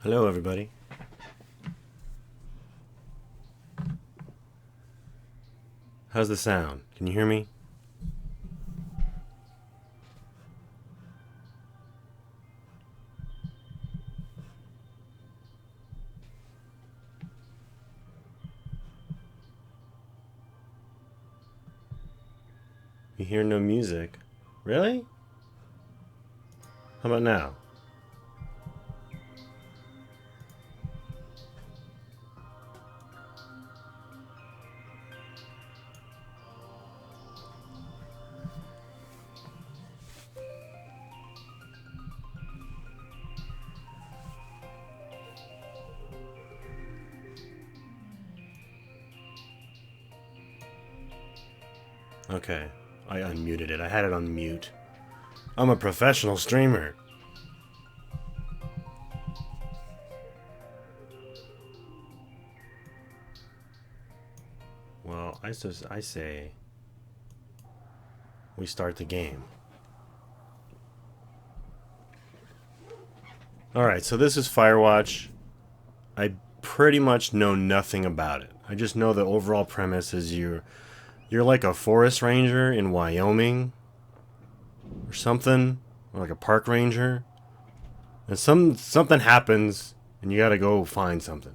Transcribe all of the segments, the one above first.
Hello, everybody. How's the sound? Can you hear me? You hear no music? Really? How about now? Okay, I unmuted it. I had it on mute. I'm a professional streamer. Well, I say we start the game. Alright, so this is Firewatch. I pretty much know nothing about it. I just know the overall premise is you're like a forest ranger in Wyoming or something, or like a park ranger, and something happens and you gotta go find something.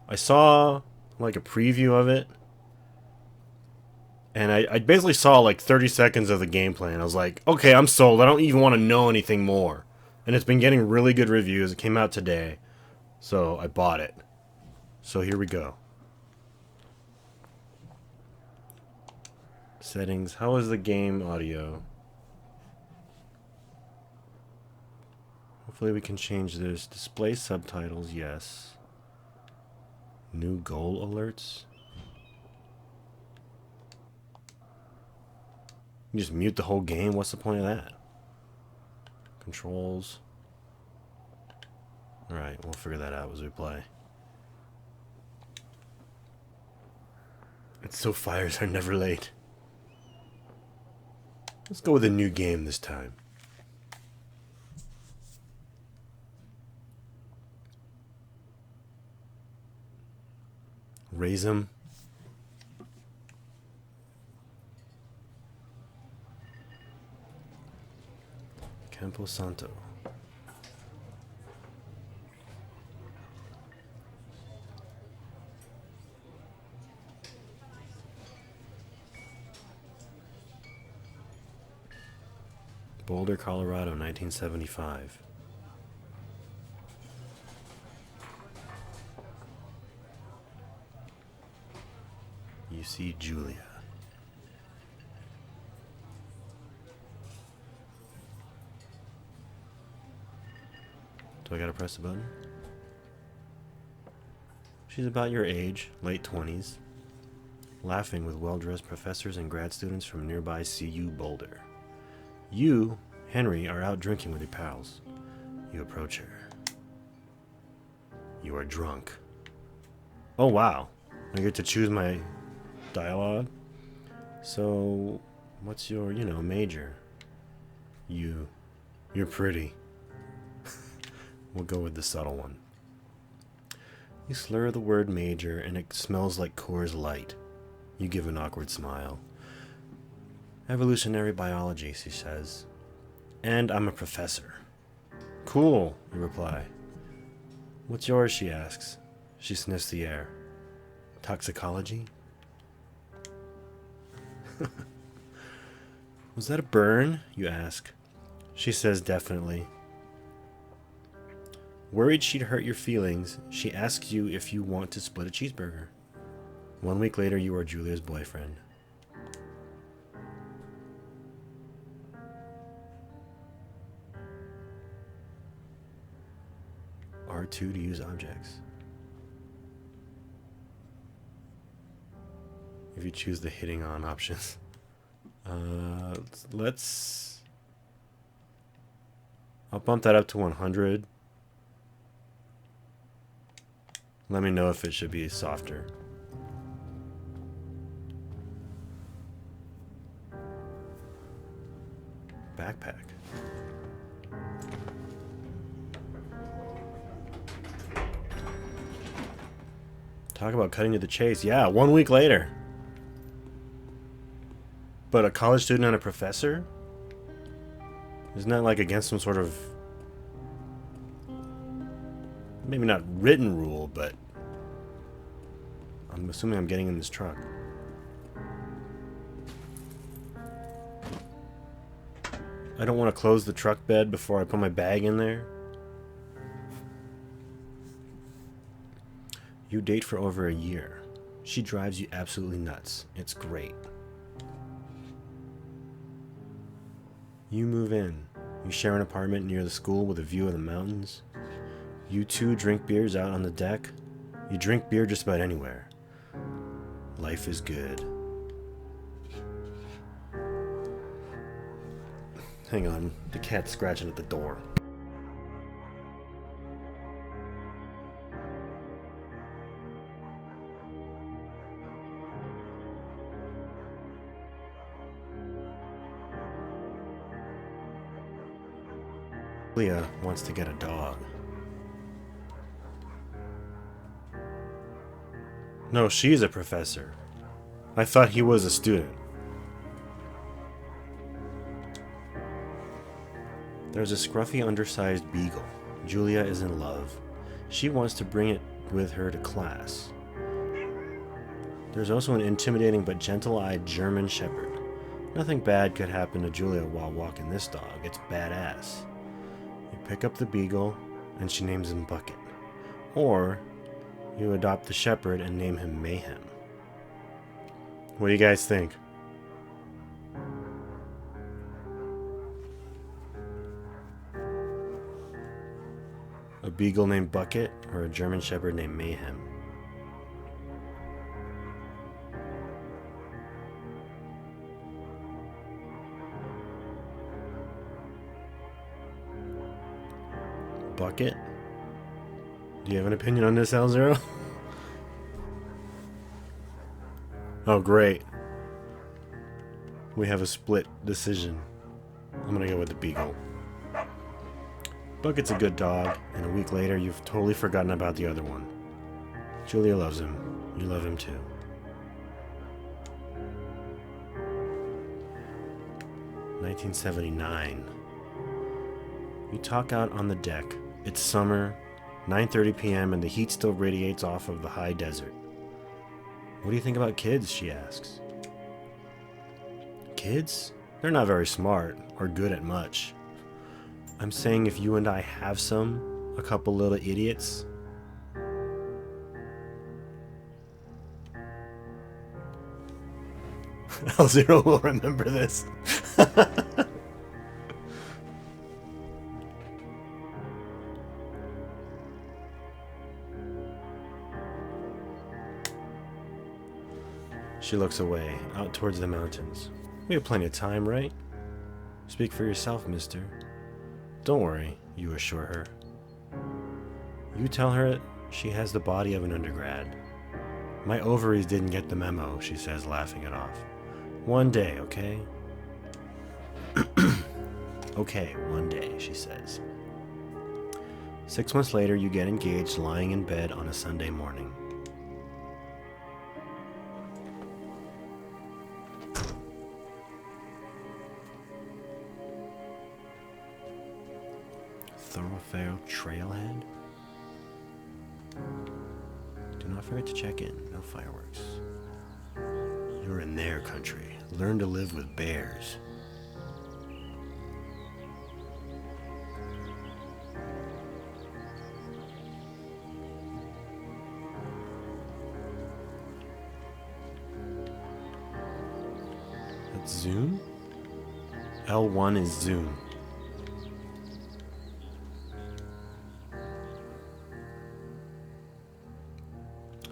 I saw like a preview of it, and I basically saw like 30 seconds of the gameplay, and I was like, okay, I'm sold. I don't even want to know anything more. And it's been getting really good reviews. It came out today, so I bought it. So here we go. Settings. How is the game audio? Hopefully we can change this. Display subtitles, yes. New goal alerts. You just mute the whole game? What's the point of that? Controls. Alright, we'll figure that out as we play. It's so fires are never late. Let's go with a new game this time. Raise 'em. Campo Santo. Boulder, Colorado, 1975. You see Julia. Do I gotta press the button? She's about your age, late 20s, laughing with well-dressed professors and grad students from nearby CU Boulder. You, Henry, are out drinking with your pals. You approach her. You are drunk. Oh wow, I get to choose my dialogue? So, what's your, major? You're pretty. We'll go with the subtle one. You slur the word major and it smells like Coors Light. You give an awkward smile. Evolutionary biology, she says. And I'm a professor. Cool, you reply. What's yours, she asks. She sniffs the air. Toxicology? Was that a burn? You ask. She says definitely. Worried she'd hurt your feelings, she asks you if you want to split a cheeseburger. 1 week later, you are Julia's boyfriend. R2 to use objects. If you choose the hitting on options. Let's... I'll bump that up to 100. Let me know if it should be softer. Backpack. Talk about cutting to the chase. Yeah, 1 week later. But a college student and a professor? Isn't that like against some sort of... maybe not written rule, but... I'm assuming I'm getting in this truck. I don't want to close the truck bed before I put my bag in there. You date for over a year. She drives you absolutely nuts. It's great. You move in. You share an apartment near the school with a view of the mountains. You two drink beers out on the deck. You drink beer just about anywhere. Life is good. Hang on, the cat's scratching at the door. Leah wants to get a dog. No, she's a professor. I thought he was a student. There's a scruffy, undersized beagle. Julia is in love. She wants to bring it with her to class. There's also an intimidating but gentle-eyed German shepherd. Nothing bad could happen to Julia while walking this dog. It's badass. You pick up the beagle, and she names him Bucket. Or, you adopt the shepherd and name him Mayhem. What do you guys think? A beagle named Bucket or a German shepherd named Mayhem? Bucket? Do you have an opinion on this, L0? Oh, great. We have a split decision. I'm gonna go with the beagle. Bucket's a good dog, and a week later you've totally forgotten about the other one. Julia loves him. You love him too. (1979). You talk out on the deck. It's summer, 9:30 p.m., and the heat still radiates off of the high desert. What do you think about kids? She asks. Kids? They're not very smart or good at much. I'm saying if you and I have some, a couple little idiots. L0 will remember this. She looks away, out towards the mountains. We have plenty of time, right? Speak for yourself, mister. Don't worry, you assure her. You tell her she has the body of an undergrad. My ovaries didn't get the memo, she says, laughing it off. One day, okay? Okay, one day, she says. 6 months later, you get engaged lying in bed on a Sunday morning. Thoroughfare trailhead? Do not forget to check in. No fireworks. You're in their country. Learn to live with bears. That's Zoom? L1 is Zoom.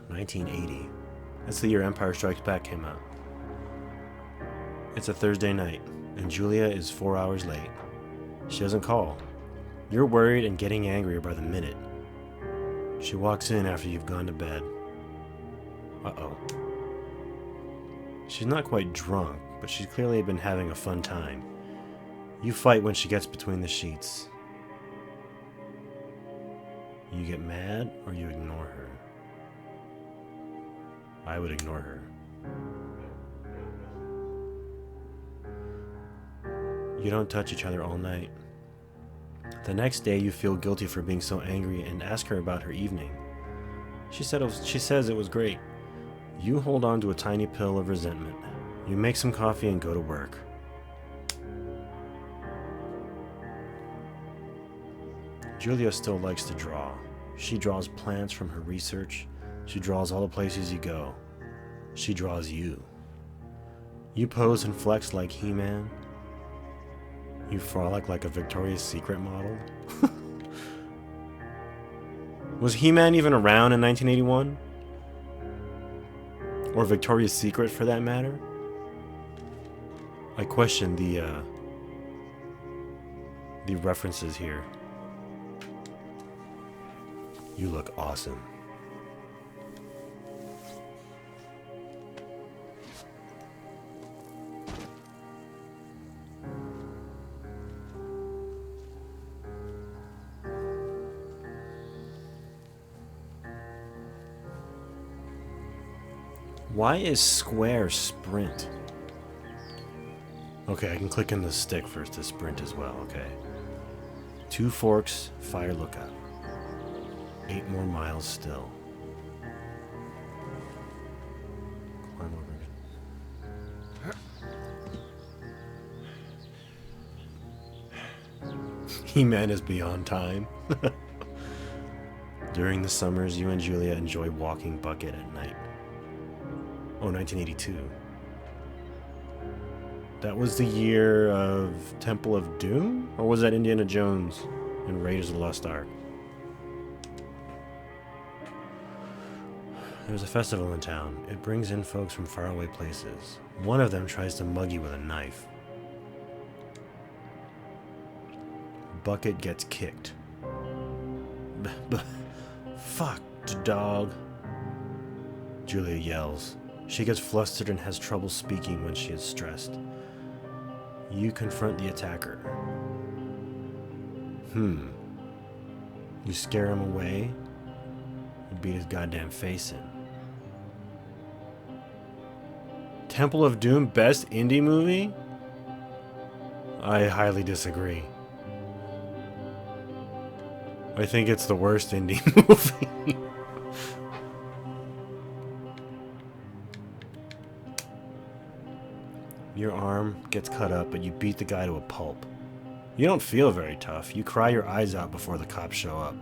(1980). That's the year Empire Strikes Back came out. It's a Thursday night, and Julia is 4 hours late. She doesn't call. You're worried and getting angrier by the minute. She walks in after you've gone to bed. Uh-oh. She's not quite drunk, but she's clearly been having a fun time. You fight when she gets between the sheets. You get mad or you ignore her. I would ignore her. You don't touch each other all night. The next day, you feel guilty for being so angry and ask her about her evening. She says it was great. You hold on to a tiny pill of resentment. You make some coffee and go to work. Julia still likes to draw. She draws plants from her research. She draws all the places you go. She draws you. You pose and flex like He-Man. You frolic like a Victoria's Secret model. Was He-Man even around in 1981? Or Victoria's Secret for that matter? I question the references here. You look awesome. Why is square sprint? Okay, I can click on the stick first to sprint as well, okay. 2 forks, fire lookout. 8 more miles still. Climb over. He-Man is beyond time. During the summers, you and Julia enjoy walking Bucket at night. Oh, 1982. That was the year of Temple of Doom? Or was that Indiana Jones and Raiders of the Lost Ark? There's a festival in town. It brings in folks from faraway places. One of them tries to mug you with a knife. Bucket gets kicked. Fuck, dog. Julia yells. She gets flustered and has trouble speaking when she is stressed. You confront the attacker. You scare him away. You beat his goddamn face in. Temple of Doom, best indie movie? I highly disagree. I think it's the worst indie movie. Your arm gets cut up, but you beat the guy to a pulp. You don't feel very tough. You cry your eyes out before the cops show up.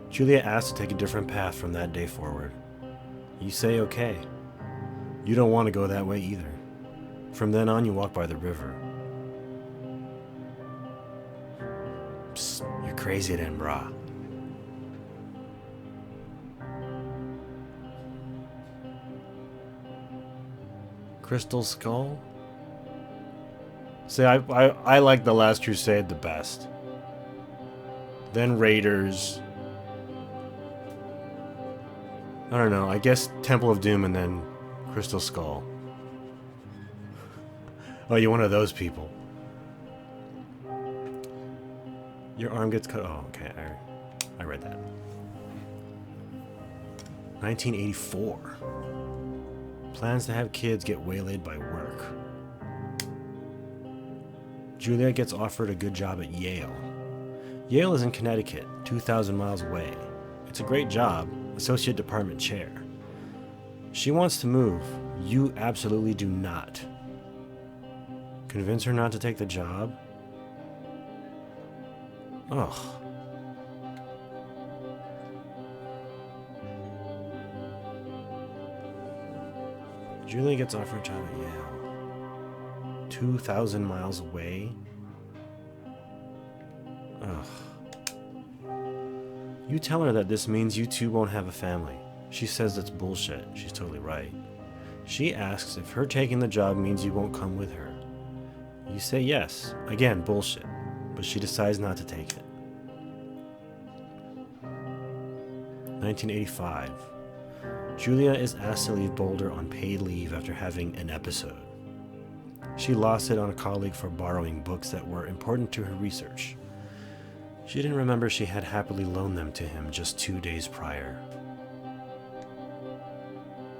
Julia asks to take a different path from that day forward. You say okay. You don't want to go that way either. From then on, you walk by the river. Psst, you're crazy then, brah. Crystal Skull? See, I like The Last Crusade the best. Then Raiders. I don't know, I guess Temple of Doom and then Crystal Skull. Oh, you're one of those people. Your arm gets cut. Oh, okay, I read that. 1984. Plans to have kids get waylaid by work. Julia gets offered a good job at Yale. Yale is in Connecticut, 2,000 miles away. It's a great job, associate department chair. She wants to move. You absolutely do not. Convince her not to take the job? Ugh. Julia gets offered a job at Yale. 2,000 miles away? Ugh. You tell her that this means you two won't have a family. She says that's bullshit. She's totally right. She asks if her taking the job means you won't come with her. You say yes. Again, bullshit. But she decides not to take it. 1985. Julia is asked to leave Boulder on paid leave after having an episode. She lost it on a colleague for borrowing books that were important to her research. She didn't remember she had happily loaned them to him just 2 days prior.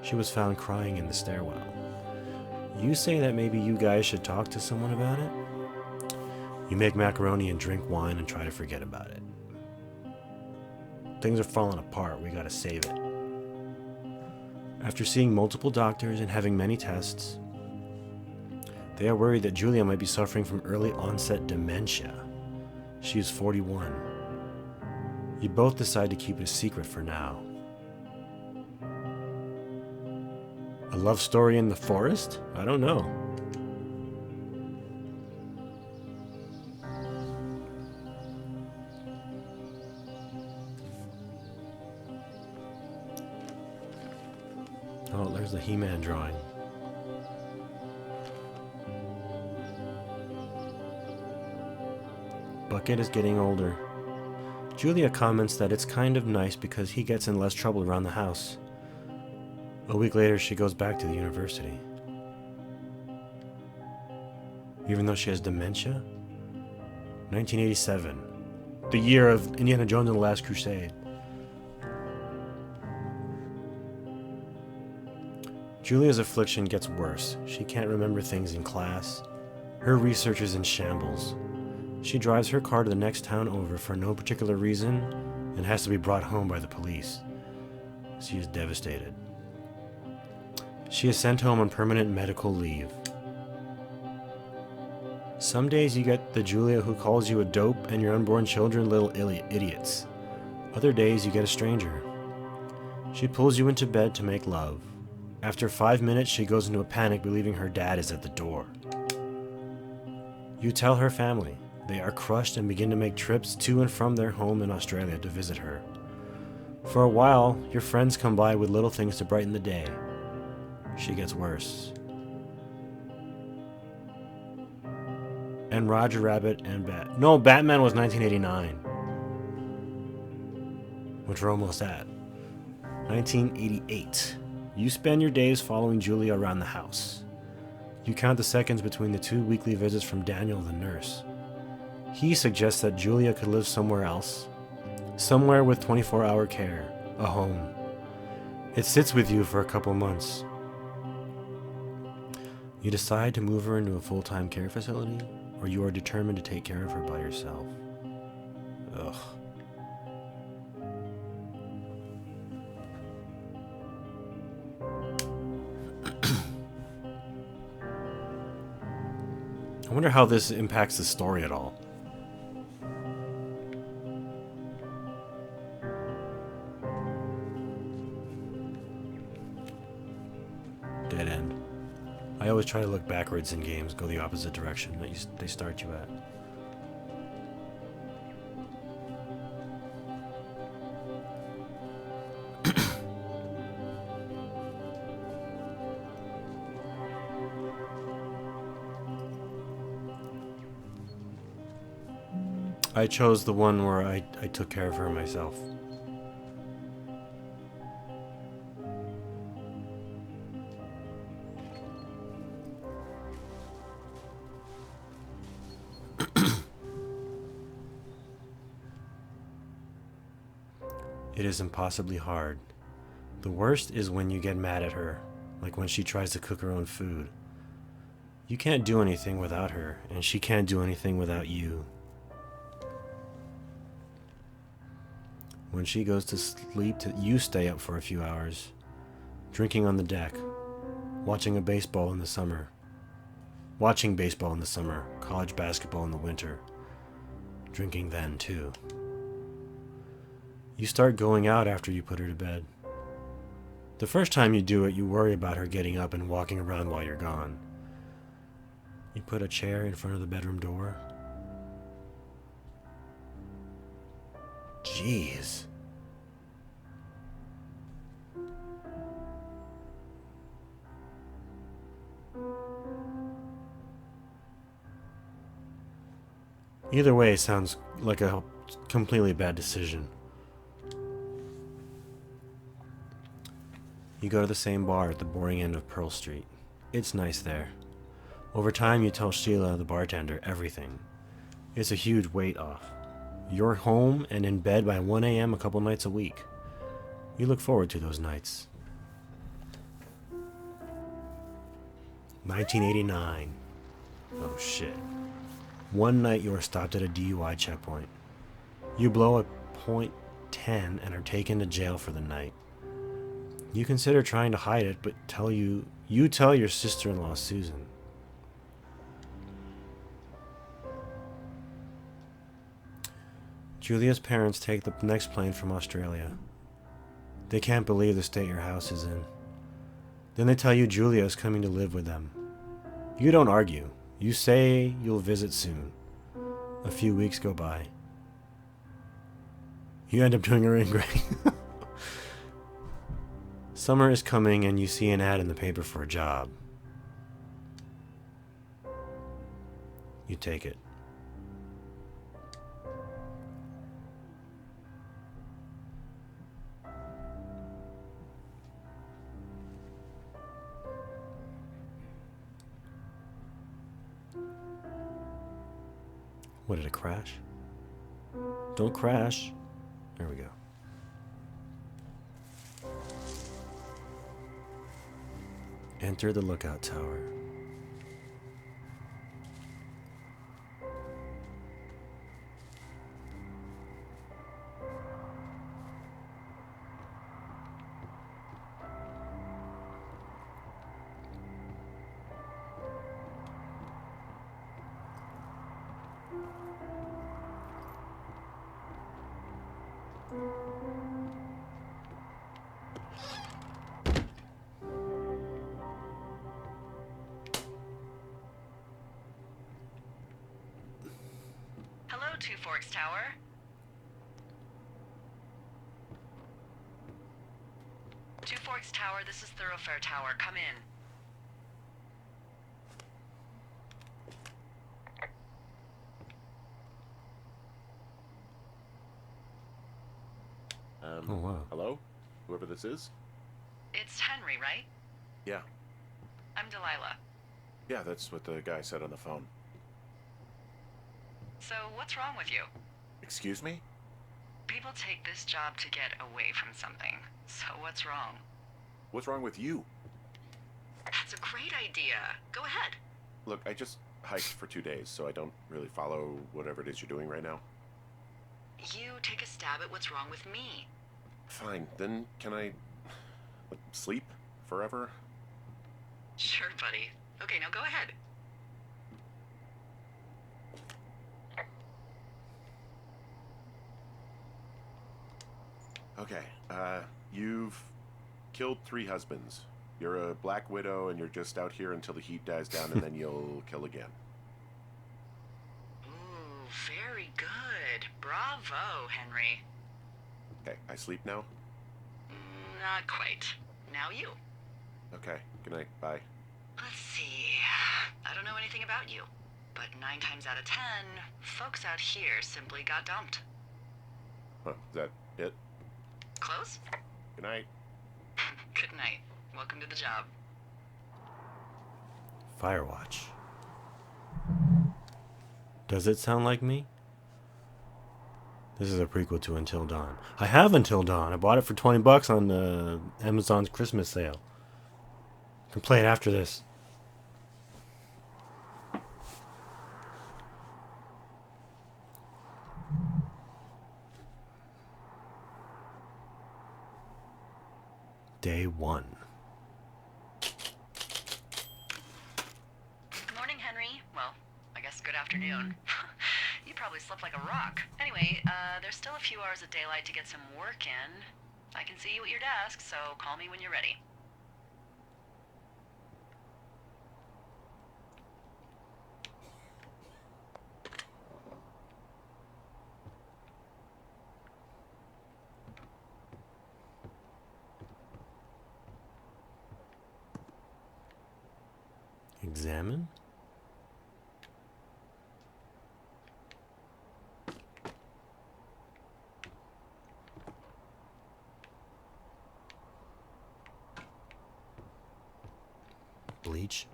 She was found crying in the stairwell. You say that maybe you guys should talk to someone about it? You make macaroni and drink wine and try to forget about it. Things are falling apart. We gotta save it. After seeing multiple doctors and having many tests, they are worried that Julia might be suffering from early onset dementia. She is 41. You both decide to keep it a secret for now. A love story in the forest? I don't know. Oh, there's the He-Man drawing. Bucket is getting older. Julia comments that it's kind of nice because he gets in less trouble around the house. A week later, she goes back to the university. Even though she has dementia? 1987. The year of Indiana Jones and the Last Crusade. Julia's affliction gets worse. She can't remember things in class. Her research is in shambles. She drives her car to the next town over for no particular reason and has to be brought home by the police. She is devastated. She is sent home on permanent medical leave. Some days you get the Julia who calls you a dope and your unborn children little idiots. Other days you get a stranger. She pulls you into bed to make love. After 5 minutes, she goes into a panic believing her dad is at the door. You tell her family. They are crushed and begin to make trips to and from their home in Australia to visit her. For a while, your friends come by with little things to brighten the day. She gets worse. And Roger Rabbit and Batman was 1989. Which we're almost at. 1988. You spend your days following Julia around the house. You count the seconds between the 2 weekly visits from Daniel, the nurse. He suggests that Julia could live somewhere else. Somewhere with 24-hour care. A home. It sits with you for a couple months. You decide to move her into a full-time care facility, or you are determined to take care of her by yourself. Ugh. I wonder how this impacts the story at all. Dead end. I always try to look backwards in games, go the opposite direction that they start you at. I chose the one where I took care of her myself. It is impossibly hard. The worst is when you get mad at her, like when she tries to cook her own food. You can't do anything without her, and she can't do anything without you. When she goes to sleep, you stay up for a few hours, drinking on the deck, watching baseball in the summer, college basketball in the winter, drinking then too. You start going out after you put her to bed. The first time you do it, you worry about her getting up and walking around while you're gone. You put a chair in front of the bedroom door. Jeez. Either way, sounds like a completely bad decision. You go to the same bar at the boring end of Pearl Street. It's nice there. Over time, you tell Sheila, the bartender, everything. It's a huge weight off. You're home and in bed by 1 a.m. a couple nights a week. You look forward to those nights. 1989. Oh shit. One night you are stopped at a DUI checkpoint. You blow a .10 and are taken to jail for the night. You consider trying to hide it, but tell your sister-in-law Susan. Julia's parents take the next plane from Australia. They can't believe the state your house is in. Then they tell you Julia is coming to live with them. You don't argue. You say you'll visit soon. A few weeks go by. You end up doing her in great. Summer is coming and you see an ad in the paper for a job. You take it. What, did it crash? Don't crash. There we go. Enter the lookout tower. Hello, Two Forks Tower. Two Forks Tower, this is Thoroughfare Tower. Come in. Oh, wow. Hello? Whoever this is? It's Henry, right? Yeah. I'm Delilah. Yeah, that's what the guy said on the phone. So, what's wrong with you? Excuse me? People take this job to get away from something. So, what's wrong? What's wrong with you? That's a great idea. Go ahead. Look, I just hiked for 2 days, so I don't really follow whatever it is you're doing right now. You take a stab at what's wrong with me. Fine, then can I sleep forever? Sure, buddy. Okay, now go ahead. Okay, you've killed 3 husbands. You're a black widow and you're just out here until the heat dies down and then you'll kill again. Ooh, very good. Bravo, Henry. Okay, I sleep now? Not quite. Now you. Okay, good night, bye. Let's see. I don't know anything about you, but 9 times out of 10, folks out here simply got dumped. Huh, is that it? Close? Good night. Good night. Welcome to the job. Firewatch. Does it sound like me? This is a prequel to Until Dawn. I have Until Dawn. I bought it for $20 on Amazon's Christmas sale. I can play it after this. Day 1. Good morning, Henry. Well, I guess good afternoon. You probably slept like a rock. Anyway, there's still a few hours of daylight to get some work in. I can see you at your desk, so call me when you're ready. Examine. Bleach.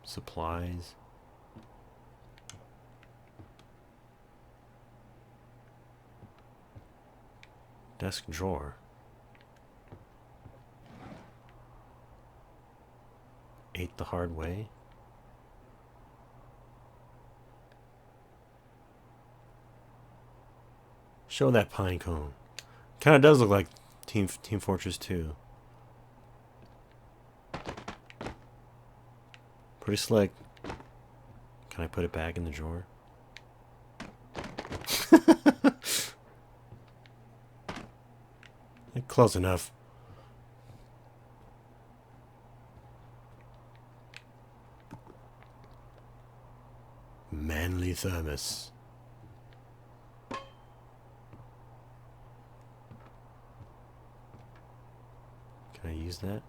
Supplies. Desk drawer. Ate the hard way. Show that pine cone. Kind of does look like Team Fortress 2. Pretty slick. Can I put it back in the drawer? Close enough. Manly thermos. Can I use that?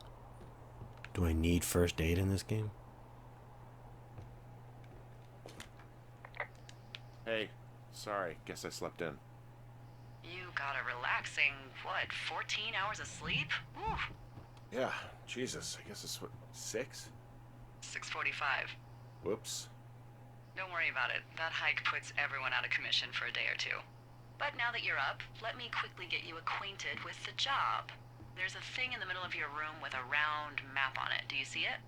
Do I need first aid in this game? Hey, sorry. Guess I slept in. You got a relaxing, what, 14 hours of sleep? Woo! Yeah, Jesus. I guess it's what, 6? 6:45. Whoops. Don't worry about it. That hike puts everyone out of commission for a day or two. But now that you're up, let me quickly get you acquainted with the job. There's a thing in the middle of your room with a round map on it. Do you see it?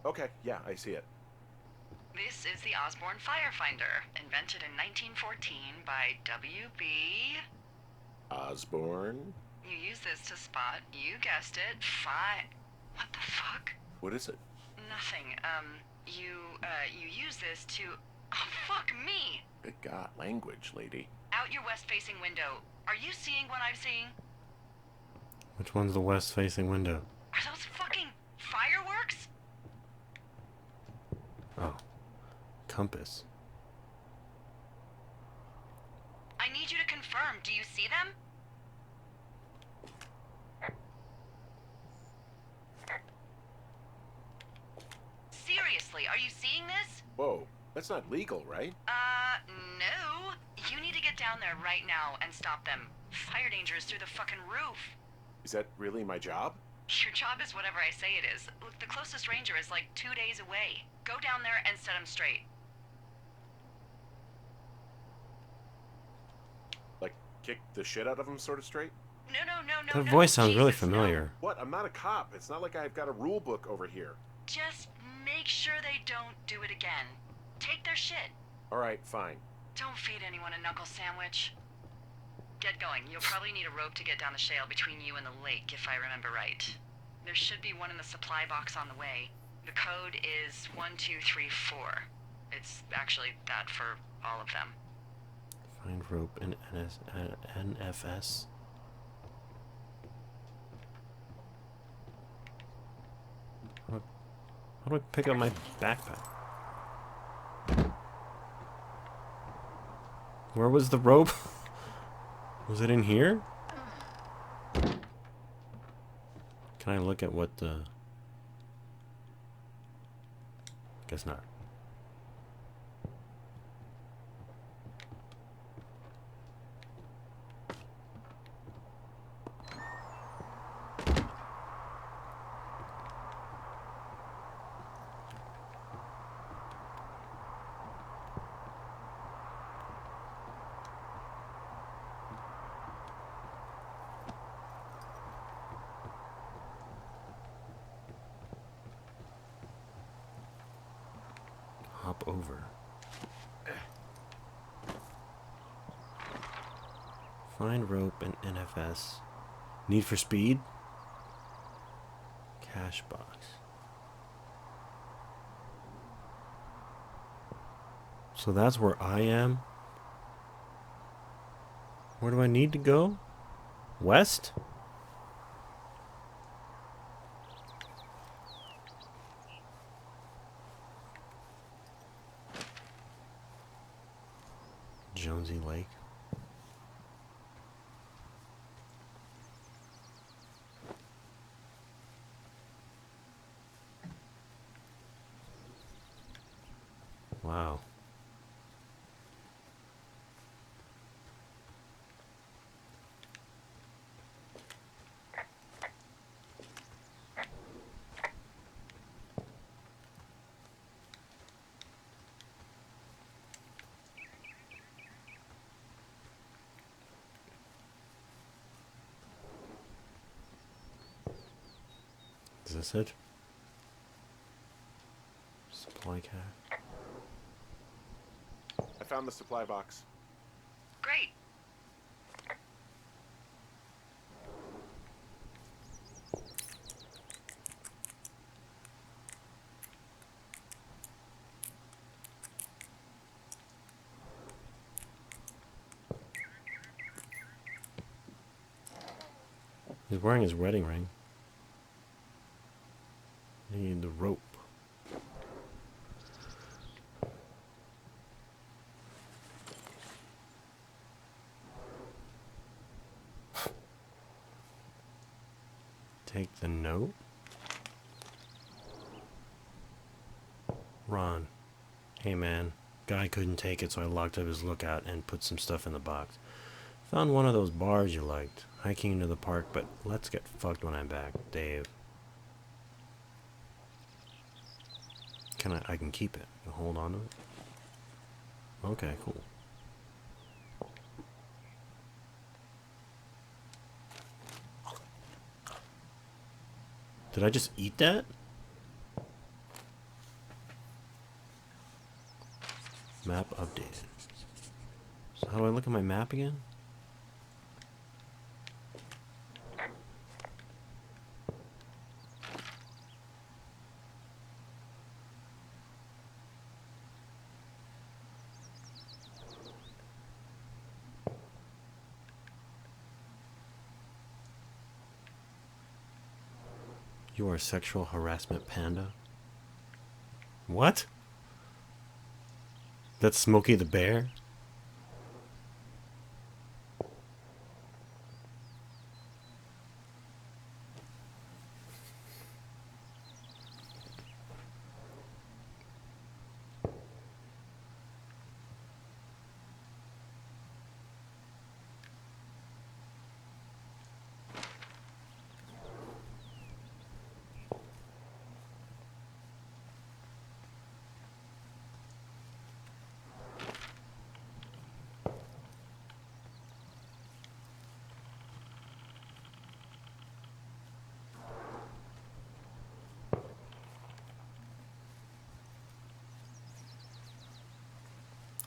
Okay, yeah, I see it. This is the Osborne Firefinder, invented in 1914 by W.B. Osborne? You use this to spot, you guessed it, What the fuck? What is it? Nothing. You use this to... Oh, fuck me! Good God, language, lady. Out your west-facing window. Are you seeing what I'm seeing? Which one's the west-facing window? Are those fucking fireworks? Oh. Compass. I need you to confirm. Do you see them? Seriously, are you seeing this? Whoa, that's not legal, right? No. You need to get down there right now and stop them. Fire danger is through the fucking roof. Is that really my job? Your job is whatever I say it is. Look, the closest ranger is like 2 days away. Go down there and set him straight. Like, kick the shit out of him sort of straight? No. That voice sounds really Jesus, no. familiar. What? I'm not a cop. It's not like I've got a rule book over here. Just make sure they don't do it again. Take their shit. Alright, fine. Don't feed anyone a knuckle sandwich. Get going. You'll probably need a rope to get down the shale between you and the lake, if I remember right. There should be one in the supply box on the way. The code is 1234. It's actually that for all of them. Find rope in NFS. How do I pick up my backpack? Where was the rope? Was it in here? Can I look at what the... Guess not. Hop over. Find rope in NFS. Need for speed? Cash box. So that's where I am? Where do I need to go? West? Jonesy Lake. Wow. Is this it? Supply cat. I found the supply box. Great. He's wearing his wedding ring. Need the rope. Take the note. Ron. Hey man, guy couldn't take it, so I locked up his lookout and put some stuff in the box. Found one of those bars you liked. Hiking into the park, but let's get fucked when I'm back. Dave. I can keep it. You hold on to it? Okay, cool. Did I just eat that? Map updated. So how do I look at my map again? You are a sexual harassment panda? What? That's Smokey the Bear?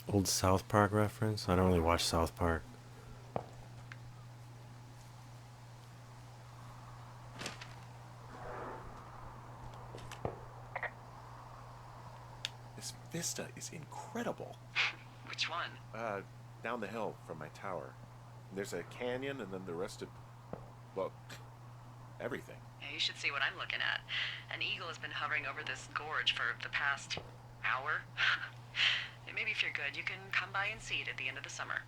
Old South Park reference? I don't really watch South Park. This vista is incredible. Which one? Down the hill from my tower. There's a canyon and then the rest of, well, everything. Yeah, you should see what I'm looking at. An eagle has been hovering over this gorge for the past hour. Maybe if you're good, you can come by and see it at the end of the summer.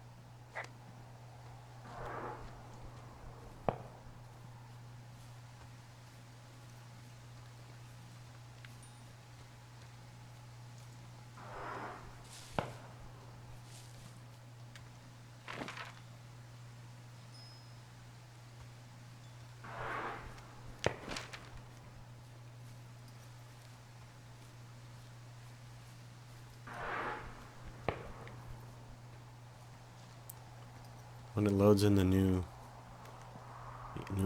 When it loads in the new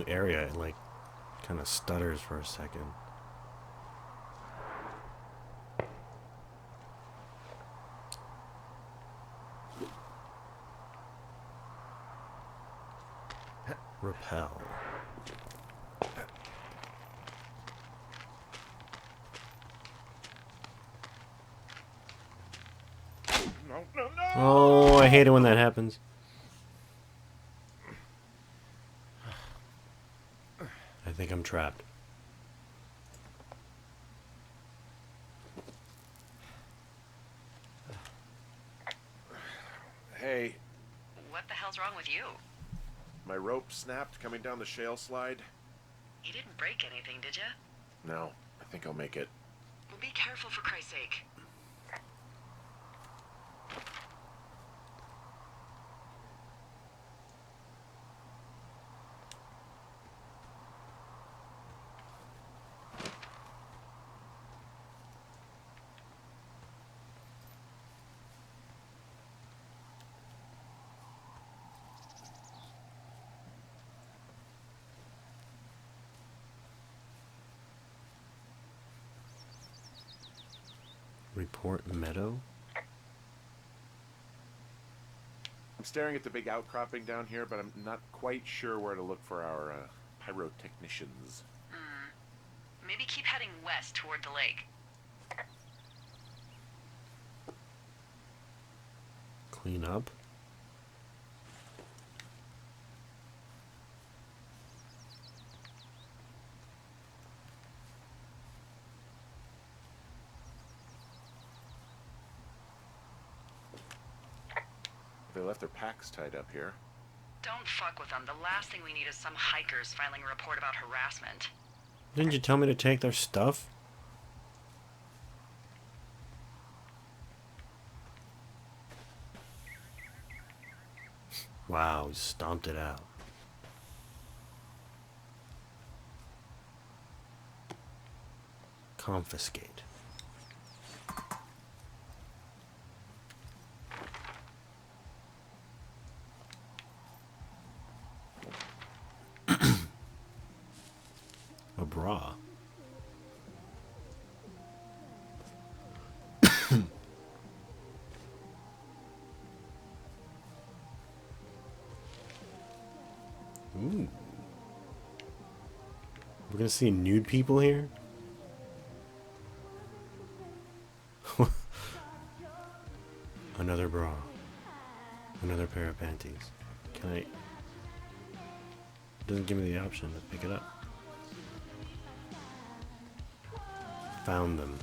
area, it like kind of stutters for a second. Repel. No, no, no! Oh, I hate it when that happens. I think I'm trapped. Hey, What the hell's wrong with you? my rope snapped coming down the shale slide. You didn't break anything, did you? No, I think I'll make it. Well, be careful for Christ's sake. Report Meadow? I'm staring at the big outcropping down here, but I'm not quite sure where to look for our pyrotechnicians. Maybe keep heading west toward the lake. Clean up? They left their packs tied up here. Don't fuck with them. The last thing we need is some hikers filing a report about harassment. Didn't you tell me to take their stuff? Wow, he stomped it out. Confiscate. A bra. Ooh. We're gonna see nude people here? Another bra. Another pair of panties. Can I... Doesn't give me the option to pick it up. Found them.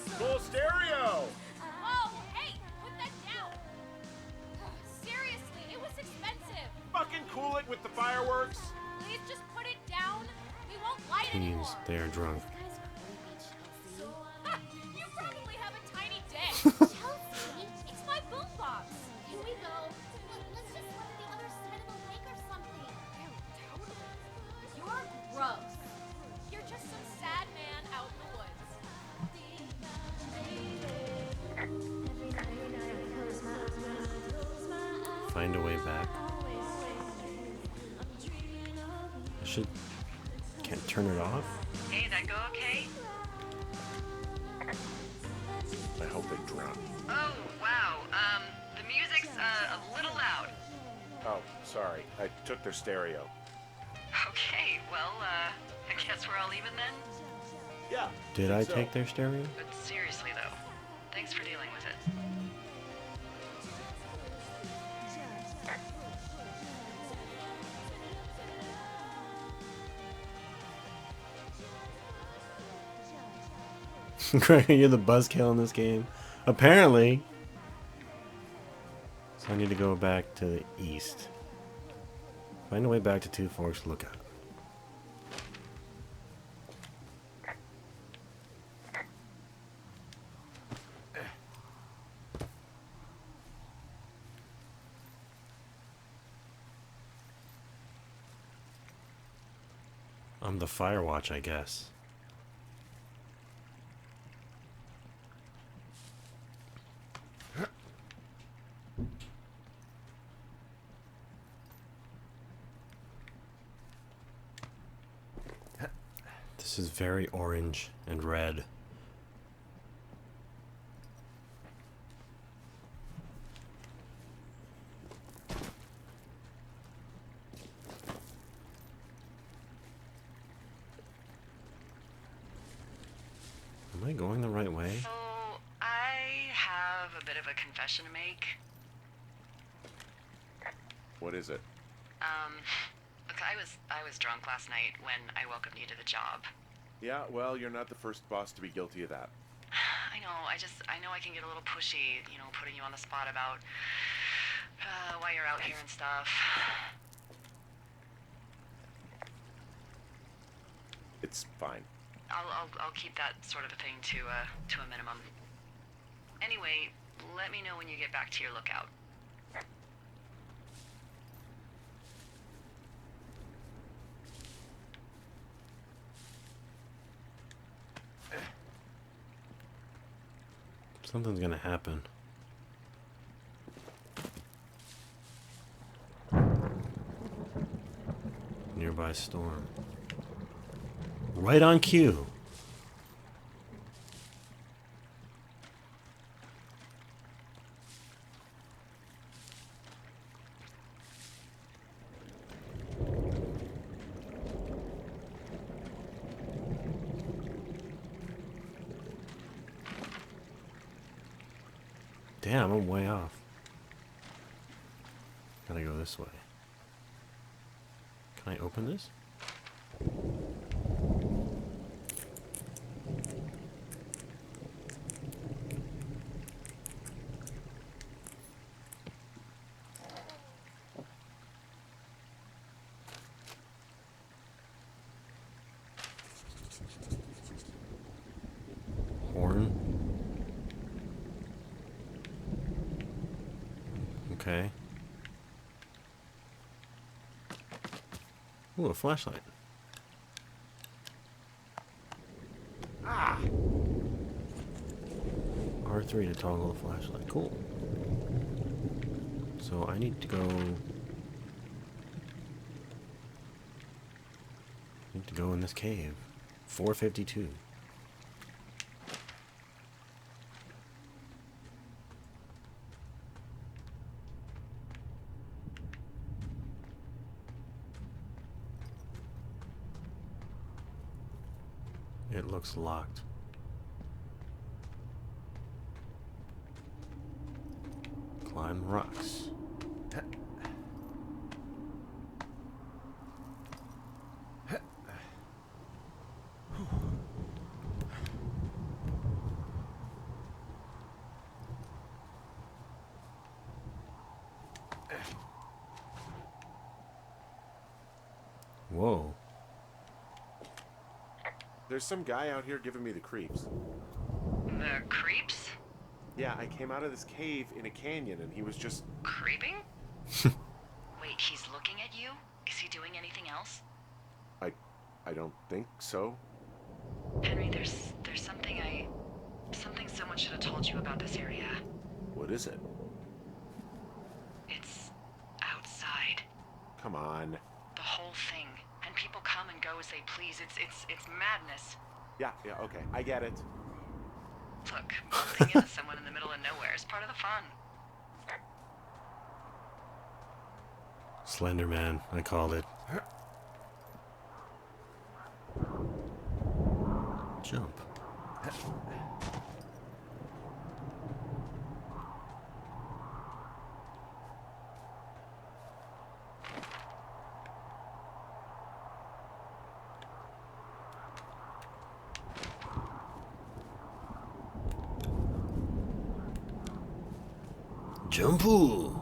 Full stereo! Whoa, hey, put that down. Seriously, it was expensive. Fucking cool it with the fireworks! Please just put it down. We won't light anymore. Teens, they are drunk. Ha, you probably have a tiny dick. Chelsea, It's my boombox. can we go? Let's just swim to the other side of the lake or something. You're gross. You're just some sad man out in the woods. Find a way back. I should... Can't turn it off? Hey, that go okay? I hope they drown. Oh, wow. The music's, a little loud. Oh, sorry. I took their stereo. Okay, well, I guess we're all even then? Yeah. Did I take their stereo? But seriously, though, thanks for dealing with it. Greg, you're the buzzkill in this game. Apparently. So I need to go back to the east. Find a way back to Two Forks Lookout. I'm the Firewatch, I guess. This is very orange and red. Am I going the right way? So, I have a bit of a confession to make. What is it? Look, I was drunk last night when I welcomed you to the job. Yeah, well, you're not the first boss to be guilty of that. I know, I know I can get a little pushy, you know, putting you on the spot about why you're out here and stuff. It's fine. I'll keep that sort of a thing to a minimum. Anyway, let me know when you get back to your lookout. Something's gonna happen. nearby storm. Right on cue. Damn, I'm way off. Gotta go this way. Can I open this? Horn. Okay. Ooh, a flashlight. Ah! R3 to toggle the flashlight. Cool. So I need to go... in this cave. 452. It looks locked. Climb rocks. Whoa. There's some guy out here giving me the creeps. The creeps? Yeah, I came out of this cave in a canyon and he was just... Creeping? Wait, he's looking at you? Is he doing anything else? I don't think so. Henry, there's something someone should have told you about this area. What is it? It's outside. Come on. The whole thing. And people come and go as they please. It's madness. Yeah, okay, I get it. Look, bumping into someone in the middle of nowhere is part of the fun. Slender Man, I called it. Jump. Jumpu.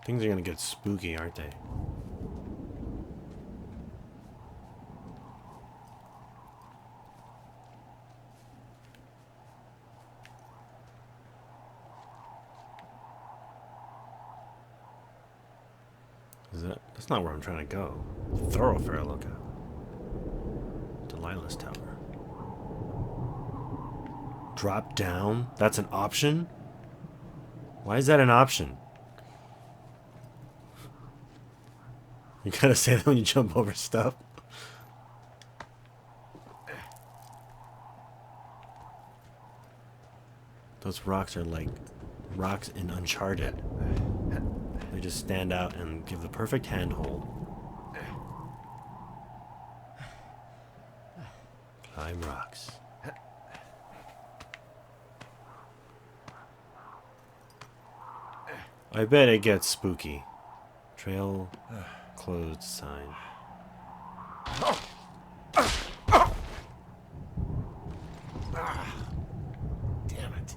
Things are gonna get spooky, aren't they? That's not where I'm trying to go. Thoroughfare lookout. Delilah's Tower. Drop down? That's an option? Why is that an option? You gotta say that when you jump over stuff. Those rocks are like rocks in Uncharted. They just stand out and give the perfect handhold. Climb rocks. I bet it gets spooky. Trail closed sign. Damn it.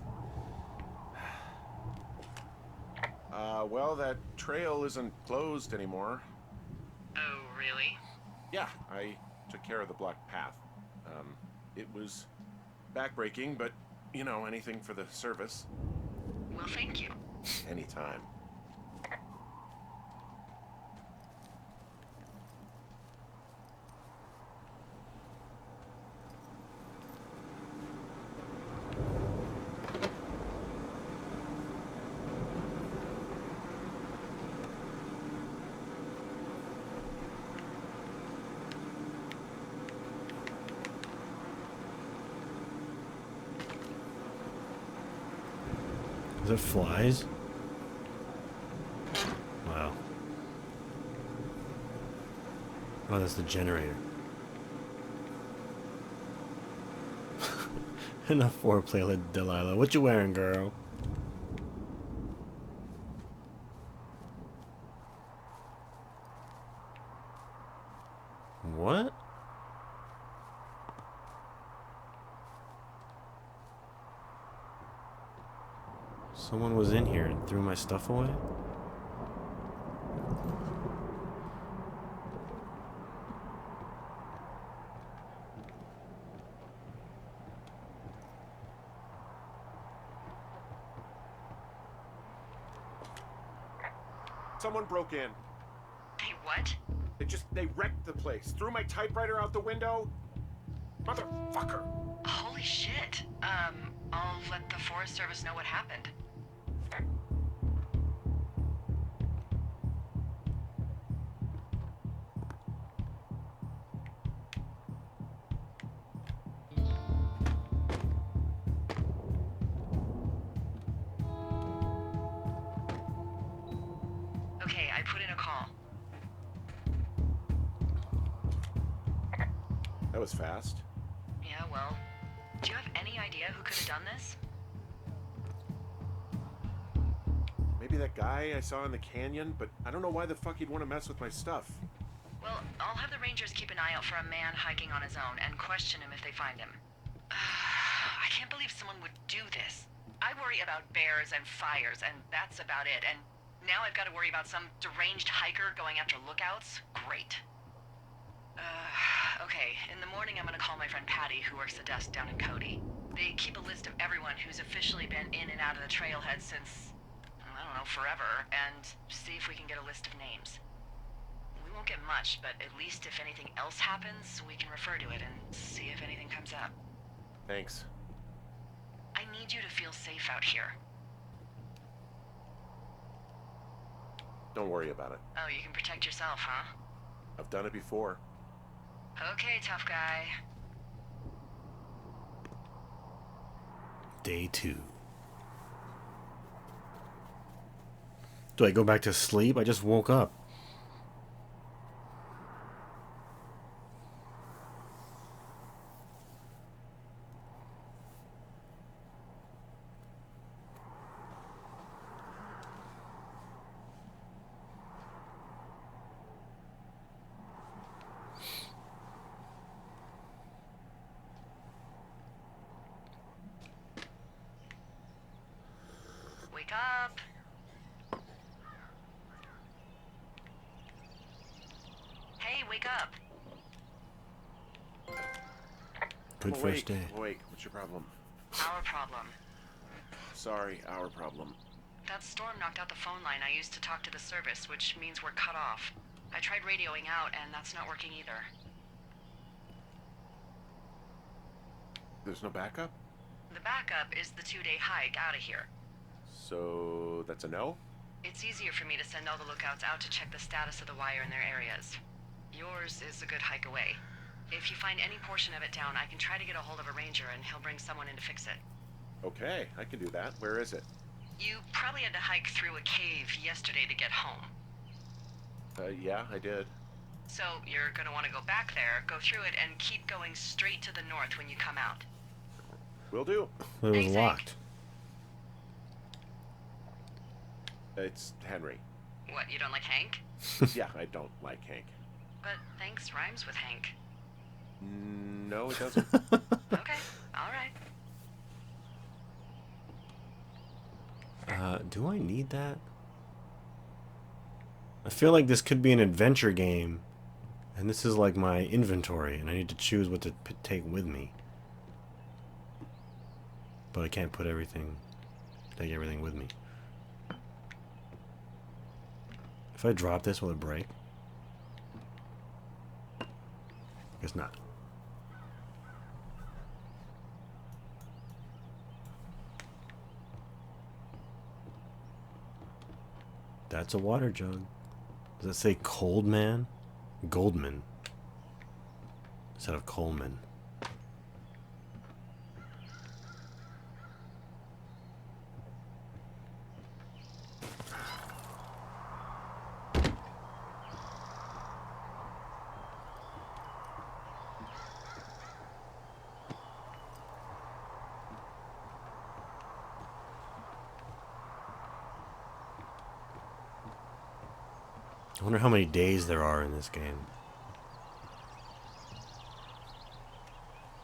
Well, that trail isn't closed anymore. Oh, really? Yeah, I took care of the blocked path. It was backbreaking, but, you know, anything for the service. Well, thank you. Anytime. Is it flies? Wow. Oh, that's the generator. Enough foreplay, Delilah. What you wearing, girl? What? Someone was in here and threw my stuff away? Someone broke in. Hey, what? They wrecked the place. Threw my typewriter out the window. Motherfucker. Holy shit. I'll let the Forest Service know what happened. Okay, I put in a call. That was fast. Yeah, well, do you have any idea who could have done this? Maybe that guy I saw in the canyon, but I don't know why the fuck he'd want to mess with my stuff. Well, I'll have the Rangers keep an eye out for a man hiking on his own and question him if they find him. I can't believe someone would do this. I worry about bears and fires, and that's about it. And now I've got to worry about some deranged hiker going after lookouts? Great. Okay, in the morning I'm gonna call my friend Patty, who works the desk down in Cody. They keep a list of everyone who's officially been in and out of the trailhead since, I don't know, forever, and see if we can get a list of names. We won't get much, but at least if anything else happens, we can refer to it and see if anything comes up. Thanks. I need you to feel safe out here. Don't worry about it. Oh, you can protect yourself, huh? I've done it before. Okay, tough guy. Day 2. Do I go back to sleep? I just woke up. Wake up. Hey, wake up. Good first day. Awake. What's your problem? Our problem. Sorry, our problem. That storm knocked out the phone line I used to talk to the service, which means we're cut off. I tried radioing out, and that's not working either. There's no backup? The backup is the 2-day hike out of here. So that's a no? It's easier for me to send all the lookouts out to check the status of the wire in their areas. Yours is a good hike away. If you find any portion of it down, I can try to get a hold of a ranger and he'll bring someone in to fix it. Okay, I can do that. Where is it? You probably had to hike through a cave yesterday to get home. Yeah, I did. So you're gonna want to go back there, go through it, and keep going straight to the north when you come out. Will do. It was Thanks, locked. It's Henry. What, you don't like Hank? Yeah, I don't like Hank. But thanks rhymes with Hank. No, it doesn't. Okay, alright. Do I need that? I feel like this could be an adventure game, and this is like my inventory, and I need to choose what to take with me. But I can't take everything with me. If I drop this, will it break? Guess not. That's a water jug. Does it say Coldman? Goldman. Instead of Coleman. I wonder how many days there are in this game.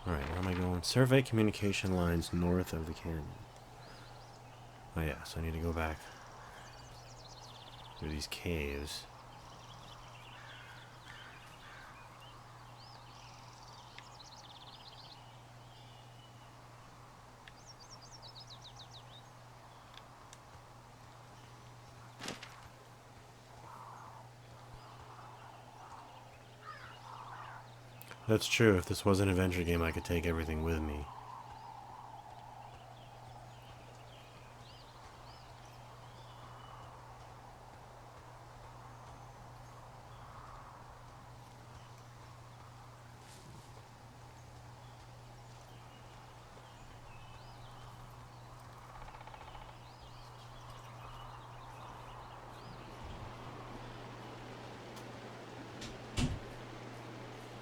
Alright, where am I going? Survey communication lines north of the canyon. Oh yeah, so I need to go back through these caves. That's true. If this was an adventure game, I could take everything with me.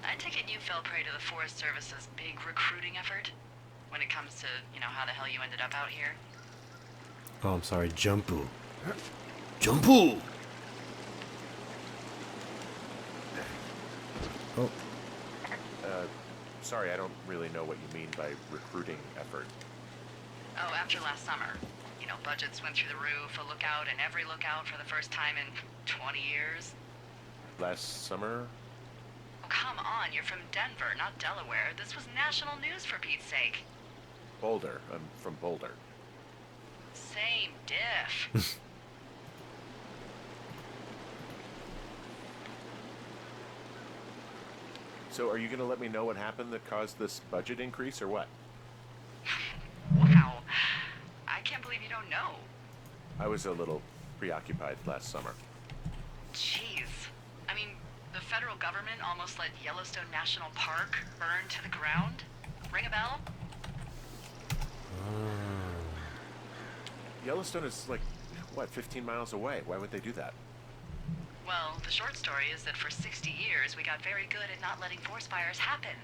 I take it you fell prey to the Forest Service's big recruiting effort? When it comes to, how the hell you ended up out here? Oh, I'm sorry. Jumpu. Jumpu! Oh, Sorry, I don't really know what you mean by recruiting effort. Oh, after last summer. Budgets went through the roof, a lookout, and every lookout for the first time in 20 years. Last summer? Oh, come on, you're from Denver, not Delaware. This was national news for Pete's sake. Boulder. I'm from Boulder. Same diff. So are you going to let me know what happened that caused this budget increase or what? Wow. I can't believe you don't know. I was a little preoccupied last summer. Jeez. I mean, the federal government almost let Yellowstone National Park burn to the ground? Ring a bell? Yellowstone is like, what, 15 miles away? Why would they do that? Well, the short story is that for 60 years we got very good at not letting forest fires happen.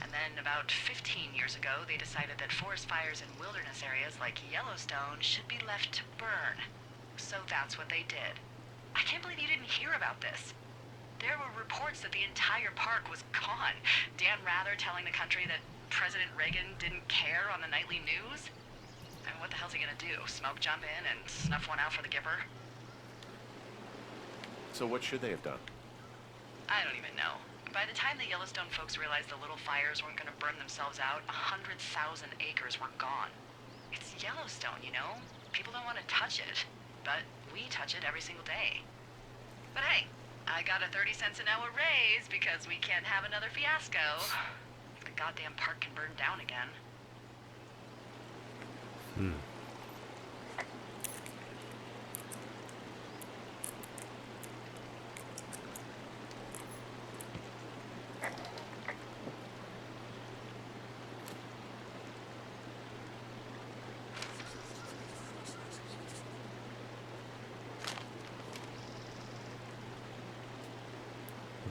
And then about 15 years ago, they decided that forest fires in wilderness areas like Yellowstone should be left to burn. So that's what they did. I can't believe you didn't hear about this. There were reports that the entire park was gone. Dan Rather telling the country that President Reagan didn't care on the nightly news. I mean, what the hell's he gonna do? Smoke jump in and snuff one out for the Gipper? So what should they have done? I don't even know. By the time the Yellowstone folks realized the little fires weren't gonna burn themselves out, 100,000 acres were gone. It's Yellowstone, People don't want to touch it, but we touch it every single day. But hey, I got a 30 cents an hour raise because we can't have another fiasco. The goddamn park can burn down again.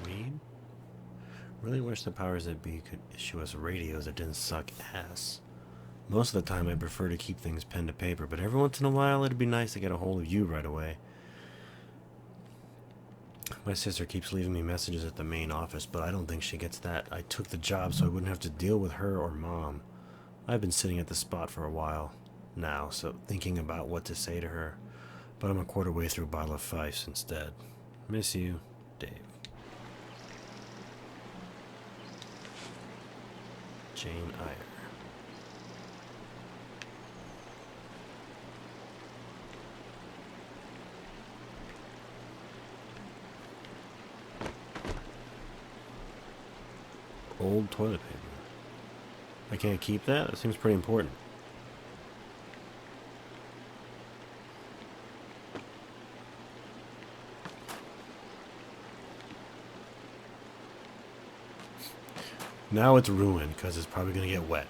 read? Really wish the powers that be could issue us radios that didn't suck ass. Most of the time I prefer to keep things pen to paper, but every once in a while it'd be nice to get a hold of you right away. My sister keeps leaving me messages at the main office, but I don't think she gets that. I took the job so I wouldn't have to deal with her or Mom. I've been sitting at the spot for a while now, so thinking about what to say to her, but I'm a quarter way through a bottle of Fifes instead. Miss you, Dave. Jane Eyre. Old toilet paper. I can't keep that? That seems pretty important. Now it's ruined because it's probably going to get wet.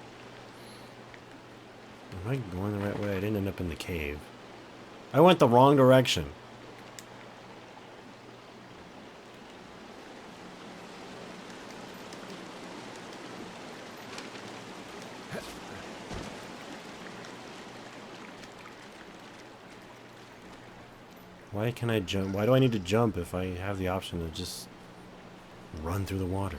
Am I going the right way? I didn't end up in the cave. I went the wrong direction. Why can I jump? Why do I need to jump if I have the option to just run through the water?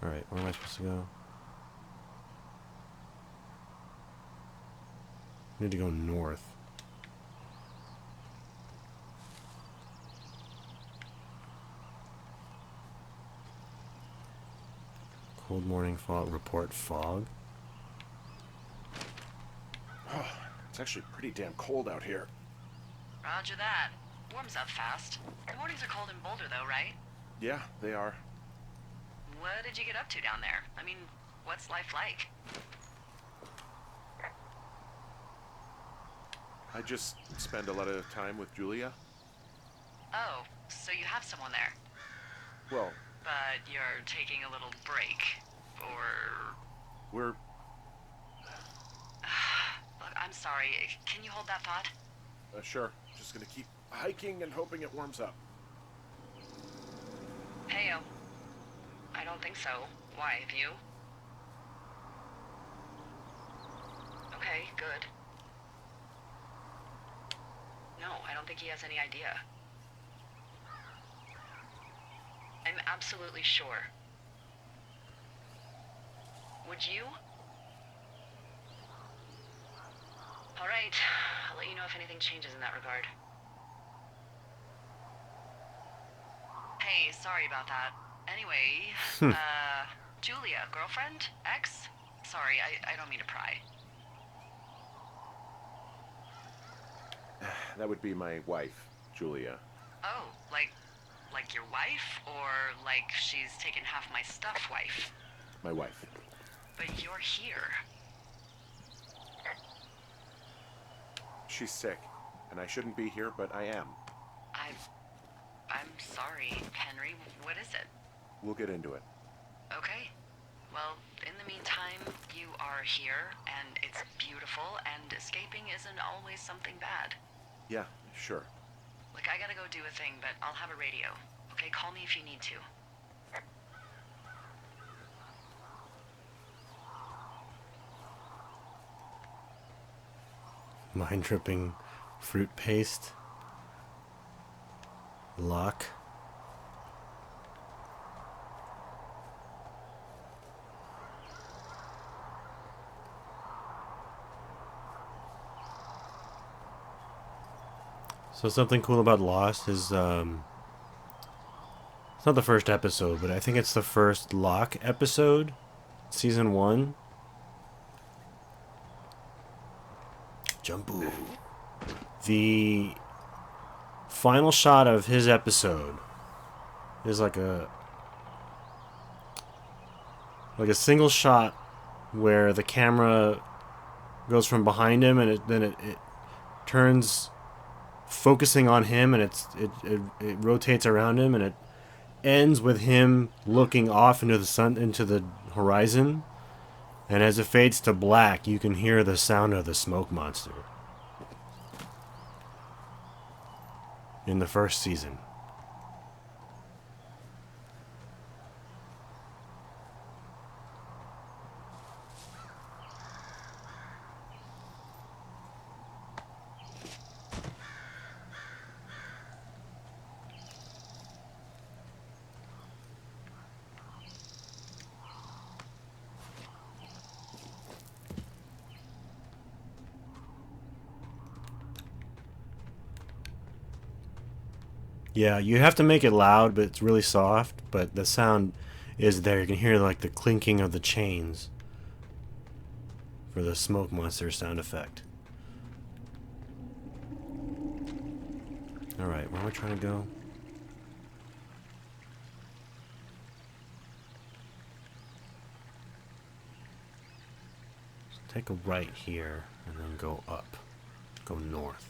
Alright, where am I supposed to go? I need to go north. Cold morning fog. Report fog. Oh, it's actually pretty damn cold out here. Roger that. Warms up fast. The mornings are cold in Boulder, though, right? Yeah, they are. What did you get up to down there? I mean, what's life like? I just spend a lot of time with Julia. Oh, so you have someone there. Well, But you're taking a little break. Or... we're... Look, I'm sorry. Can you hold that thought? Sure. Just gonna keep hiking and hoping it warms up. Heyo. I don't think so. Why, have you? Okay, good. No, I don't think he has any idea. I'm absolutely sure. Would you? Alright, I'll let you know if anything changes in that regard. Hey, sorry about that. Anyway, Julia, girlfriend? Ex? Sorry, I don't mean to pry. That would be my wife, Julia. Oh, like your wife? Or like she's taken half my stuff wife? My wife. But you're here. She's sick, and I shouldn't be here, but I am. I'm sorry, Henry. What is it? We'll get into it. Okay. Well, in the meantime, you are here, and it's beautiful, and escaping isn't always something bad. Yeah, sure. Look, I gotta go do a thing, but I'll have a radio. Okay, call me if you need to. Mind tripping fruit paste. Lock. So something cool about Lost is it's not the first episode, but I think it's the first Locke episode, season 1. Jumbo. The final shot of his episode is like a single shot where the camera goes from behind him and it turns focusing on him, and it rotates around him, and it ends with him looking off into the horizon, and as it fades to black, you can hear the sound of the smoke monster in the first season. Yeah, you have to make it loud, but it's really soft, but the sound is there. You can hear like the clinking of the chains for the smoke monster sound effect. Alright, where am I trying to go? So take a right here and then go up. Go north.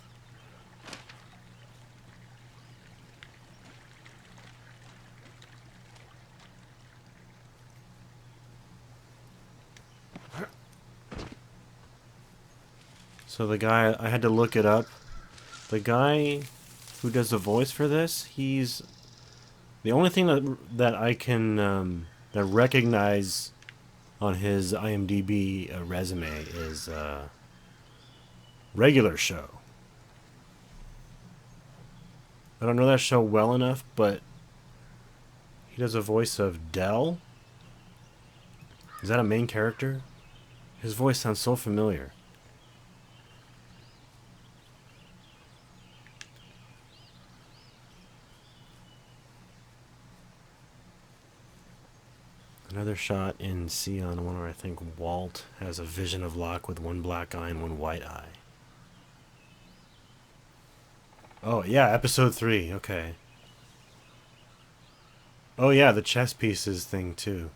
So the guy, I had to look it up. The guy who does the voice for this, he's The only thing that I can that recognize on his IMDb resume is regular show. I don't know that show well enough, but he does a voice of Dell. Is that a main character? His voice sounds so familiar. Another shot in Sion, one where I think Walt has a vision of Locke with one black eye and one white eye. Oh, yeah, episode 3, okay. Oh, yeah, the chess pieces thing, too.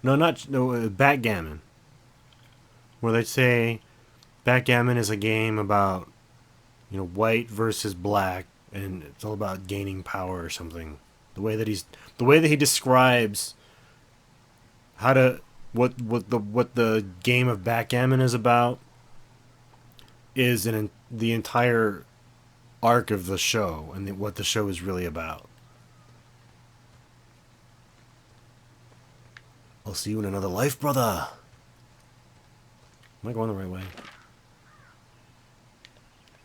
No, backgammon. Where they say backgammon is a game about, white versus black, and it's all about gaining power or something. The way that he describes how to what the game of backgammon is about is the entire arc of the show and what the show is really about. I'll see you in another life, brother. Am I going the right way?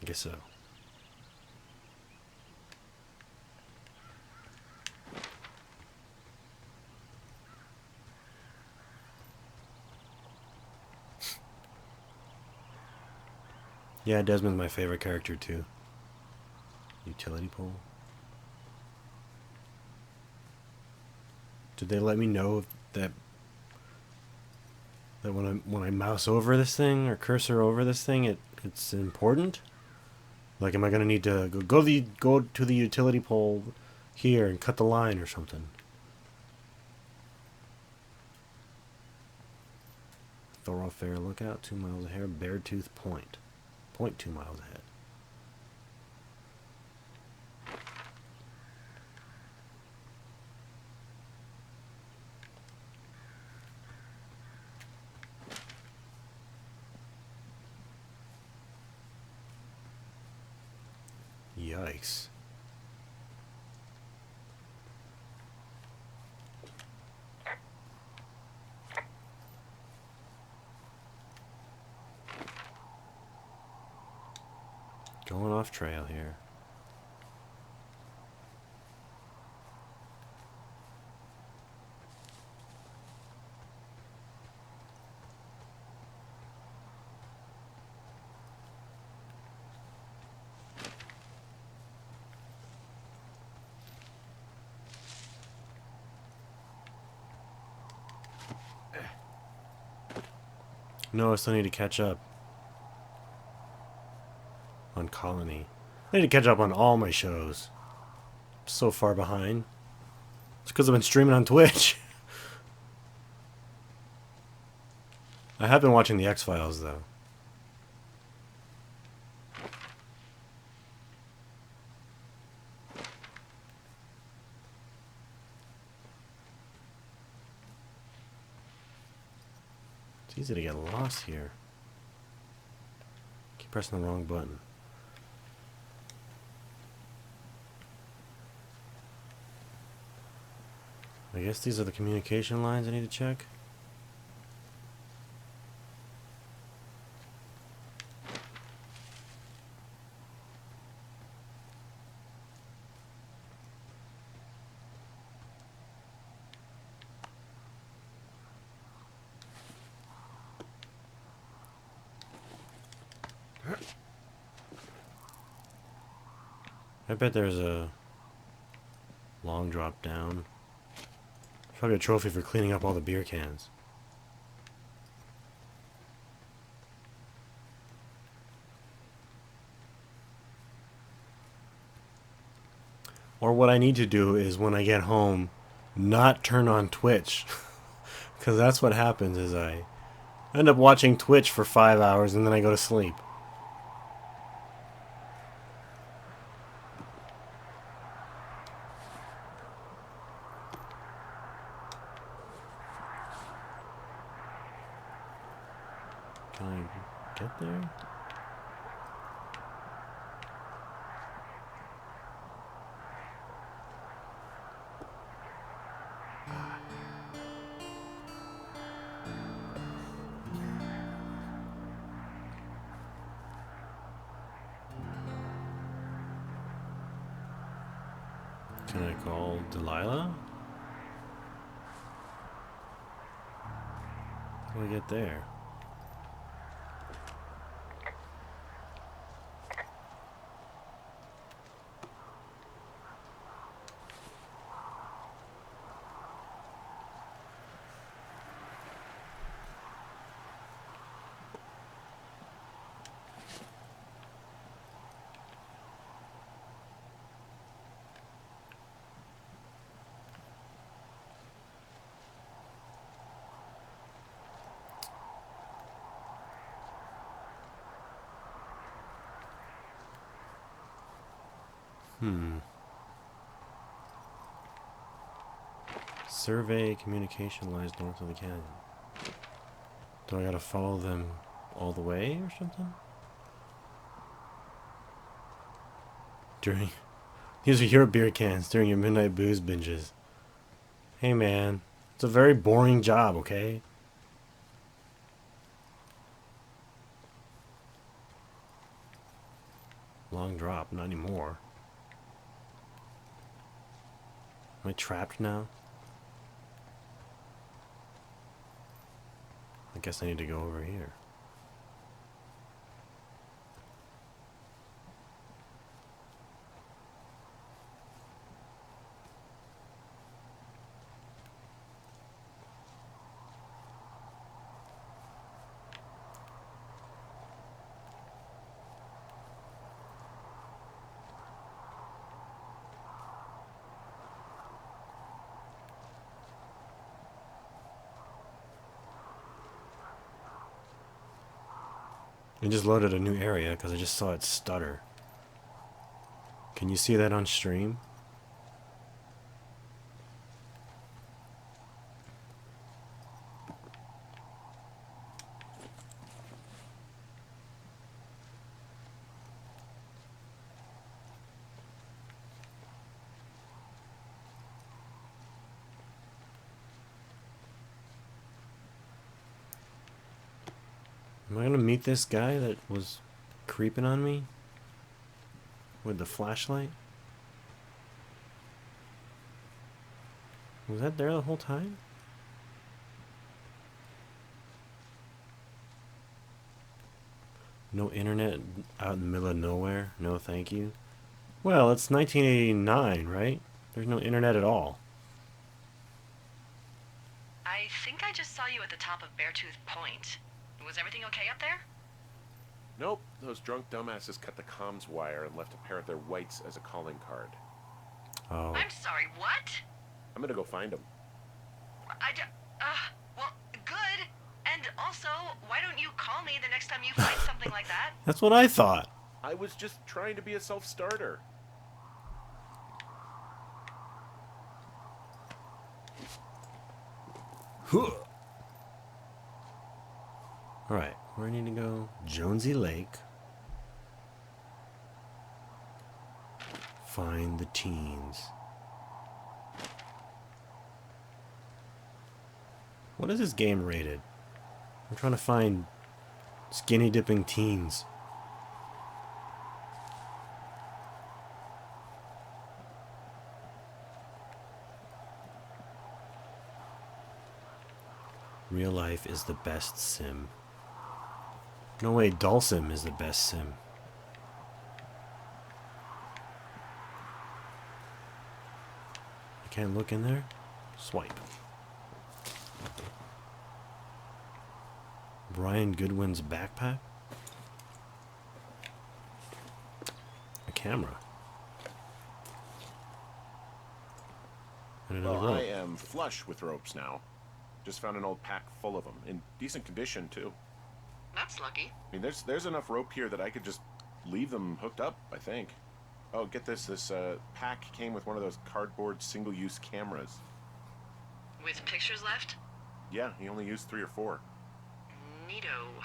I guess so. Yeah, Desmond's my favorite character too. Utility pole. Did they let me know that when I mouse over this thing or cursor over this thing, it's important? Like, am I gonna need to go to the utility pole here and cut the line or something? Thoroughfare lookout, 2 miles ahead. Beartooth Point. Point 2 miles ahead. Yikes. Going off trail here. No, I still need to catch up on Colony. I need to catch up on all my shows. I'm so far behind. It's because I've been streaming on Twitch. I have been watching the X-Files, though. It's easy to get lost here. Keep pressing the wrong button. I guess these are the communication lines I need to check. I bet there's a long drop down. Probably a trophy for cleaning up all the beer cans. Or what I need to do is when I get home, not turn on Twitch. Because that's what happens is I end up watching Twitch for 5 hours and then I go to sleep. Can I get there? Can I call Delilah? How do I get there? Survey communication lies north of the canyon. Do I gotta follow them all the way or something? These are your beer cans during your midnight booze binges. Hey man, it's a very boring job, okay? Long drop, not anymore. Am I trapped now? I guess I need to go over here. I just loaded a new area because I just saw it stutter. Can you see that on stream? Am I gonna meet this guy that was creeping on me with the flashlight? Was that there the whole time? No internet out in the middle of nowhere? No, thank you. Well, it's 1989, right? There's no internet at all. I think I just saw you at the top of Beartooth Point. Was everything okay up there? Nope, those drunk dumbasses cut the comms wire and left a pair of their whites as a calling card. Oh. I'm sorry, what? I'm gonna go find them. Well, good. And also, why don't you call me the next time you find something like that? That's what I thought. I was just trying to be a self-starter. Alright, where do I need to go? Jonesy Lake. Find the teens. What is this game rated? I'm trying to find skinny dipping teens. Real life is the best sim. No way, Dulcim is the best sim. I can't look in there? Swipe. Brian Goodwin's backpack? A camera. And another Well, I rope. am flush with ropes now. Just found an old pack full of them, in decent condition too. That's lucky. I mean, there's enough rope here that I could just leave them hooked up, I think. Oh, get this. This pack came with one of those cardboard single-use cameras. With pictures left? Yeah, he only used 3 or 4. Neato.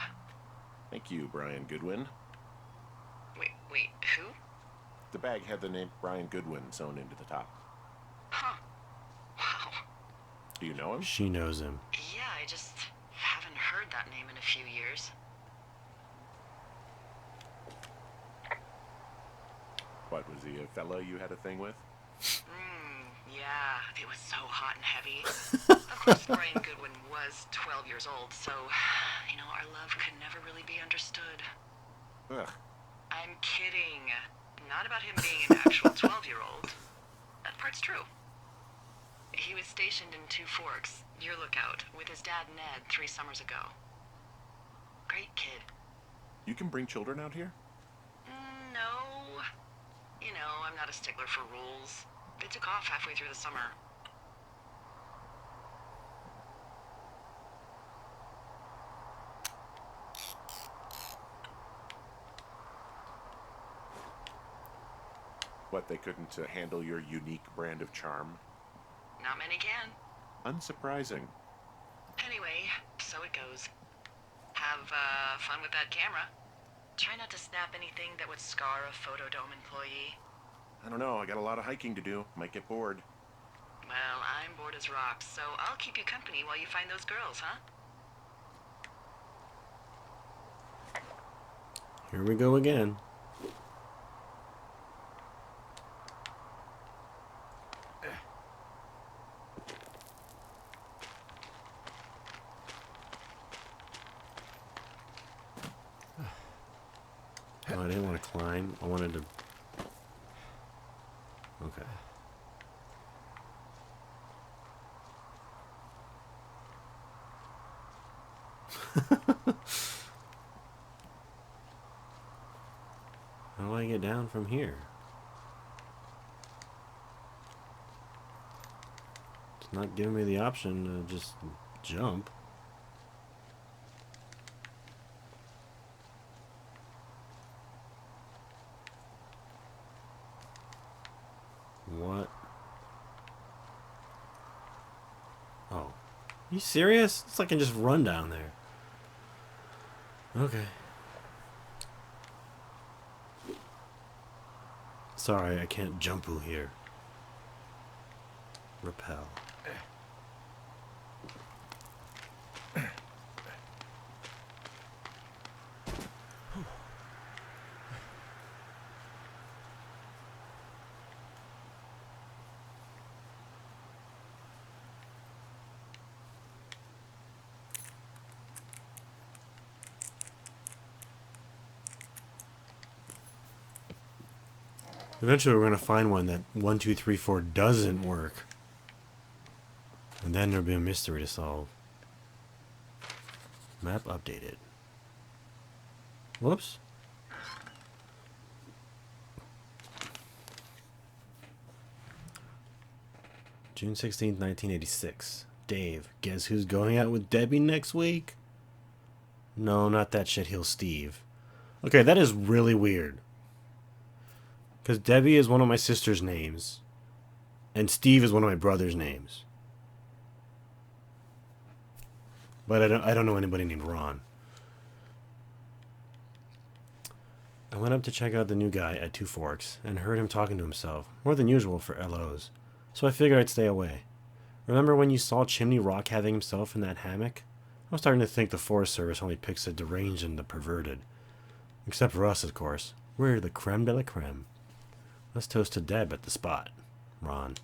Thank you, Brian Goodwin. Wait, who? The bag had the name Brian Goodwin sewn into the top. Huh. Wow. Do you know him? She knows him. Yeah, I just haven't heard that name in a few years. What, was he a fella you had a thing with? Yeah, it was so hot and heavy. Of course, Brian Goodwin was 12 years old, so, our love could never really be understood. Ugh. I'm kidding. Not about him being an actual 12-year-old. That part's true. He was stationed in Two Forks, your lookout, with his dad Ned 3 summers ago. Great kid. You can bring children out here? No. I'm not a stickler for rules. They took off halfway through the summer. What, they couldn't handle your unique brand of charm? Not many can. Unsurprising. Anyway, so it goes. Have fun with that camera. Try not to snap anything that would scar a Photodome employee. I don't know, I got a lot of hiking to do. Might get bored. Well, I'm bored as rocks, so I'll keep you company while you find those girls, huh? Here we go again. Oh, I didn't want to climb. I wanted to... Okay. How do I get down from here? It's not giving me the option to just jump. What? Oh. You serious? It's like I can just run down there. Okay. Sorry, I can't jump here. Repel. Eventually we're going to find one that 1, 2, 3, 4 doesn't work. And then there'll be a mystery to solve. Map updated. Whoops. June 16th, 1986. Dave, guess who's going out with Debbie next week? No, not that shitheel Steve. Okay, that is really weird. Because Debbie is one of my sister's names. And Steve is one of my brother's names. But I don't know anybody named Ron. I went up to check out the new guy at Two Forks and heard him talking to himself, more than usual for LOs. So I figured I'd stay away. Remember when you saw Chimney Rock having himself in that hammock? I was starting to think the Forest Service only picks the deranged and the perverted. Except for us, of course. We're the creme de la creme. Let's toast to Deb at the spot. Ron.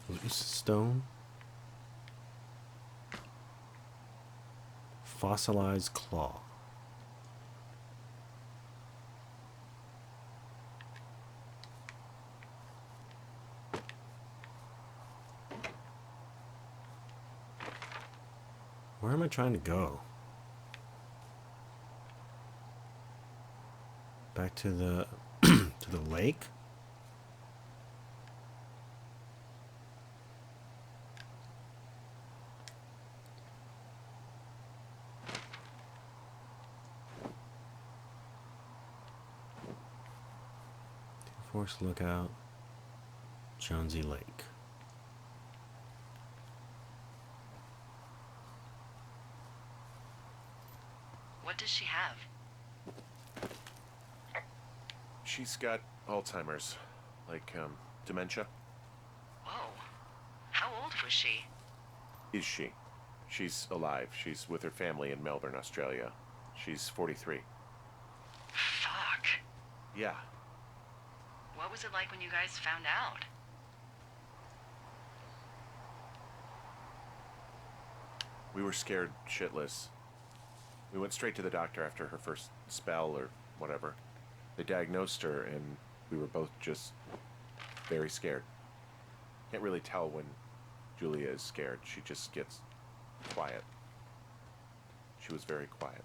Loose stone. Fossilized claw. Where am I trying to go? Back to the to the lake? Two Forks Lookout, Jonesy Lake. What does she have? She's got Alzheimer's. Like, dementia. Whoa. How old was she? Is she? She's alive. She's with her family in Melbourne, Australia. She's 43. Fuck. Yeah, What was it like when you guys found out? We were scared shitless. We went straight to the doctor after her first spell or whatever. They diagnosed her, and we were both just very scared. Can't really tell when Julia is scared. She just gets quiet. She was very quiet.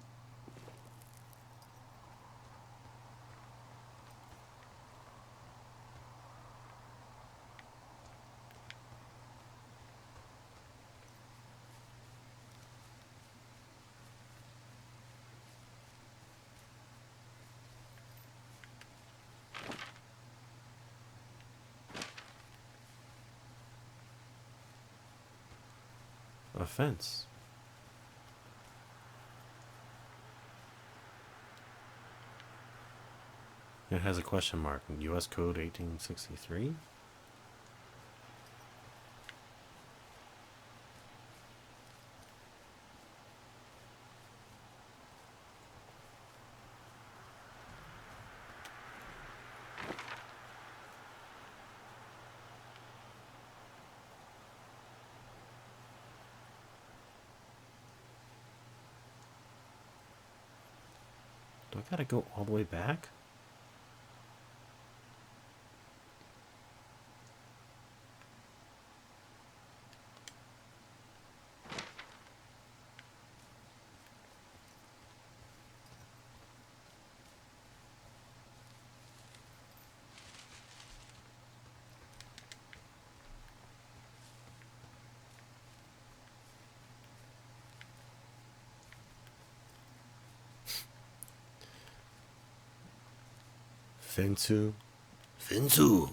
A fence. It has a question mark. U.S. Code 1863? Do I gotta go all the way back? Fensu? Fensu!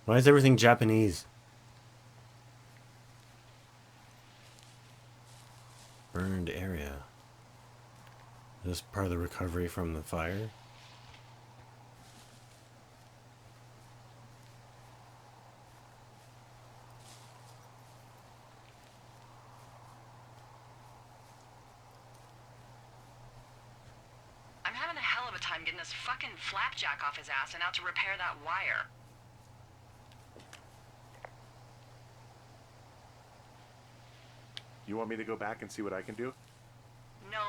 Why is everything Japanese? Burned area. Is this part of the recovery from the fire? I'm having a hell of a time getting this fucking flapjack off his ass and out to repair that wire. You want me to go back and see what I can do? No,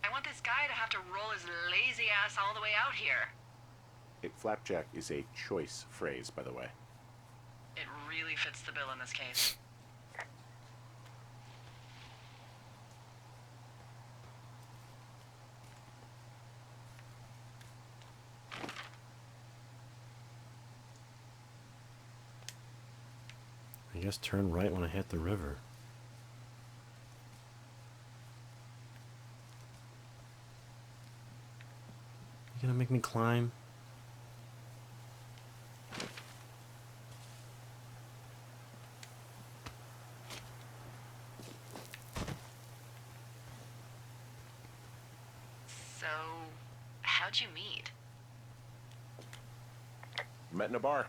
I want this guy to have to roll his lazy ass all the way out here. Flapjack is a choice phrase, by the way. It really fits the bill in this case. I guess turn right when I hit the river. You gonna make me climb? So, how'd you meet? Met in a bar.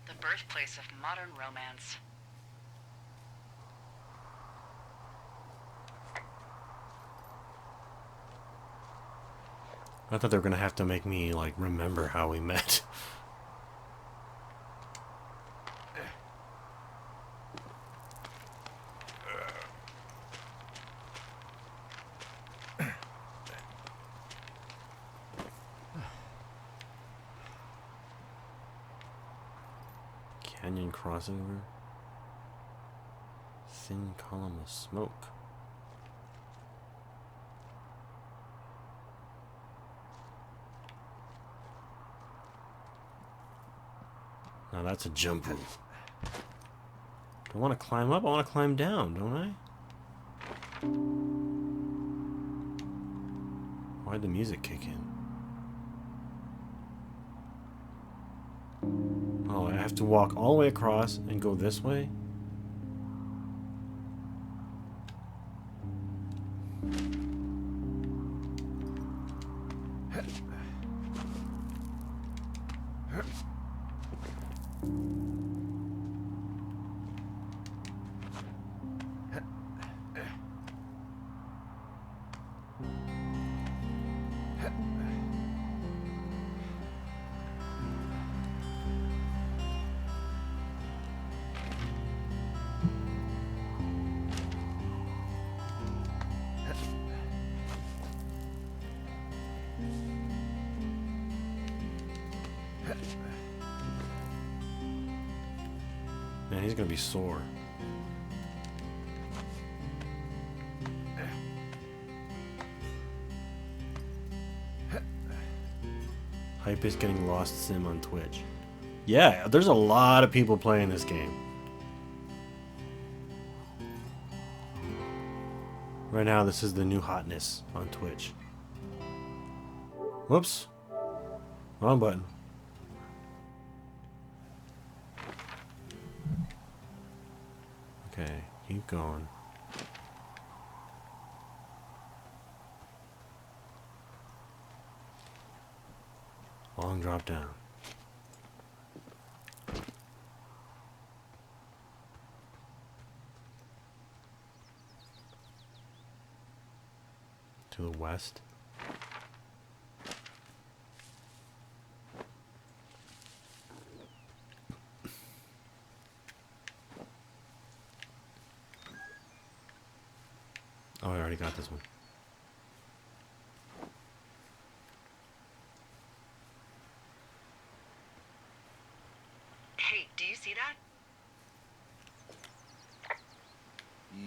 The birthplace of modern romance. I thought they were gonna have to make me, like, remember how we met. Canyon crossover. Thin column of smoke. Now that's a jump rope. Do I want to climb up? I want to climb down, don't I? Why'd the music kick in? Oh, I have to walk all the way across and go this way? Man, he's gonna be sore. Hype is getting Lost Sim on Twitch. Yeah, there's a lot of people playing this game. Right now, this is the new hotness on Twitch. Whoops. Wrong button. Okay, keep going. Long drop down. To the west. Oh, I already got this one. Hey, do you see that?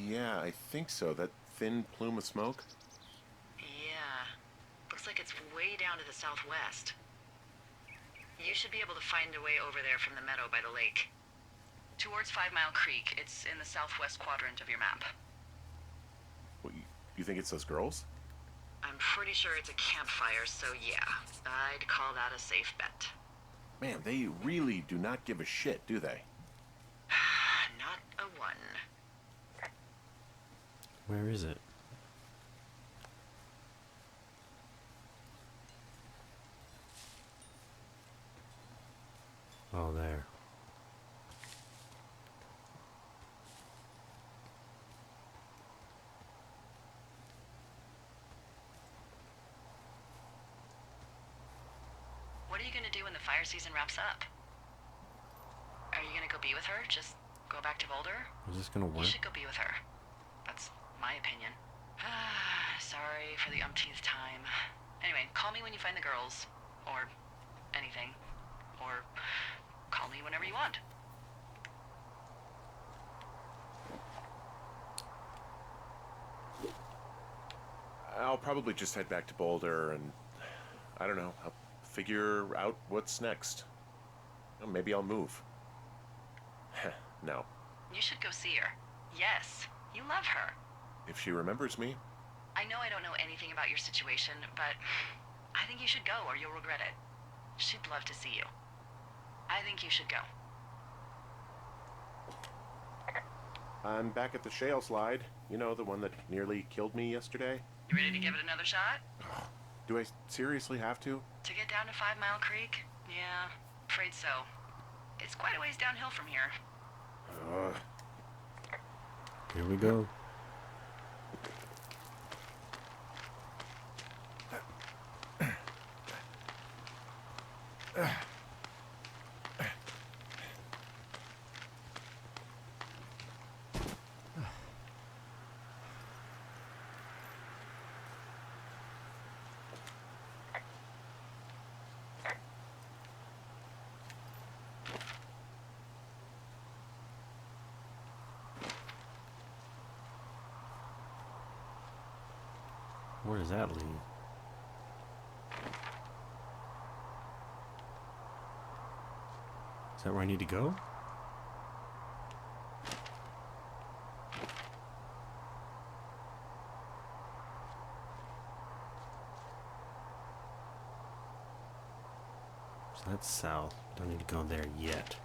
Yeah, I think so. That thin plume of smoke? Yeah. Looks like it's way down to the southwest. You should be able to find a way over there from the meadow by the lake. Towards 5 Mile Creek. It's in the southwest quadrant of your map. What, you think it's those girls? I'm pretty sure it's a campfire, so yeah. I'd call that a safe bet. Man, they really do not give a shit, do they? Not a one. Where is it? Oh, there. What are you gonna do when the fire season wraps up? Are you gonna go be with her? Just go back to Boulder? Is this gonna You work? should go be with her. That's my opinion. Sorry for the umpteenth time. Anyway, call me when you find the girls. Or anything. Or call me whenever you want. I'll probably just head back to Boulder and, I don't know, I'll figure out what's next. Well, maybe I'll move. No. You should go see her. Yes, you love her. If she remembers me, I know I don't know anything about your situation, but I think you should go or you'll regret it. She'd love to see you. I think you should go. I'm back at the shale slide. You know, the one that nearly killed me yesterday. You ready to give it another shot? Do I seriously have to? To get down to 5 Mile Creek? Yeah, afraid so. It's quite a ways downhill from here. Here we go. Where does that lead? Is that where I need to go? So that's south. Don't need to go there yet.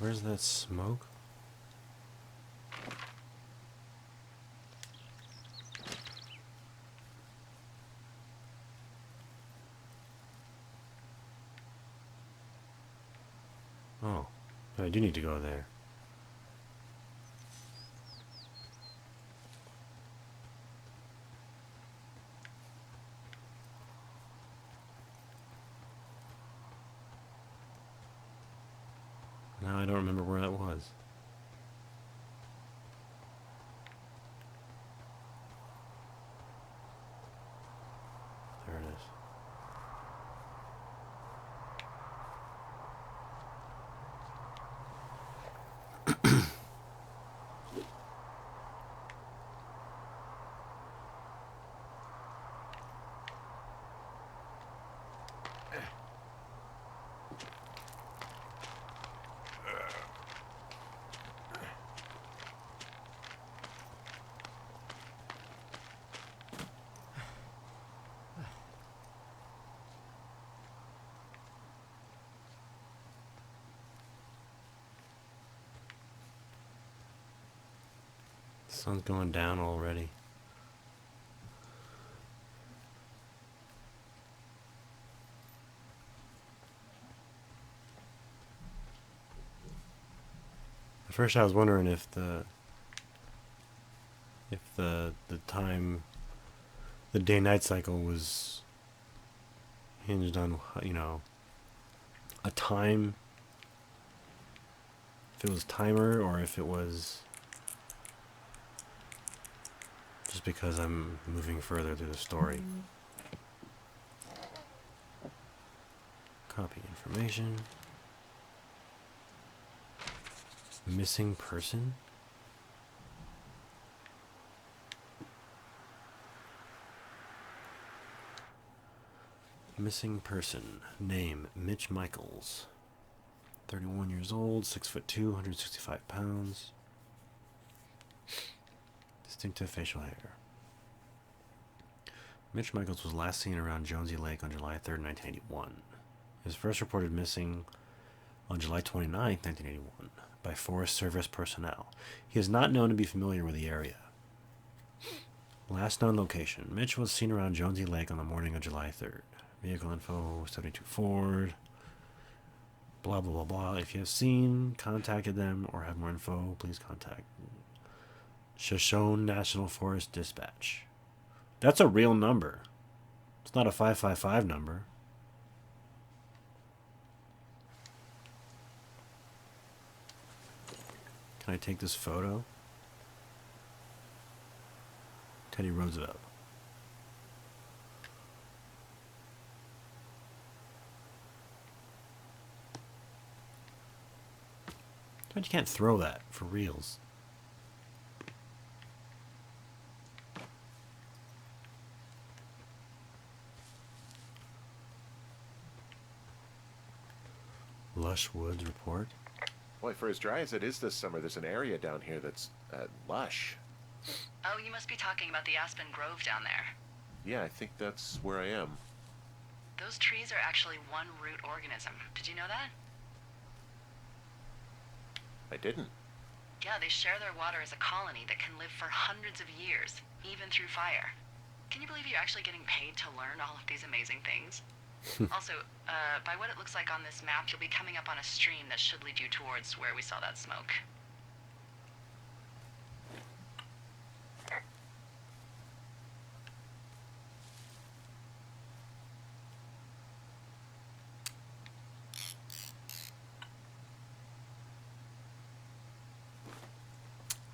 Where's that smoke? Oh, I do need to go there. don't remember where that was. There it is. The sun's going down already. At first I was wondering if the time, the day-night cycle was hinged on, you know, a time, if it was timer or if it was just because I'm moving further through the story. Copy information. Missing person? Missing person. Name, Mitch Michaels. 31 years old, 6'2", 165 pounds. Distinctive facial hair. Mitch Michaels was last seen around Jonesy Lake on July 3rd, 1981. He was first reported missing on July 29th, 1981, by Forest Service personnel. He is not known to be familiar with the area. Last known location. Mitch was seen around Jonesy Lake on the morning of July 3rd. Vehicle info, 72 Ford. Blah, blah, blah, blah. If you have seen, contacted them, or have more info, please contact Shoshone National Forest Dispatch. That's a real number. It's not a 555 number. Can I take this photo? Teddy Roosevelt. But you can't throw that for reals. Lush Woods report. Boy, for as dry as it is this summer, there's an area down here that's lush. Oh, you must be talking about the Aspen Grove down there. Yeah, I think that's where I am. Those trees are actually one root organism. Did you know that? I didn't. Yeah, they share their water as a colony that can live for hundreds of years, even through fire. Can you believe you're actually getting paid to learn all of these amazing things? Also, by what it looks like on this map, you'll be coming up on a stream that should lead you towards where we saw that smoke.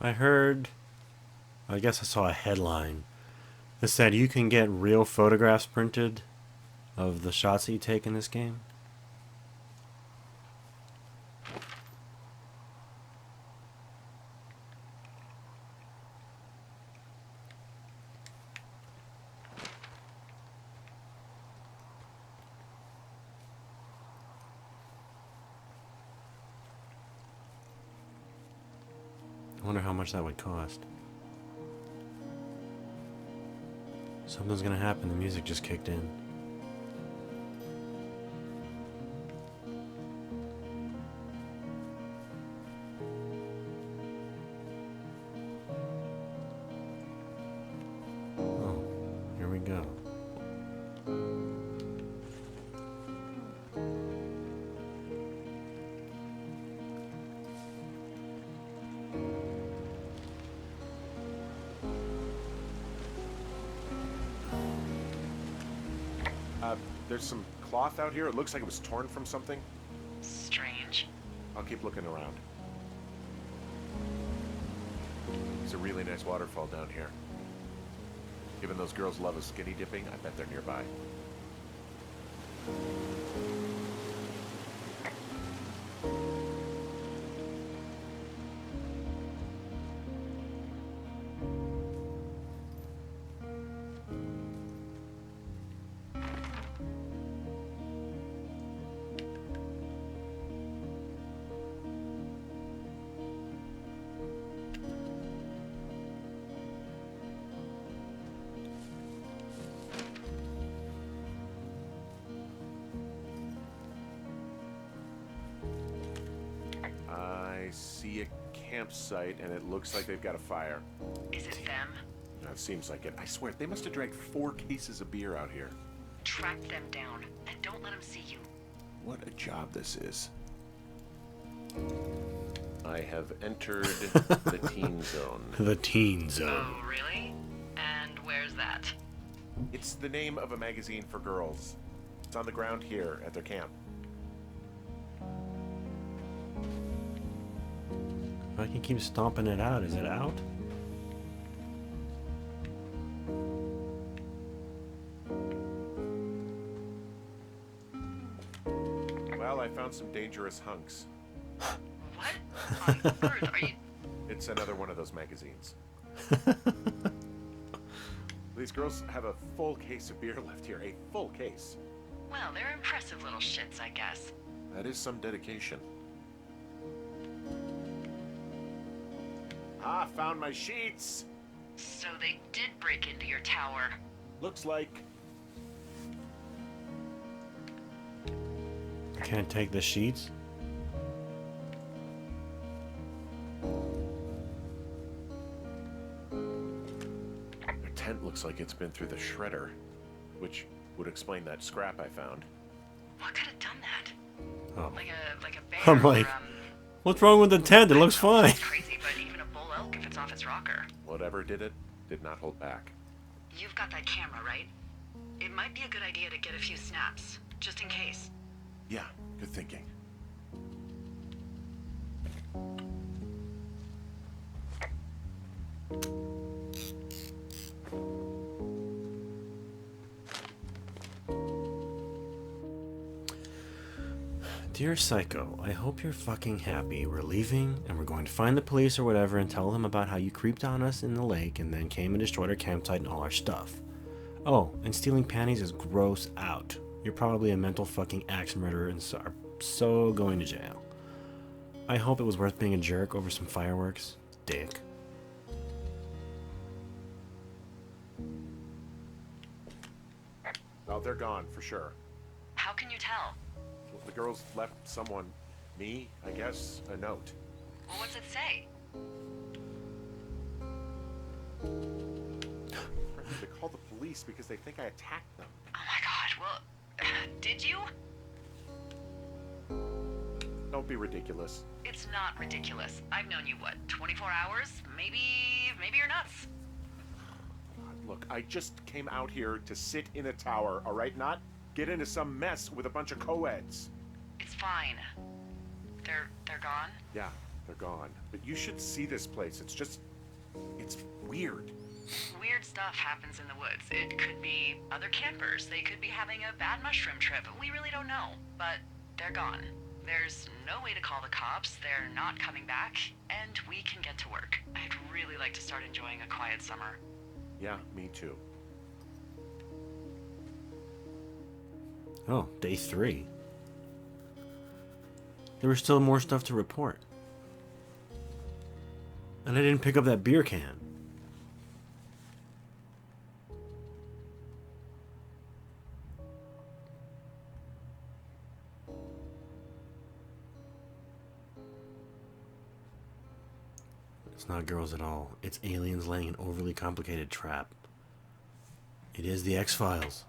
I heard, I guess I saw a headline that said you can get real photographs printed of the shots that you take in this game. I wonder how much that would cost. Something's gonna happen. The music just kicked in. Oh, here we go. There's some cloth out here. It looks like it was torn from something. Strange. I'll keep looking around. There's a really nice waterfall down here. Given those girls love a skinny dipping, I bet they're nearby. I see a campsite, and it looks like they've got a fire. Is it them? That seems like it. I swear, they must have dragged 4 cases of beer out here. Track them down, and don't let them see you. What a job this is. I have entered the teen zone. The teen zone. Oh, really? And where's that? It's the name of a magazine for girls. It's on the ground here at their camp. I can keep stomping it out. Is it out? Well, I found some dangerous hunks. What on earth are you? It's another one of those magazines. These girls have a full case of beer left here. A full case. Well, they're impressive little shits, I guess. That is some dedication. Ah, found my sheets! So they did break into your tower. Looks like... Can't take the sheets. Their tent looks like it's been through the shredder, which would explain that scrap I found. What could have done that? Oh. Like a bear I'm like, or, what's wrong with the tent? It looks fine. It's crazy, but even a bull elk if it's off its rocker. Whatever did it, did not hold back. You've got that camera, right? It might be a good idea to get a few snaps, just in case. Yeah, good thinking. Dear Psycho, I hope you're fucking happy. We're leaving, and we're going to find the police or whatever and tell them about how you creeped on us in the lake and then came and destroyed our campsite and all our stuff. Oh, and stealing panties is gross out. You're probably a mental fucking axe murderer and are so going to jail. I hope it was worth being a jerk over some fireworks. Dick. Oh, they're gone, for sure. How can you tell? The girls left someone, me, I guess, a note. Well, what's it say? They called the police because they think I attacked them. Oh my god, well, did you? Don't be ridiculous. It's not ridiculous. I've known you, what, 24 hours? Maybe you're nuts. Look, I just came out here to sit in a tower, all right? Not get into some mess with a bunch of co-eds. It's fine. They're gone? Yeah, they're gone. But you should see this place. It's weird. Weird stuff happens in the woods. It could be other campers. They could be having a bad mushroom trip. We really don't know. But they're gone. There's no way to call the cops. They're not coming back. And we can get to work. I'd really like to start enjoying a quiet summer. Yeah, me too. Oh, day 3. There was still more stuff to report. And I didn't pick up that beer can. It's not girls at all. It's aliens laying an overly complicated trap. It is the X-Files.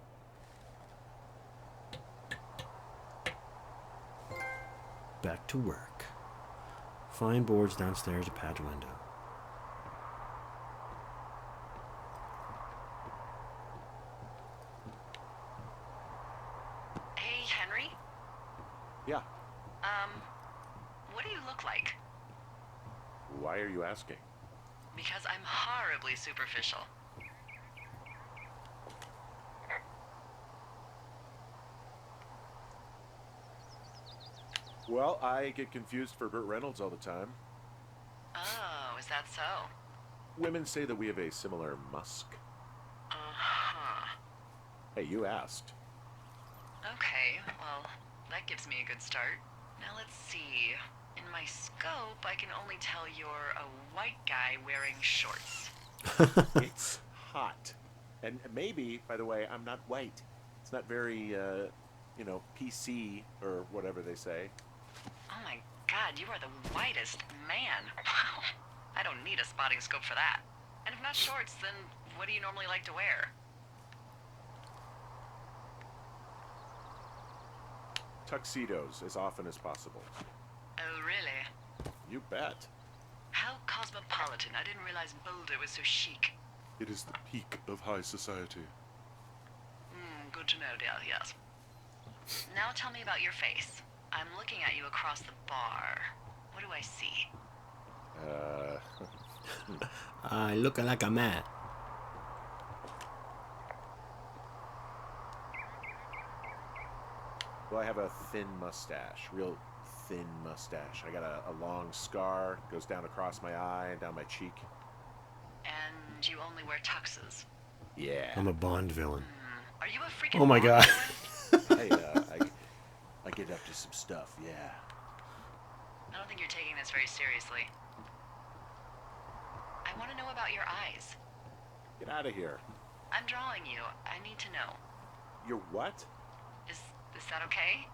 Back to work. Find boards downstairs to patch window. Hey, Henry? Yeah. What do you look like? Why are you asking? Because I'm horribly superficial. Well, I get confused for Burt Reynolds all the time. Oh, is that so? Women say that we have a similar musk. Uh-huh. Hey, you asked. Okay, well, that gives me a good start. Now let's see. In my scope, I can only tell you're a white guy wearing shorts. It's hot. And maybe, by the way, I'm not white. It's not very, PC or whatever they say. Oh my god, you are the whitest man. Wow. I don't need a spotting scope for that. And if not shorts, then what do you normally like to wear? Tuxedos as often as possible. Oh, really? You bet. How cosmopolitan. I didn't realize Boulder was so chic. It is the peak of high society. Good to know, dear, yes. Now tell me about your face. I'm looking at you across the bar. What do I see? I look like a man. Well, I have a thin mustache, real thin mustache. I got a long scar, goes down across my eye and down my cheek. And you only wear tuxes. Yeah. I'm a Bond villain. Are you a freaking Oh my Bond god. villain? Hey, I get up to some stuff, yeah. I don't think you're taking this very seriously. I want to know about your eyes. Get out of here. I'm drawing you. I need to know. You're what? Is that okay?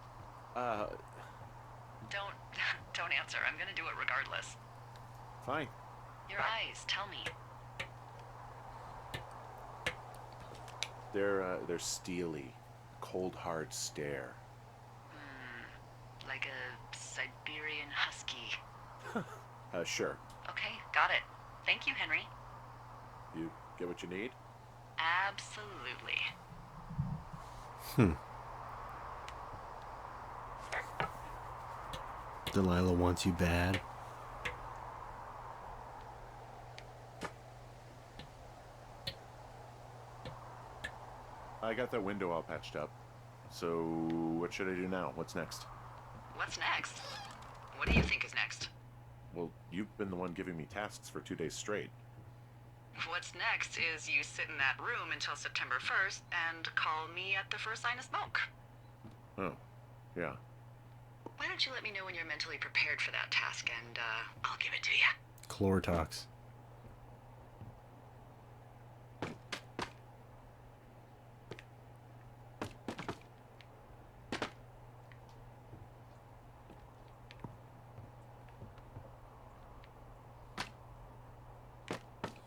Don't don't answer. I'm gonna do it regardless. Fine. Your eyes, tell me. They're steely, cold hard stare. Like a Siberian husky. Sure. Okay, got it. Thank you, Henry. You get what you need? Absolutely. Delilah wants you bad. I got that window all patched up. So, what should I do now? What's next? What's next? What do you think is next? Well, you've been the one giving me tasks for 2 days straight. What's next is you sit in that room until September 1st and call me at the first sign of smoke. Oh, yeah. Why don't you let me know when you're mentally prepared for that task and I'll give it to you. Chlorotox.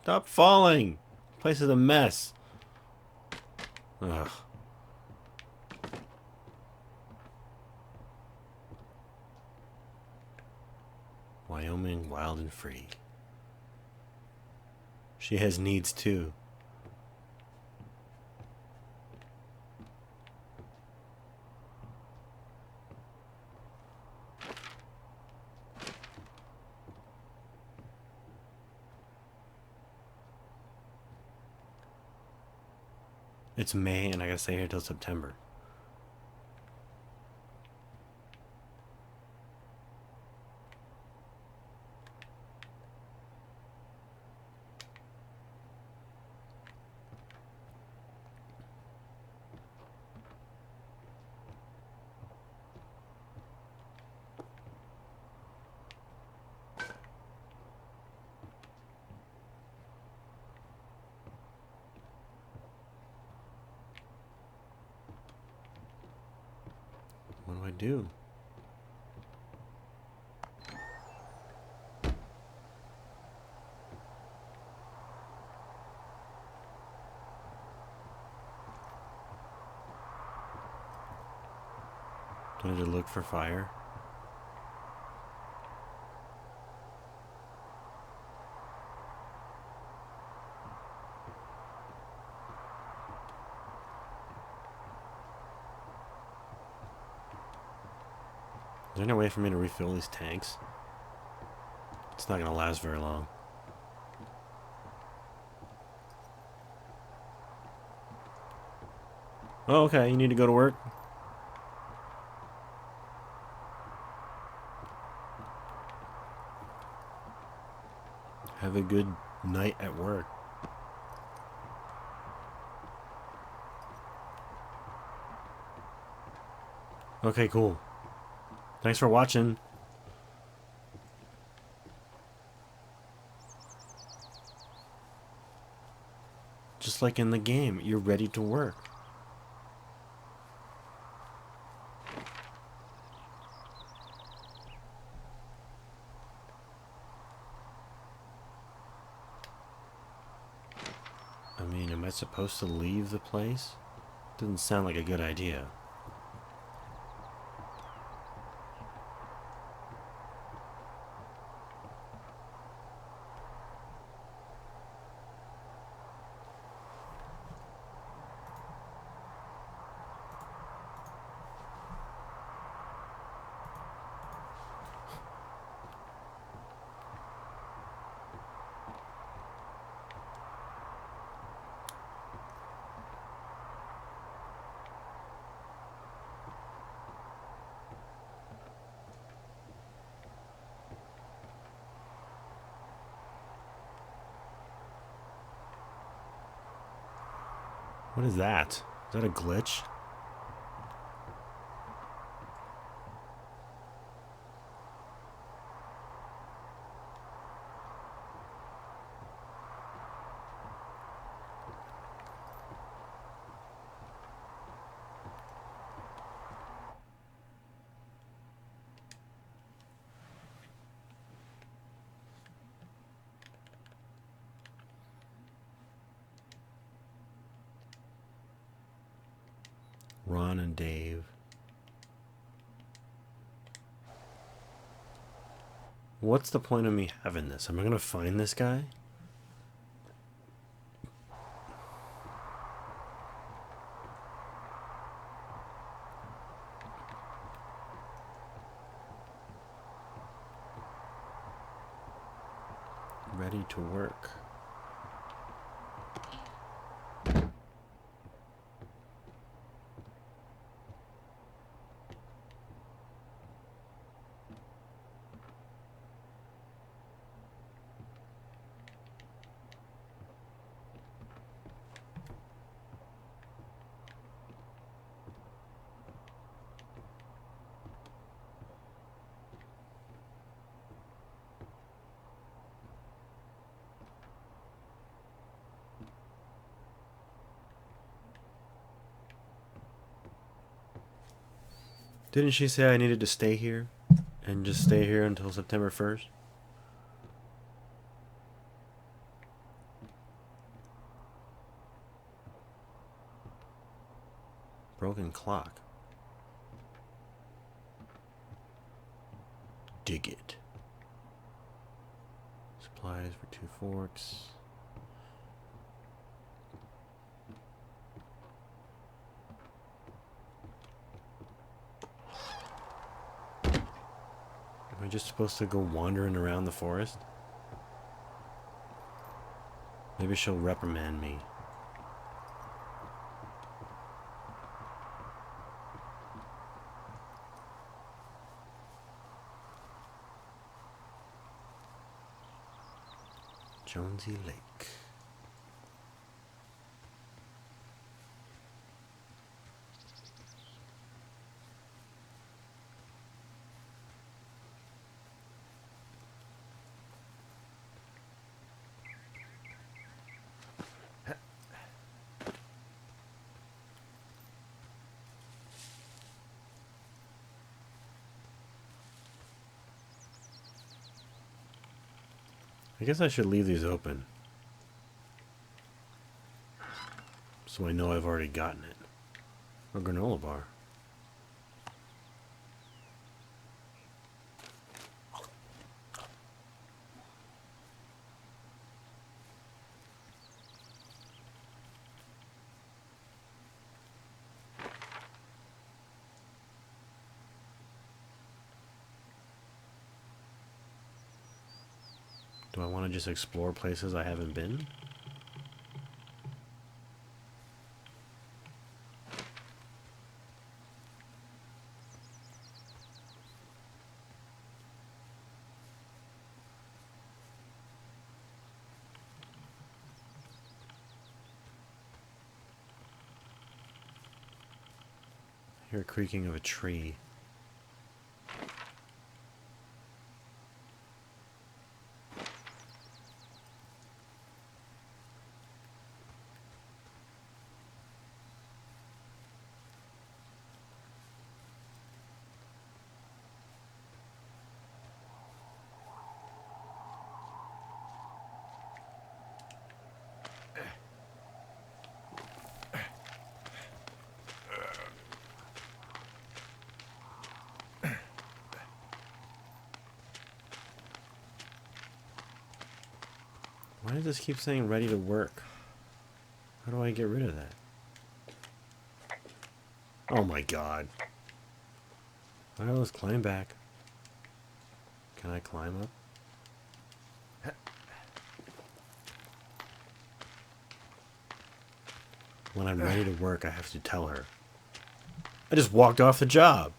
Stop falling! Place is a mess. Ugh. Wyoming, wild and free. She has needs too. It's May and I gotta stay here till September. What do I do? Do I need to look for fire? there any way for me to refill these tanks? It's not gonna last very long. Oh, okay, you need to go to work? Have a good night at work. Okay, cool. Thanks for watching. Just like in the game, you're ready to work. I mean, am I supposed to leave the place? Doesn't sound like a good idea. What is that? Is that a glitch? Ron and Dave. What's the point of me having this? Am I gonna find this guy? Ready to work. Didn't she say I needed to stay here? And just stay here until September 1st? Broken clock. Dig it. Supplies for 2 forks. Am I just supposed to go wandering around the forest? Maybe she'll reprimand me. Jonesy Lake. I guess I should leave these open, so I know I've already gotten it. A granola bar. Do I want to just explore places I haven't been? I hear a creaking of a tree. Why does this keep saying ready to work? How do I get rid of that? Oh my god. Alright, let's climb back. Can I climb up? When I'm ready to work, I have to tell her. I just walked off the job.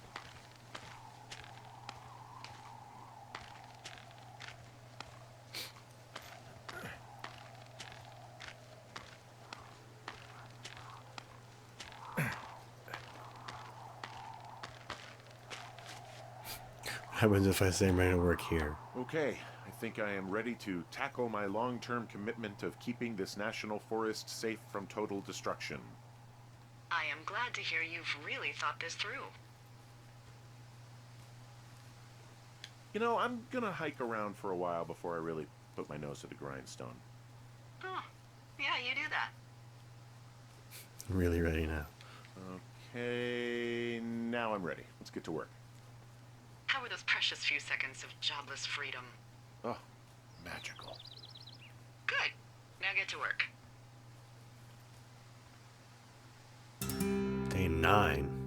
What happens if I say I'm ready to work here? Okay, I think I am ready to tackle my long-term commitment of keeping this national forest safe from total destruction. I am glad to hear you've really thought this through. You know, I'm gonna hike around for a while before I really put my nose to the grindstone. Oh, yeah, you do that. I'm really ready now. Okay, now I'm ready. Let's get to work. How were those precious few seconds of jobless freedom? Oh, magical. Good. Now get to work. Day 9.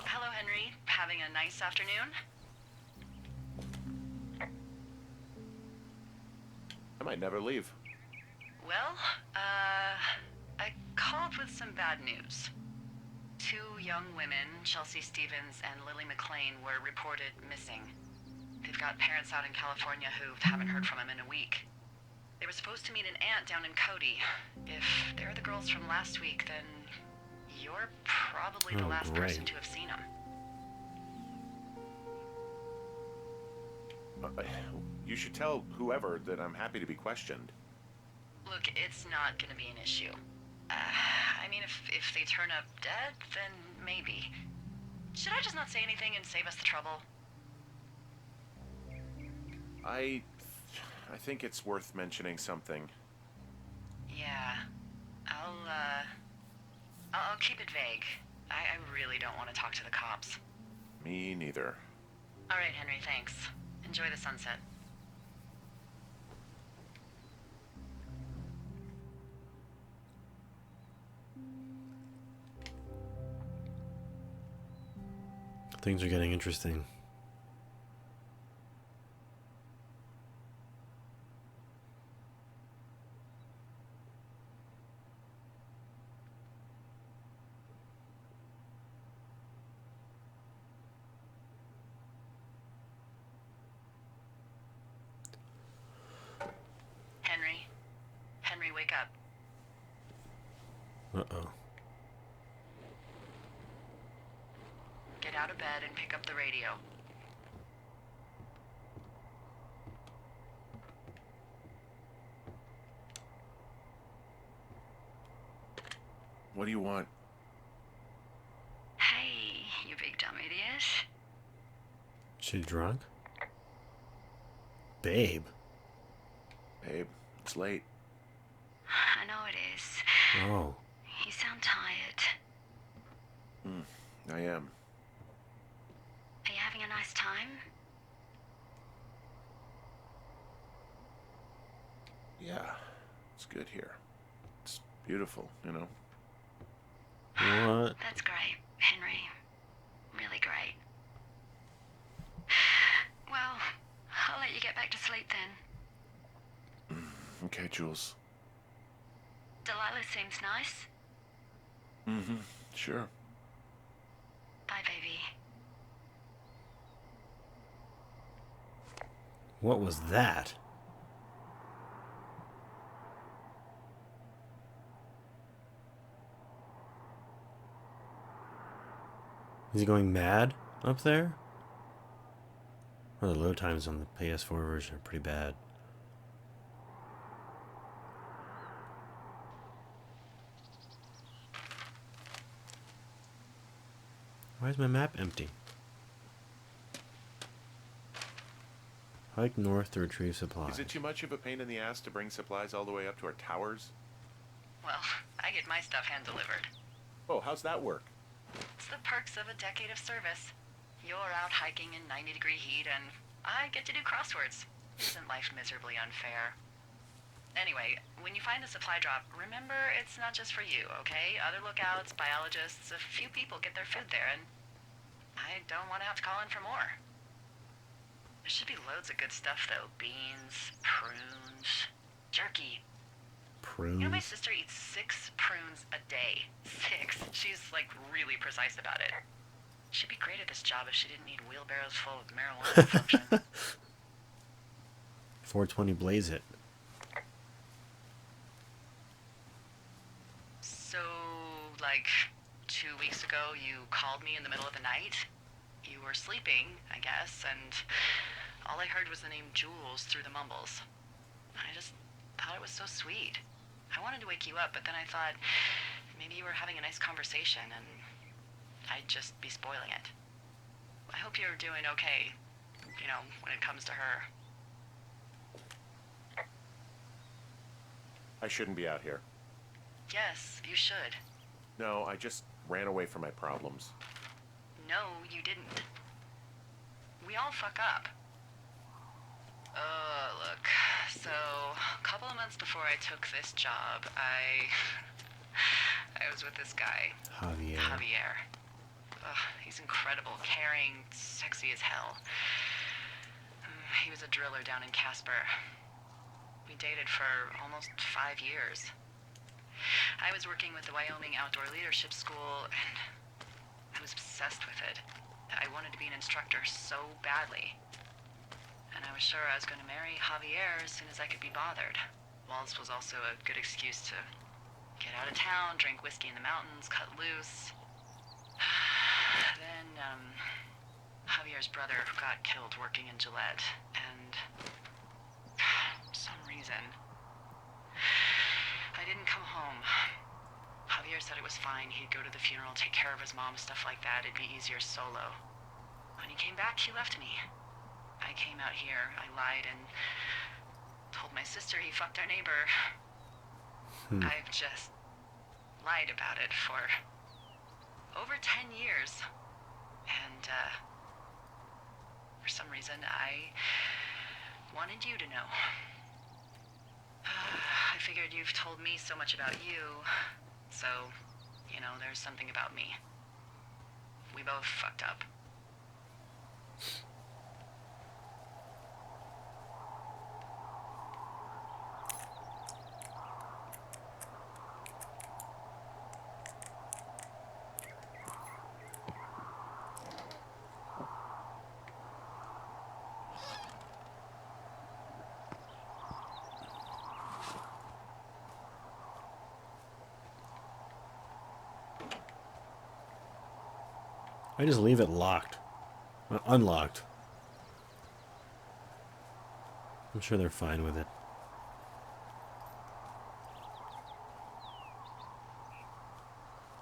Hello, Henry. Having a nice afternoon? I might never leave. Well, I called with some bad news. 2 young women, Chelsea Stevens and Lily McLean, were reported missing. They've got parents out in California who haven't heard from them in a week. They were supposed to meet an aunt down in Cody. If they're the girls from last week, then you're probably the last great. person to have seen them. You should tell whoever that I'm happy to be questioned. Look, it's not gonna be an issue. I mean, if they turn up dead, then maybe. Should I just not say anything and save us the trouble? I think it's worth mentioning something. Yeah. I'll keep it vague. I really don't want to talk to the cops. Me neither. All right, Henry, thanks. Enjoy the sunset. Things are getting interesting. Henry? Henry, wake up. Uh-oh. Get out of bed and pick up the radio. What do you want? Hey, you big dumb idiot. She drunk? Babe. Babe, it's late. I know it is. Oh. You sound tired. I am. Are you having a nice time? Yeah, it's good here. It's beautiful, you know? What? That's great, Henry. Really great. Well, I'll let you get back to sleep then. Okay, Jules. Delilah seems nice. Mm-hmm. Sure. Bye, baby. What was that? Is he going mad up there? Well, the load times on the PS4 version are pretty bad. Why is my map empty? Hike north to retrieve supplies. Is it too much of a pain in the ass to bring supplies all the way up to our towers? Well, I get my stuff hand-delivered. Oh, how's that work? It's the perks of a decade of service. You're out hiking in 90-degree heat, and I get to do crosswords. Isn't life miserably unfair? Anyway, when you find a supply drop, remember it's not just for you, okay? Other lookouts, biologists, a few people get their food there, and I don't want to have to call in for more. There should be loads of good stuff, though. Beans, prunes, jerky. Prunes? You know, my sister eats 6 prunes a day. 6. She's, like, really precise about it. She'd be great at this job if she didn't need wheelbarrows full of marijuana function. 420 blaze it. So, like, 2 weeks ago, you called me in the middle of the night? You were sleeping, I guess, and all I heard was the name Jules through the mumbles. I just thought it was so sweet. I wanted to wake you up, but then I thought maybe you were having a nice conversation, and I'd just be spoiling it. I hope you're doing okay, you know, when it comes to her. I shouldn't be out here. Yes, you should. No, I just ran away from my problems. No, you didn't. We all fuck up. Look, so a couple of months before I took this job, I was with this guy. Javier. Ugh, he's incredible, caring, sexy as hell. He was a driller down in Casper. We dated for almost 5 years. I was working with the Wyoming Outdoor Leadership School, and I was obsessed with it. I wanted to be an instructor so badly. And I was sure I was going to marry Javier as soon as I could be bothered. Waltz was also a good excuse to get out of town, drink whiskey in the mountains, cut loose. Then, Javier's brother got killed working in Gillette, and for some reason, I didn't come home. Javier said it was fine. He'd go to the funeral, take care of his mom, stuff like that. It'd be easier solo. When he came back, he left me. I came out here, I lied, and told my sister he fucked our neighbor. I've just lied about it for over 10 years. And, for some reason, I wanted you to know. I figured you've told me so much about you, so, you know, there's something about me. We both fucked up. I just leave it locked. Unlocked. I'm sure they're fine with it.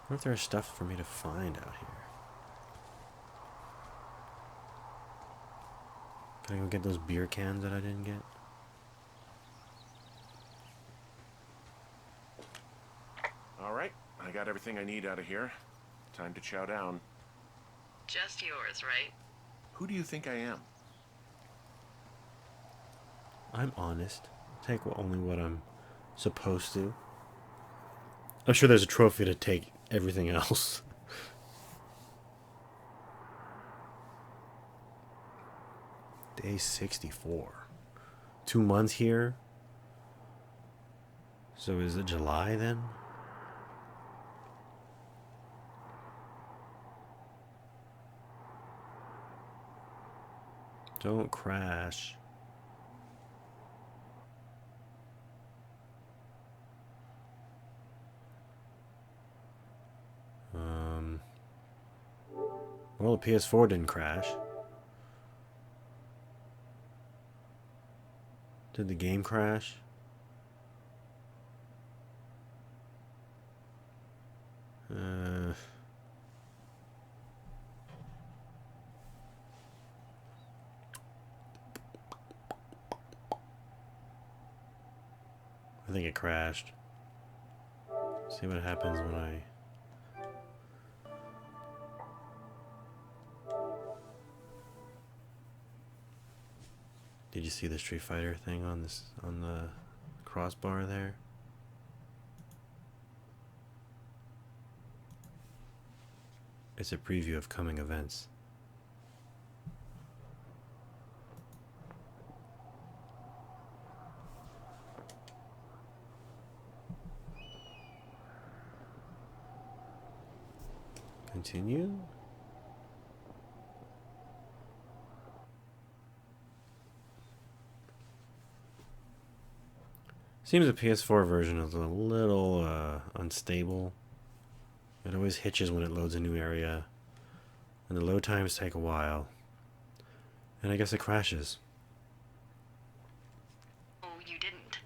What if there's stuff for me to find out here? Can I go get those beer cans that I didn't get? All right, I got everything I need out of here. Time to chow down. Just yours, right? Who do you think I am? I'm honest. Take only what I'm supposed to. I'm sure there's a trophy to take everything else. Day 64. 2 months here. So is it July then? Don't crash. Well, the PS4 didn't crash. Did the game crash? I think it crashed. See what happens when I... Did you see the Street Fighter thing on the crossbar there? It's a preview of coming events. Continue. Seems the PS4 version is a little unstable. It always hitches when it loads a new area, and the load times take a while. And I guess it crashes. Oh, you didn't.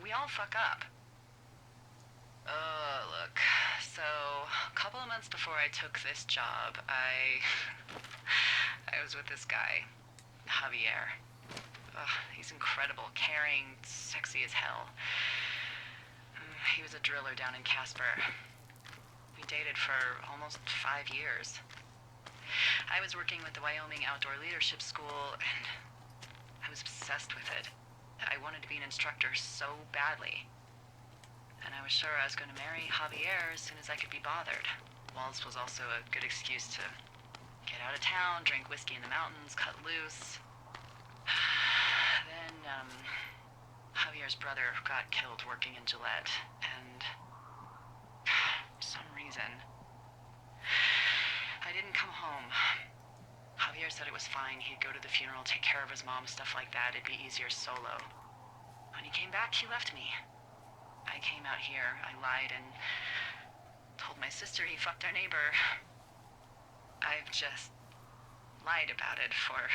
We all fuck up. Look. So, a couple of months before I took this job, I was with this guy, Javier. He's incredible, caring, sexy as hell. He was a driller down in Casper. We dated for almost 5 years. I was working with the Wyoming Outdoor Leadership School, and I was obsessed with it. I wanted to be an instructor so badly. And I was sure I was going to marry Javier as soon as I could be bothered. Waltz was also a good excuse to get out of town, drink whiskey in the mountains, cut loose. Then, Javier's brother got killed working in Gillette, and for some reason, I didn't come home. Javier said it was fine. He'd go to the funeral, take care of his mom, stuff like that. It'd be easier solo. When he came back, he left me. I came out here, I lied, and told my sister he fucked our neighbor. I've just lied about it for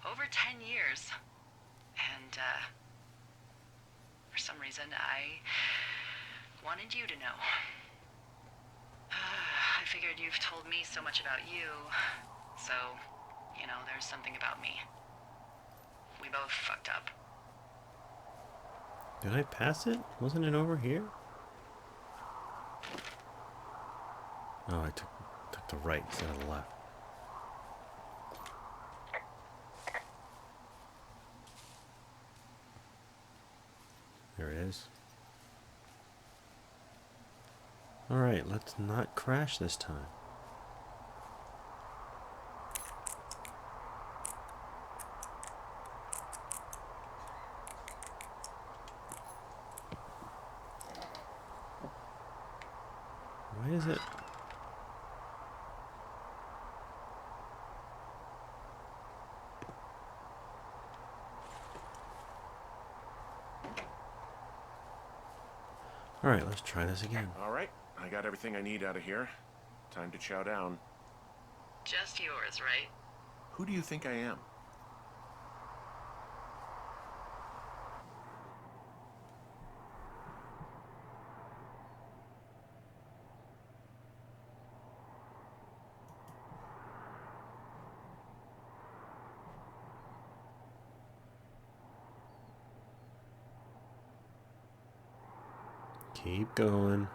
over 10 years. And, for some reason, I wanted you to know. I figured you've told me so much about you, so, you know, there's something about me. We both fucked up. Did I pass it? Wasn't it over here? Oh, I took the right instead of the left. There it is. Alright, let's not crash this time. Why is it? Alright, let's try this again. Alright, I got everything I need out of here. Time to chow down. Just yours, right? Who do you think I am? Keep going.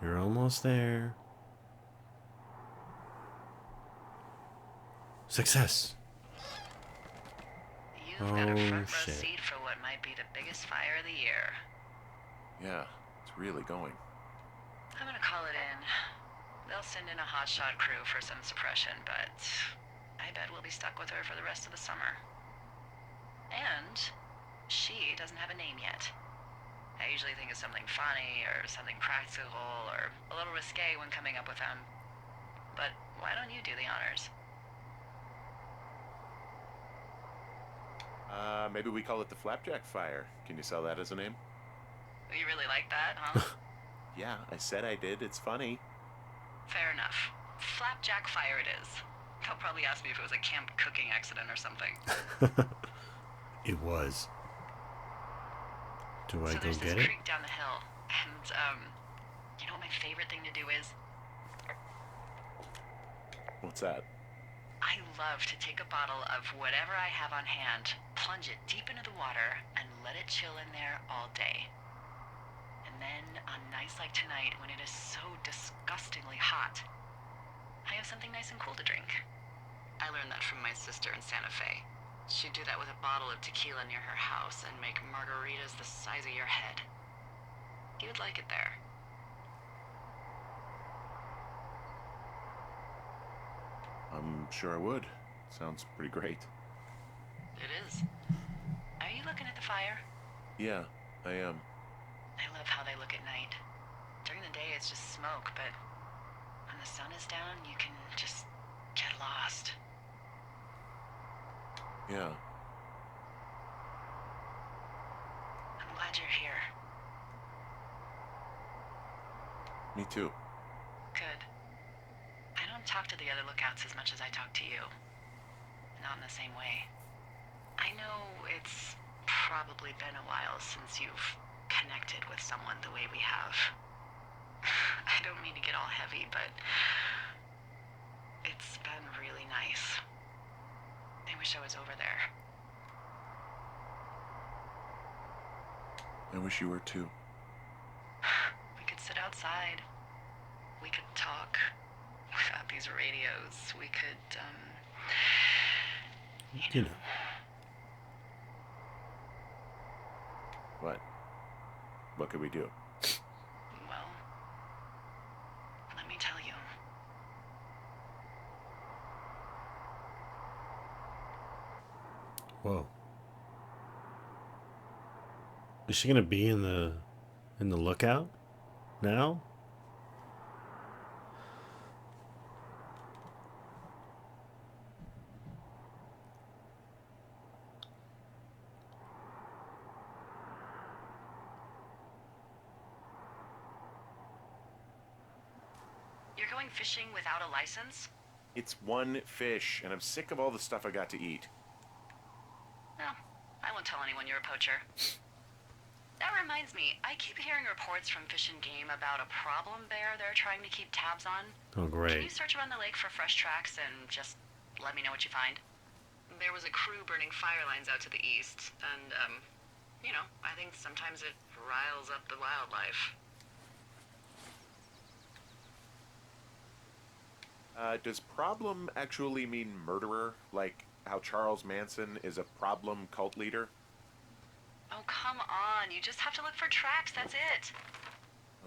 You're almost there. Success. You've got a Oh, front row shit. seat for what might be the biggest fire of the year. Yeah, it's really going. I'm gonna call it in. They'll send in a hotshot crew for some suppression, but I bet we'll be stuck with her for the rest of the summer. And she doesn't have a name yet. I usually think of something funny or something practical or a little risque when coming up with them. But why don't you do the honors? Maybe we call it the Flapjack Fire. Can you sell that as a name? You really like that, huh? Yeah, I said I did. It's funny. Fair enough. Flapjack Fire it is. They'll probably ask me if it was a camp cooking accident or something. It was. Do I So go there's this get it? creek down the hill, and, you know what my favorite thing to do is? What's that? I love to take a bottle of whatever I have on hand, plunge it deep into the water, and let it chill in there all day. And then, on nights like tonight, when it is so disgustingly hot, I have something nice and cool to drink. I learned that from my sister in Santa Fe. She'd do that with a bottle of tequila near her house and make margaritas the size of your head. You would like it there. I'm sure I would. Sounds pretty great. It is. Are you looking at the fire? Yeah, I am. I love how they look at night. During the day, it's just smoke, but when the sun is down, you can just get lost. Yeah. I'm glad you're here. Me too. Good. I don't talk to the other lookouts as much as I talk to you. Not in the same way. I know it's probably been a while since you've connected with someone the way we have. I don't mean to get all heavy, but it's been really nice. I wish I was over there. I wish you were too. We could sit outside. We could talk without these radios. We could, You know. What? What could we do? well, let me tell you. Whoa. Is she gonna be in the lookout now? You're going fishing without a license? It's one fish, and I'm sick of all the stuff I got to eat. No, I won't tell anyone you're a poacher. That reminds me, I keep hearing reports from Fish and Game about a problem bear they're trying to keep tabs on. Oh, Can great. you search around the lake for fresh tracks and just let me know what you find? There was a crew burning fire lines out to the east, and, you know, I think sometimes it riles up the wildlife. Does problem actually mean murderer? Like how Charles Manson is a problem cult leader? Oh, come on. You just have to look for tracks, that's it.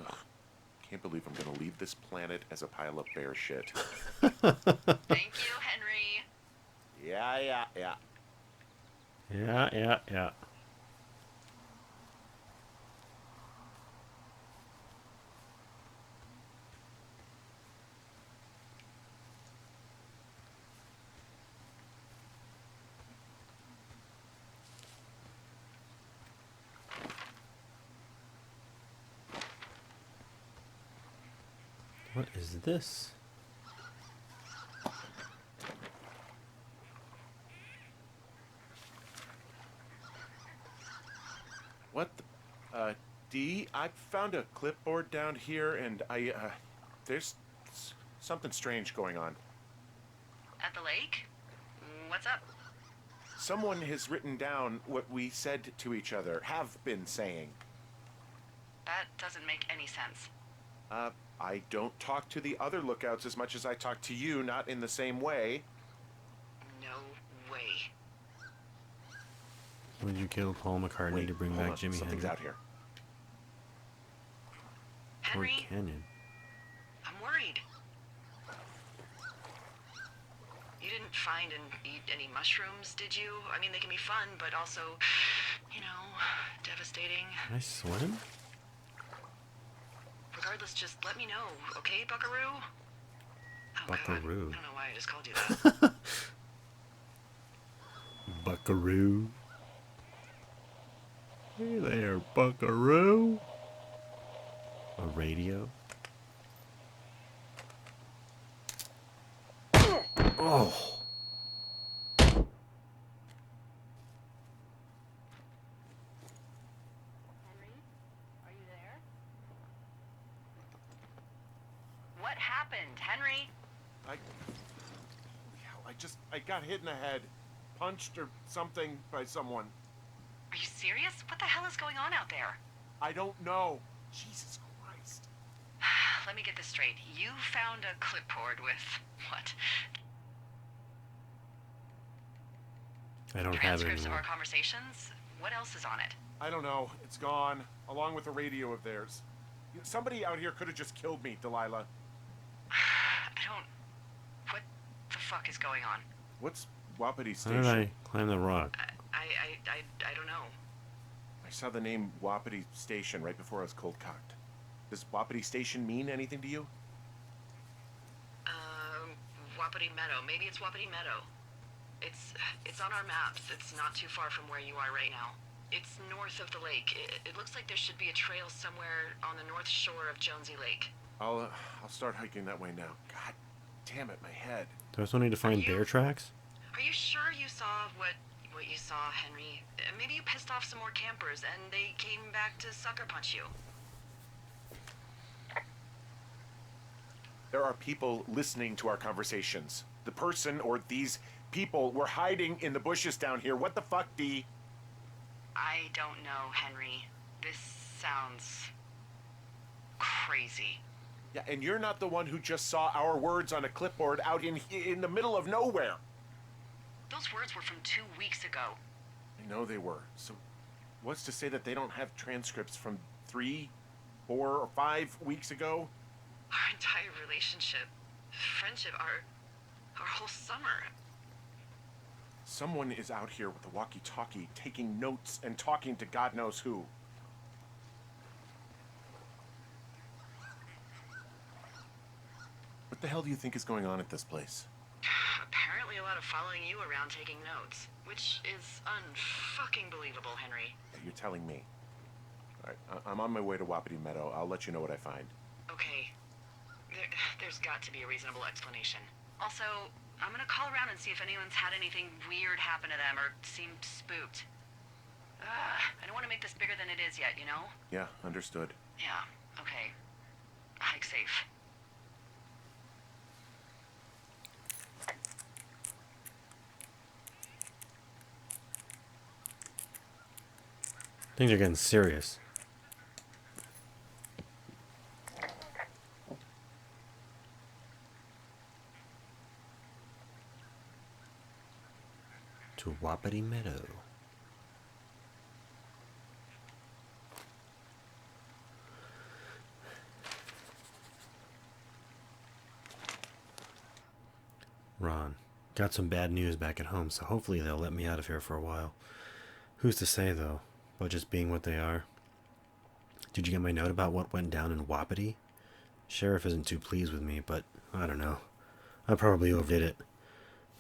Ugh. Can't believe I'm gonna leave this planet as a pile of bear shit. Thank you, Henry. Yeah. Yeah. What is this? What the... Dee, I found a clipboard down here, and there's something strange going on. At the lake? What's up? Someone has written down what we said to each other, have been saying. That doesn't make any sense. I don't talk to the other lookouts as much as I talk to you, not in the same way. Would you kill Paul McCartney Wait, to bring hold back on. Jimi Something's Hendrix? out here. Fort Henry, Canyon. I'm worried. You didn't find and eat any mushrooms, did you? I mean, they can be fun, but also, you know, devastating. Can I swim? Regardless, just let me know, okay, Buckaroo? Oh, Buckaroo. God. I don't know why I just called you that. Buckaroo. Hey there, Buckaroo. A radio? Oh. Henry, are you there? What happened, Henry? Holy hell, I got hit in the head. Punched or something by someone. Are you serious? What the hell is going on out there? I don't know. Jesus Christ. Let me get this straight. You found a clipboard with what? I don't have it Transcripts of anymore. our conversations? What else is on it? I don't know. It's gone, along with a radio of theirs. Somebody out here could have just killed me, Delilah. I don't... What the fuck is going on? What's Wapiti How Station? did I climb the rock? I don't know. I saw the name Wapiti Station right before I was cold cocked. Does Wapiti Station mean anything to you? Wapiti Meadow. Maybe it's Wapiti Meadow. It's on our maps. It's not too far from where you are right now. It's north of the lake. It looks like there should be a trail somewhere on the north shore of Jonesy Lake. I'll start hiking that way now. God damn it, my head. Do I still need to find you- bear tracks? Are you sure you saw what you saw, Henry? Maybe you pissed off some more campers and they came back to sucker punch you. There are people listening to our conversations. The person or these people were hiding in the bushes down here. What the fuck, Dee? I don't know, Henry. This sounds crazy. Yeah, and you're not the one who just saw our words on a clipboard out in the middle of nowhere. Those words were from 2 weeks ago. I know they were. So what's to say that they don't have transcripts from 3, 4, or 5 weeks ago? Our entire relationship, friendship, our whole summer. Someone is out here with a walkie-talkie taking notes and talking to God knows who. What the hell do you think is going on at this place? Apparently a lot of following you around taking notes, which is unfucking believable, Henry. You're telling me. All right, I'm on my way to Wapiti Meadow. I'll let you know what I find. Okay. There's got to be a reasonable explanation. Also, I'm gonna call around and see if anyone's had anything weird happen to them or seemed spooked. I don't want to make this bigger than it is yet, you know? Yeah, understood. Yeah, okay. Hike safe. Things are getting serious. To Wapiti Meadow. Ron, got some bad news back at home, so hopefully they'll let me out of here for a while. Who's to say, though, budgets being what they are? Did you get my note about what went down in Wapiti? Sheriff isn't too pleased with me, but I don't know. I probably overdid it.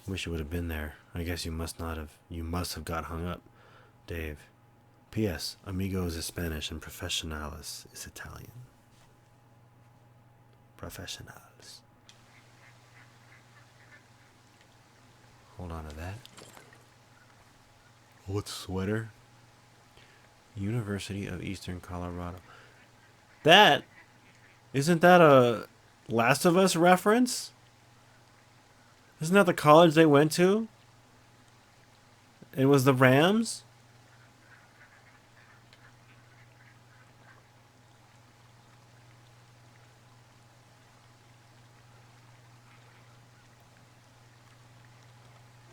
Wish you would have been there. I guess you must have got hung up. Dave. P.S. Amigos is Spanish and profesionales is Italian. Professionals. Hold on to that. What sweater? University of Eastern Colorado. Isn't that a Last of Us reference? Isn't that the college they went to? It was the Rams?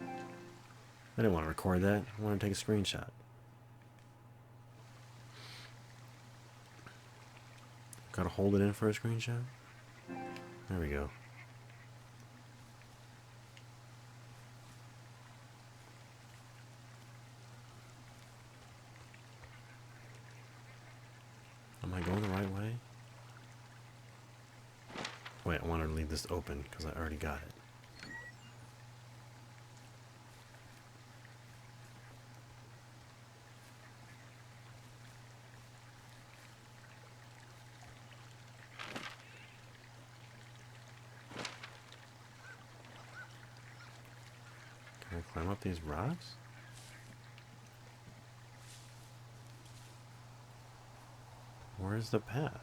I didn't want to record that. I wanted to take a screenshot. Gotta hold it in for a screenshot. There we go. Am I going the right way? Wait, I wanted to leave this open because I already got it. Can I climb up these rocks? Where's the path?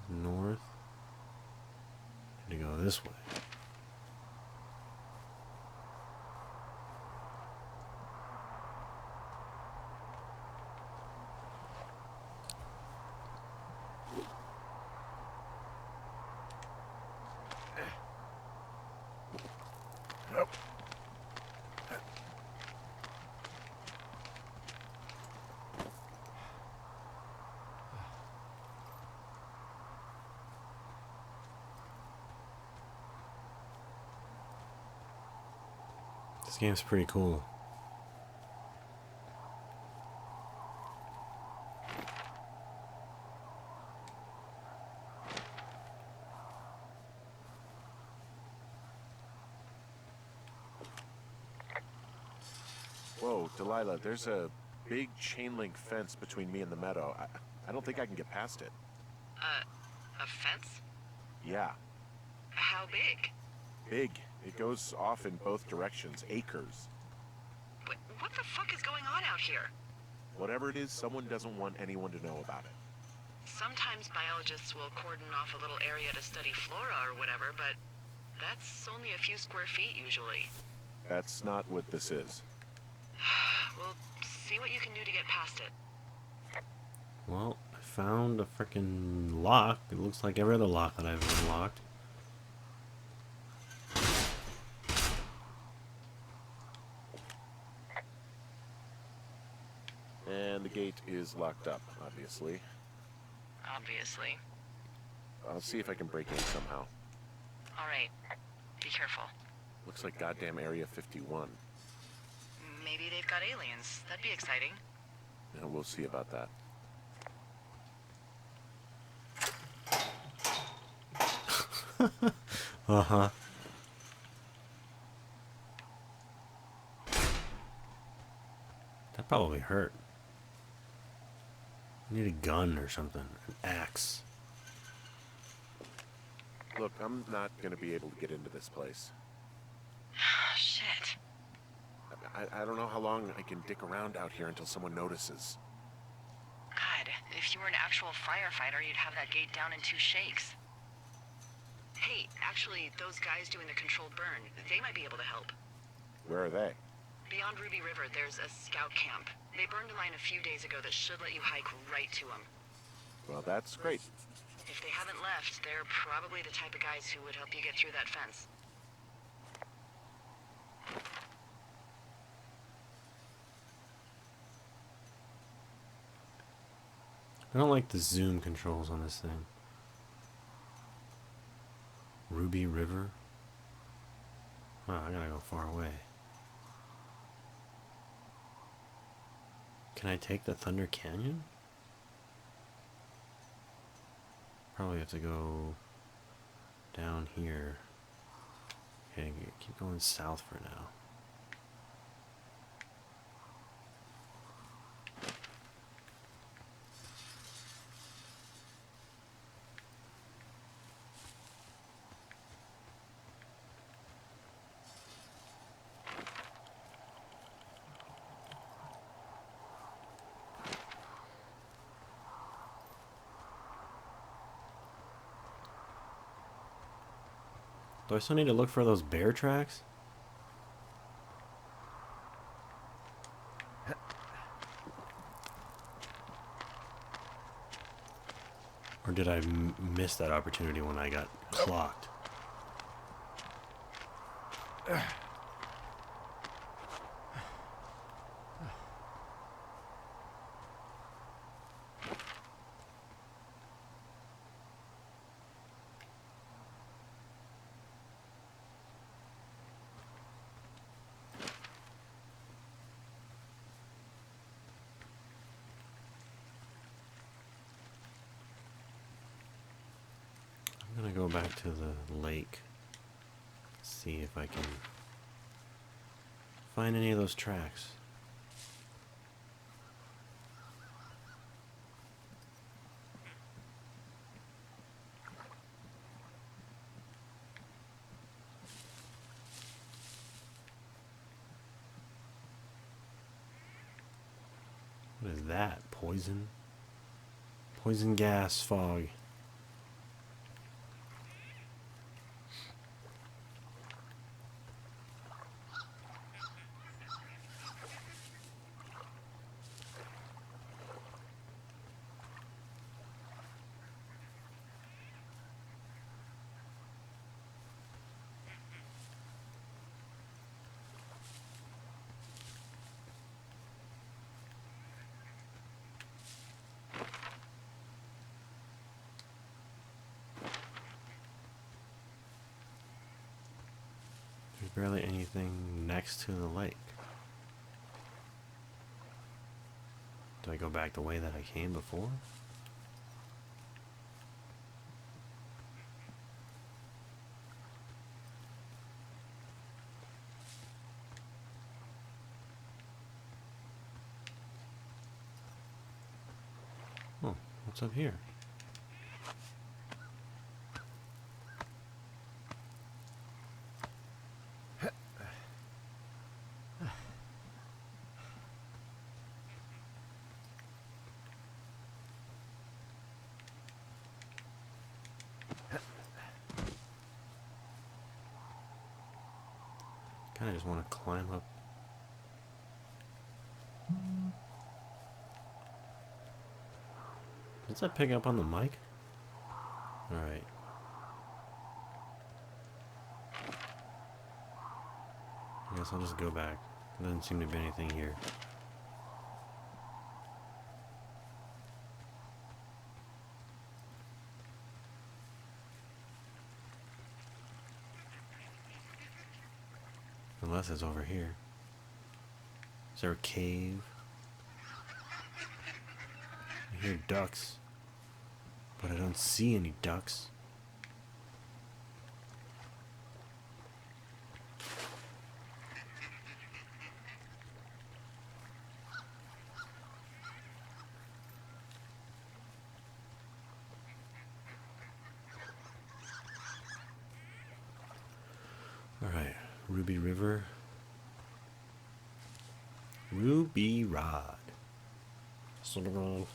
North. Need to go this way. This game's pretty cool. Whoa, Delilah, there's a big chain link fence between me and the meadow. I don't think I can get past it. A fence? Yeah, How big? big. It goes off in both directions, acres. What the fuck is going on out here? Whatever it is, someone doesn't want anyone to know about it. Sometimes biologists will cordon off a little area to study flora or whatever, but that's only a few square feet usually. That's not what this is. We'll see what you can do to get past it. Well, I found a freaking lock. It looks like every other lock that I've unlocked. And the gate is locked up, obviously. Obviously. I'll see if I can break in somehow. All right. Be careful. Looks like goddamn Area 51. Maybe they've got aliens. That'd be exciting. Yeah, we'll see about that. Uh-huh. That probably hurt. I need a gun or something. An axe. Look, I'm not gonna be able to get into this place. Shit. I don't know how long I can dick around out here until someone notices. God, if you were an actual firefighter, you'd have that gate down in 2 shakes. Hey, actually, those guys doing the controlled burn, they might be able to help. Where are they? Beyond Ruby River, there's a scout camp. They burned a line a few days ago that should let you hike right to them. Well, that's great. If they haven't left, they're probably the type of guys who would help you get through that fence. I don't like the zoom controls on this thing. Ruby River? Wow, I gotta go far away. Can I take the Thunder Canyon? Probably have to go down here. Okay, keep going south for now. Do I still need to look for those bear tracks? Or did I miss that opportunity when I got clocked? go back to the lake. See if I can find any of those tracks. What is that? Poison? Poison gas fog. There's barely anything next to the lake. Do I go back the way that I came before? Oh, what's up here? Kinda just want to climb up. Does that pick up on the mic? Alright. I guess I'll just go back. There doesn't seem to be anything here. Unless it's over here. Is there a cave? I hear ducks, but I don't see any ducks. Alright, Ruby River. Ruby Rod. Cinnamon.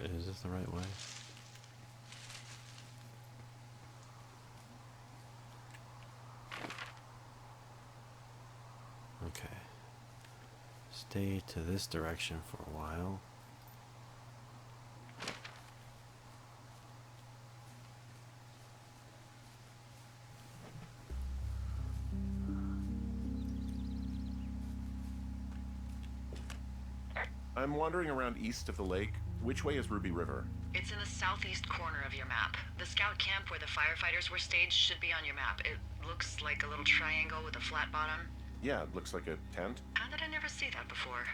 Is this the right way? Okay. Stay to this direction for a while. I'm wandering around east of the lake. Which way is Ruby River? It's in the southeast corner of your map. The scout camp where the firefighters were staged should be on your map. It looks like a little triangle with a flat bottom. Yeah, it looks like a tent. How did I never see that before?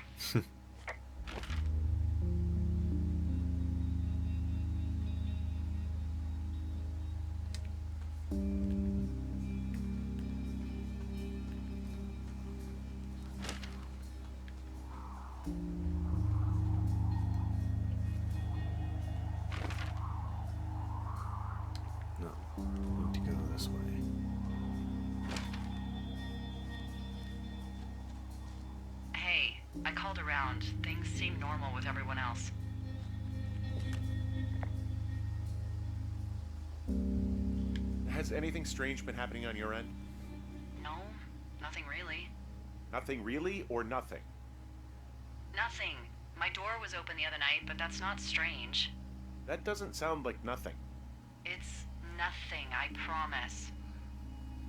No, I need to go this way. Hey, I called around. Things seem normal with everyone else. Has anything strange been happening on your end? No, nothing really. Nothing really, or nothing? Nothing. My door was open the other night, but that's not strange. That doesn't sound like nothing. It's nothing, I promise.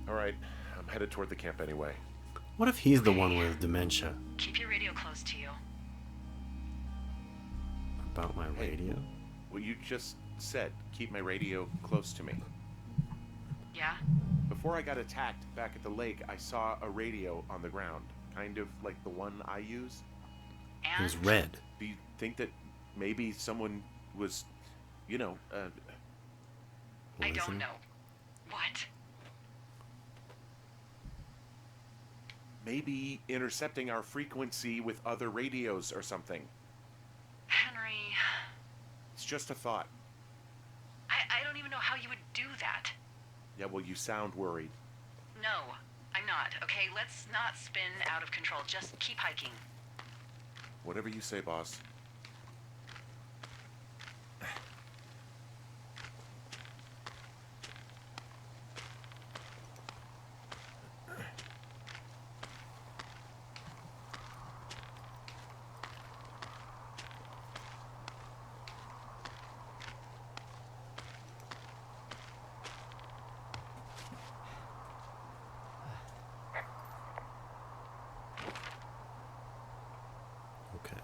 Alright, I'm headed toward the camp anyway. What if he's the one with dementia? Keep your radio close to you. About my Hey. radio? Well, you just said keep my radio close to me. Yeah? Before I got attacked back at the lake, I saw a radio on the ground, kind of like the one I use. It was And? red. Do you think that maybe someone was, I don't Listening? know. What? maybe intercepting our frequency with other radios or something? Henry, It's just a thought. I don't even know how you would do that. Yeah, well, you sound worried. No, I'm not. Okay, let's not spin out of control. Just keep hiking. Whatever you say, boss. Okay.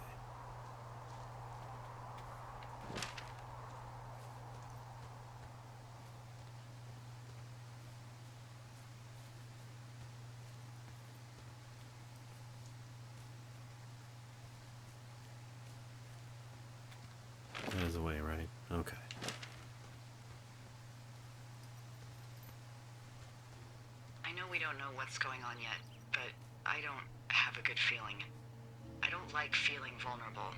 That is the way, right? Okay. I know we don't know what's going on yet, but I don't have a good feeling. I don't like feeling vulnerable.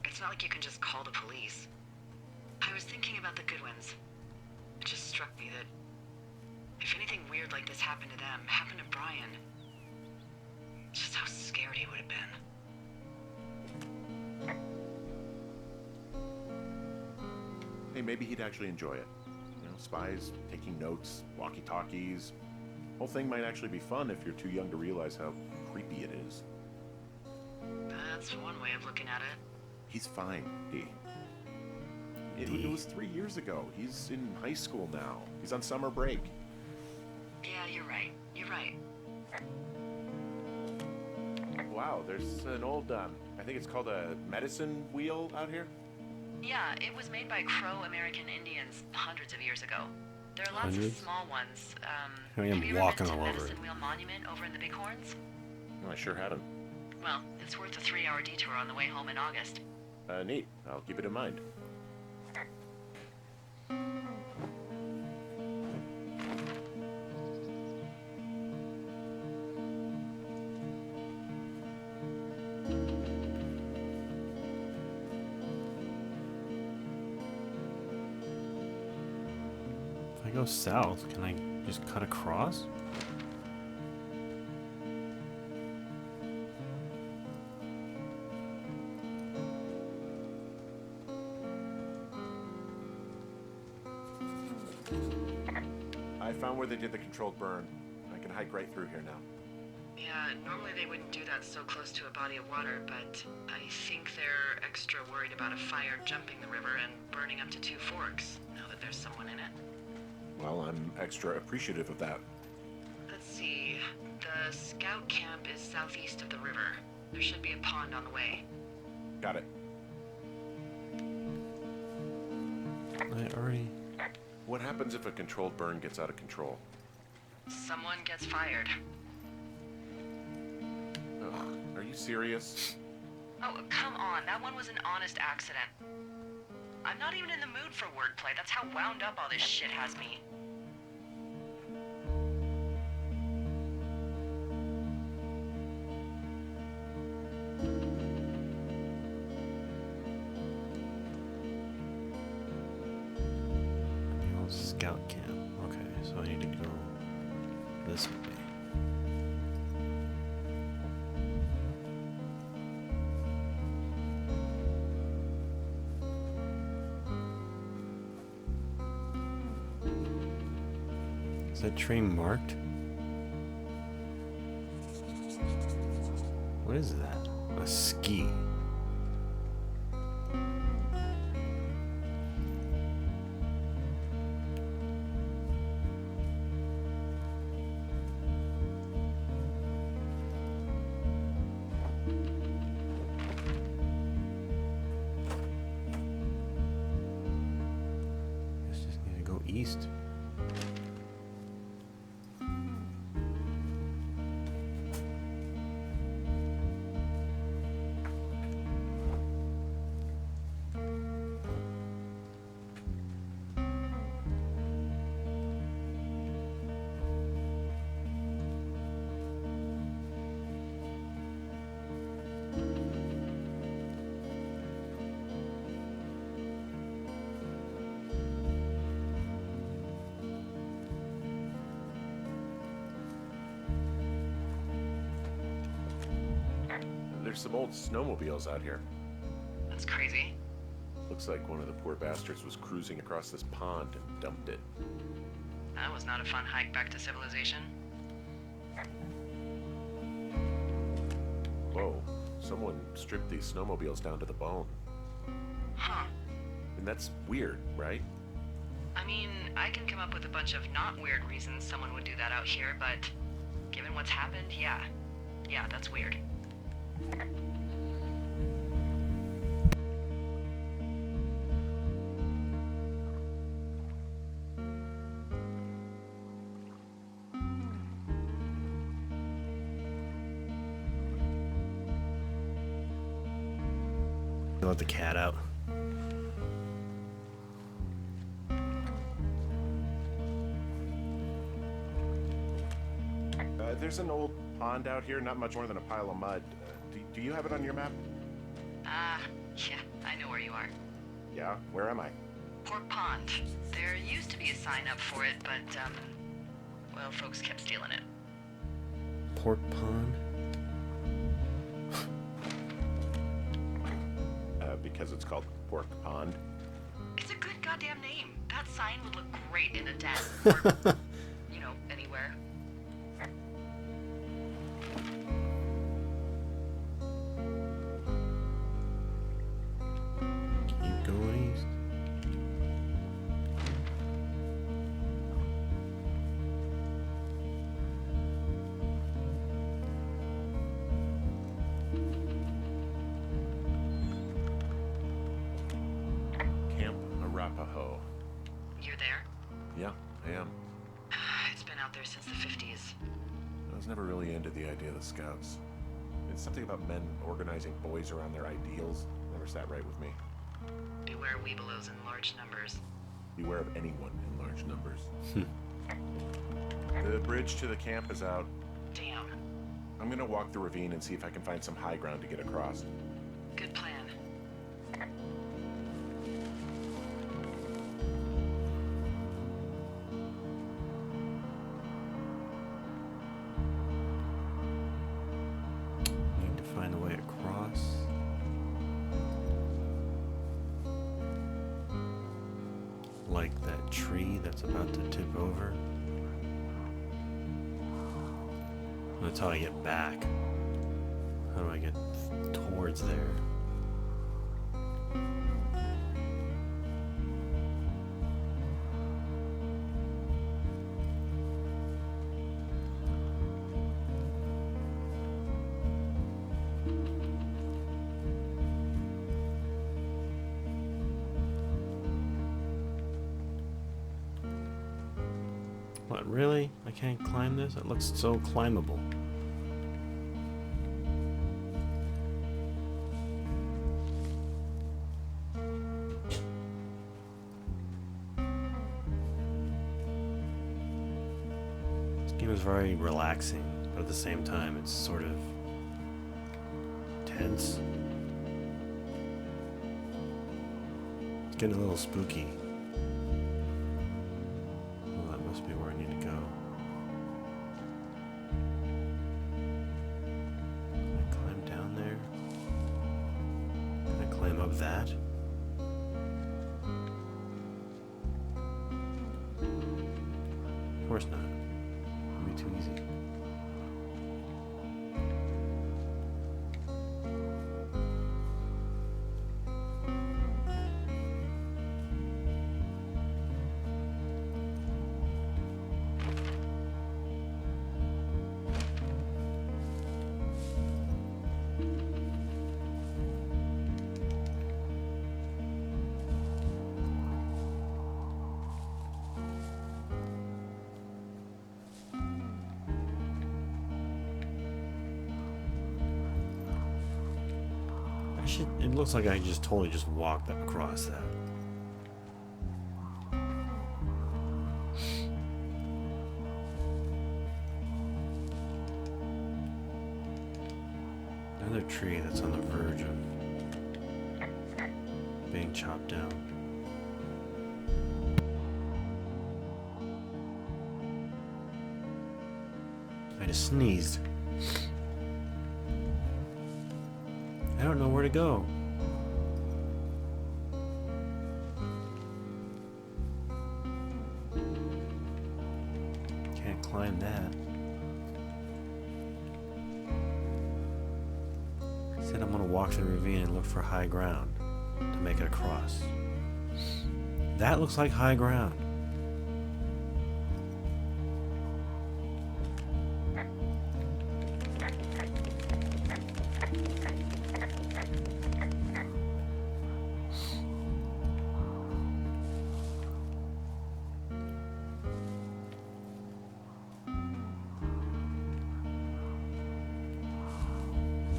It's not like you can just call the police. I was thinking about the Goodwins. It just struck me that if anything weird like this happened to them, happened to Brian, just how scared he would have been. Hey, maybe he'd actually enjoy it. You know, spies, taking notes, walkie-talkies. Whole thing might actually be fun if you're too young to realize how creepy it is. That's one way of looking at it. He's fine, D. It D. was 3 years ago. He's in high school now. He's on summer break. Yeah, you're right. You're right. Wow, there's an old, I think it's called a medicine wheel out here. Yeah, it was made by Crow American Indians hundreds of years ago. There are lots Hundreds? of small ones. Here I am have you ever walking been to all over Medicine it. Wheel Monument over in the Bighorns? No, I sure hadn't. Well, it's worth a 3-hour detour on the way home in August. Neat. I'll keep it in mind. If I go south, can I just cut across? I found where they did the controlled burn. I can hike right through here now. Yeah, normally they wouldn't do that so close to a body of water, but I think they're extra worried about a fire jumping the river and burning up to 2 forks, now that there's someone in it. Well, I'm extra appreciative of that. Let's see. The scout camp is southeast of the river. There should be a pond on the way. Got it. I already... What happens if a controlled burn gets out of control? Someone gets fired. Ugh, are you serious? Oh, come on. That one was an honest accident. I'm not even in the mood for wordplay. That's how wound up all this shit has me. The old scout camp. Okay, so I need to go this way. Is that train marked? What is that? A ski. east. There's some old snowmobiles out here. That's crazy. Looks like one of the poor bastards was cruising across this pond and dumped it. That was not a fun hike back to civilization. Whoa, someone stripped these snowmobiles down to the bone. Huh. And that's weird, right? I mean, I can come up with a bunch of not weird reasons someone would do that out here, but given what's happened, yeah. Yeah, that's weird. Let the cat out. There's an old pond out here, not much more than a pile of mud. Do you have it on your map? Yeah, I know where you are. Yeah? Where am I? Port Pond. There used to be a sign up for it, but, well, folks kept stealing it. Port Pond? Because it's called Pork Pond. It's a good goddamn name. That sign would look great in a den. Or, you know, anywhere. Keep going east. Camp Arapaho. You're there? Yeah, I am. It's been out there since the 50s. I was never really into the idea of the Scouts. It's something about men organizing boys around their ideals. Never sat right with me. Beware weebelows in large numbers. Beware of anyone in large numbers. The bridge to the camp is out. Damn. I'm gonna walk the ravine and see if I can find some high ground to get across. Good plan. Need to find a way across. Like that tree that's about to tip over. That's how I get back. How do I get towards there? What, really? I can't climb this? It looks so climbable. This game is very relaxing, but at the same time it's sort of tense. It's getting a little spooky. Well, that must be where I need to go. Can I climb down there? Can I climb up that? Of course not. It'd be too easy. It looks like I just totally just walked across that. Another tree that's on the verge of being chopped down. I just sneezed. I don't know where to go. Can't climb that. Said I'm gonna walk through the ravine and look for high ground to make it across. That looks like high ground.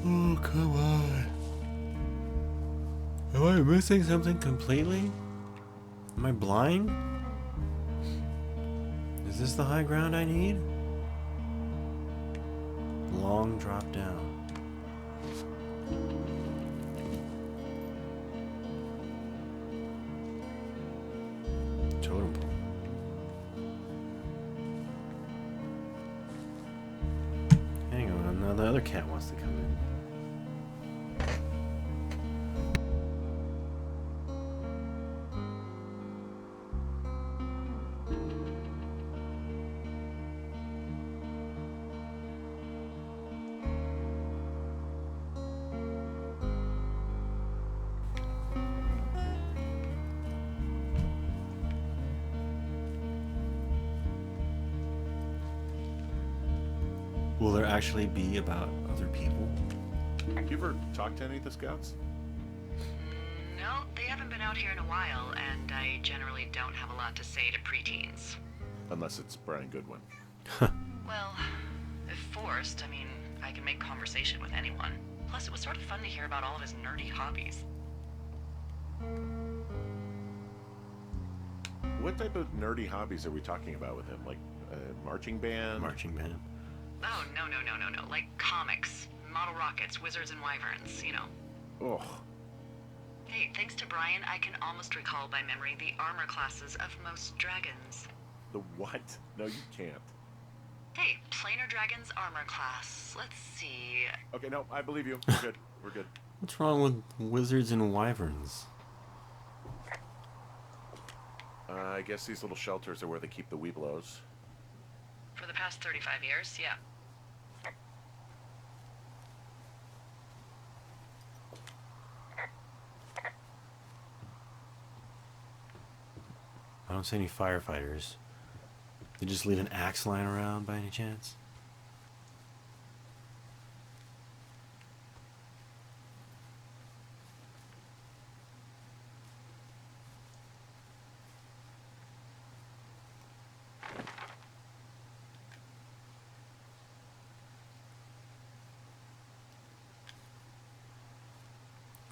Oh, come on. Am I missing something completely? Am I blind? Is this the high ground I need? Long drop down. Totem pole. Hang on, now the other cat wants to come in. Will there actually be about other people? You ever talked to any of the scouts? No, they haven't been out here in a while, and I generally don't have a lot to say to preteens. Unless it's Brian Goodwin. Well, if forced, I mean, I can make conversation with anyone. Plus, it was sort of fun to hear about all of his nerdy hobbies. What type of nerdy hobbies are we talking about with him? Like a marching band? Marching band. Oh, no. Like comics, model rockets, wizards and wyverns, you know. Oh, Hey, thanks to Brian, I can almost recall by memory the armor classes of most dragons. the what? No, you can't. Hey, planar dragon's armor class. Let's see. Okay, no, I believe you. We're good. We're good. What's wrong with wizards and wyverns? I guess these little shelters are where they keep the Weeblos. For the past 35 years, yeah. I don't see any firefighters. They just leave an axe lying around by any chance?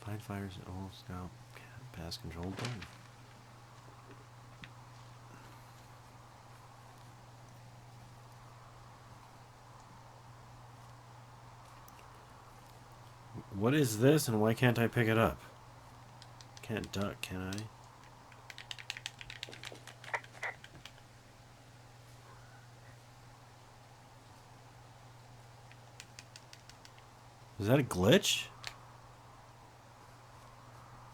Find fires at all scout pass control button. What is this and why can't I pick it up? Can't duck, can I? Is that a glitch?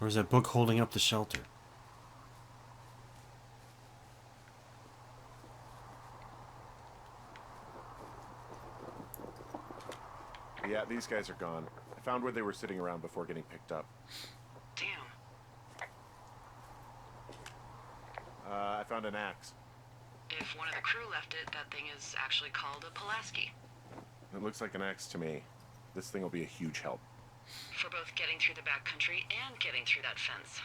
Or is that book holding up the shelter? Yeah, these guys are gone. I found where they were sitting around before getting picked up. Damn. I found an axe. If one of the crew left it, that thing is actually called a Pulaski. It looks like an axe to me. This thing will be a huge help. For both getting through the backcountry and getting through that fence.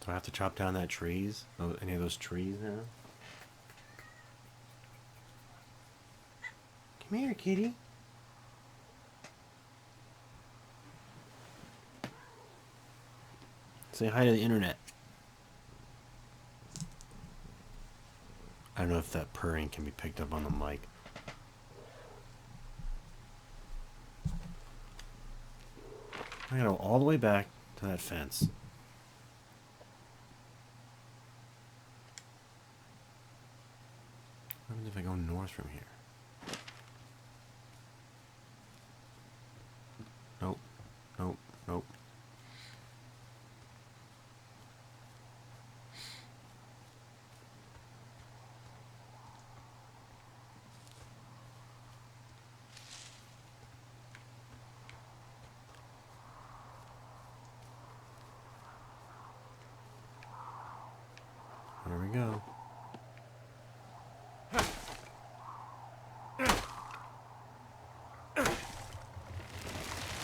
Do I have to chop down that trees? Oh, any of those trees now? Come here, kitty. Say hi to the internet. I don't know if that purring can be picked up on the mic. I gotta go all the way back to that fence. What happens if I go north from here? Nope. Nope. Nope. There we go.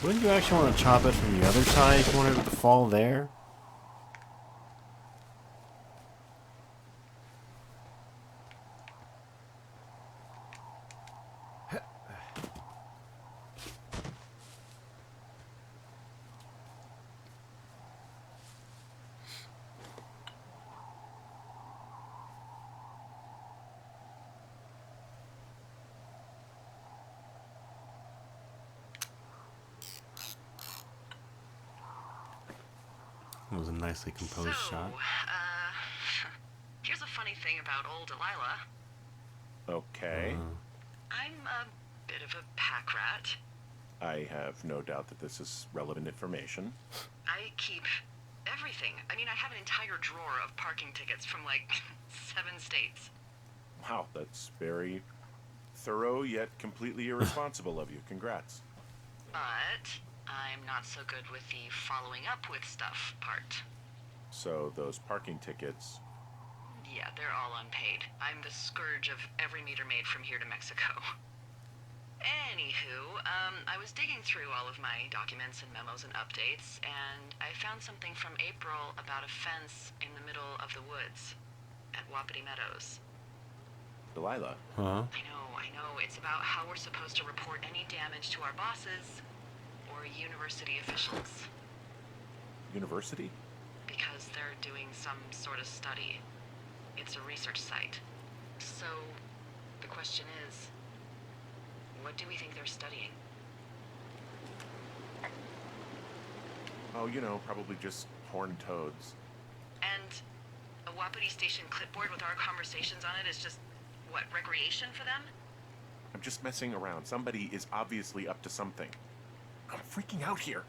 Wouldn't you actually want to chop it from the other side if you wanted it to fall there? It was a nicely composed shot. Here's a funny thing about old Delilah. Okay. I'm a bit of a pack rat. I have no doubt that this is relevant information. I keep everything. I mean, I have an entire drawer of parking tickets from like 7 states. Wow, that's very thorough yet completely irresponsible of you. Congrats. But I'm not so good with the following up with stuff part. So those parking tickets... Yeah, they're all unpaid. I'm the scourge of every meter maid from here to Mexico. Anywho, I was digging through all of my documents and memos and updates, and I found something from April about a fence in the middle of the woods at Wapiti Meadows. Delilah. Huh? I know. It's about how we're supposed to report any damage to our bosses or university officials. University? Because they're doing some sort of study. It's a research site. So, the question is, what do we think they're studying? Oh, you know, probably just horned toads. And a Wapiti Station clipboard with our conversations on it is just, what, recreation for them? I'm just messing around. Somebody is obviously up to something. I'm freaking out here.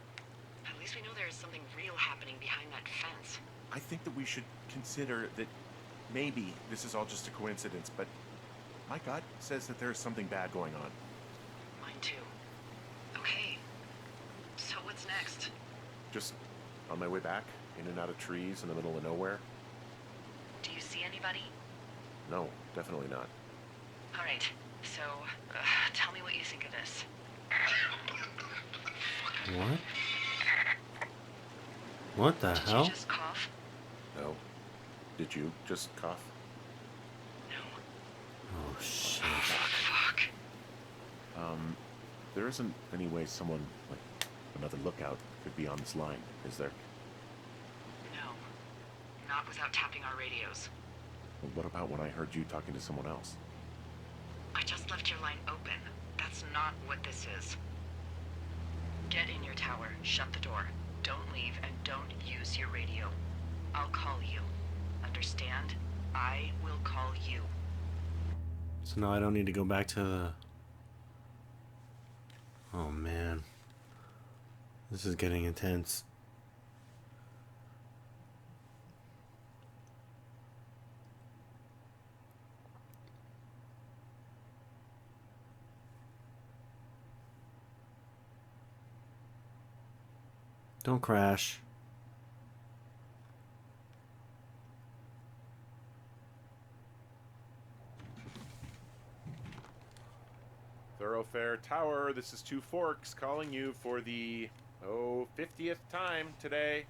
At least we know there is something real happening behind that fence. I think that we should consider that maybe this is all just a coincidence, but my gut says that there's something bad going on. Mine too. Okay. So what's next? Just on my way back, in and out of trees in the middle of nowhere. Do you see anybody? No, definitely not. All right. So, tell me what you think of this. What? What the Did hell? you just cough? No. Did you just cough? No. Oh shit. Fuck. There isn't any way someone, like, another lookout could be on this line, is there? No. Not without tapping our radios. Well, what about when I heard you talking to someone else? I just left your line open. That's not what this is. Get in your tower, shut the door. Don't leave, and don't use your radio. I'll call you. Understand? I will call you. So now I don't need to go back to the... Oh man. This is getting intense. Don't crash. Thoroughfare Tower, this is Two Forks calling you for the, 50th time today.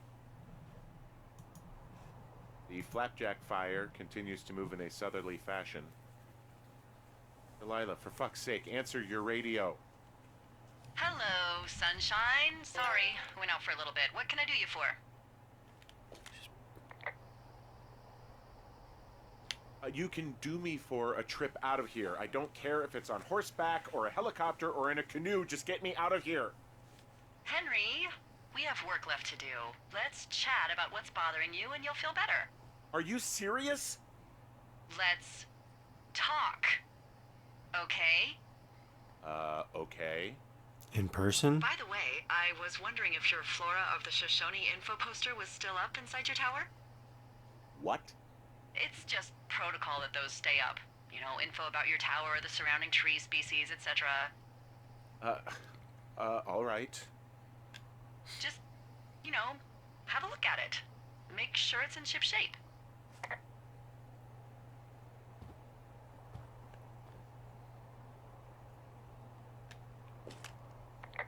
The flapjack fire continues to move in a southerly fashion. Delilah, for fuck's sake, answer your radio. Hello, sunshine. Sorry, went out for a little bit. What can I do you for? You can do me for a trip out of here. I don't care if it's on horseback or a helicopter or in a canoe. Just get me out of here. Henry, we have work left to do. Let's chat about what's bothering you and you'll feel better. Are you serious? Let's talk. Okay? Okay. In person? By the way, I was wondering if your Flora of the Shoshone info poster was still up inside your tower? What? It's just protocol that those stay up. You know, info about your tower, the surrounding tree species, etc. All right. Just, you know, have a look at it. Make sure it's in ship shape.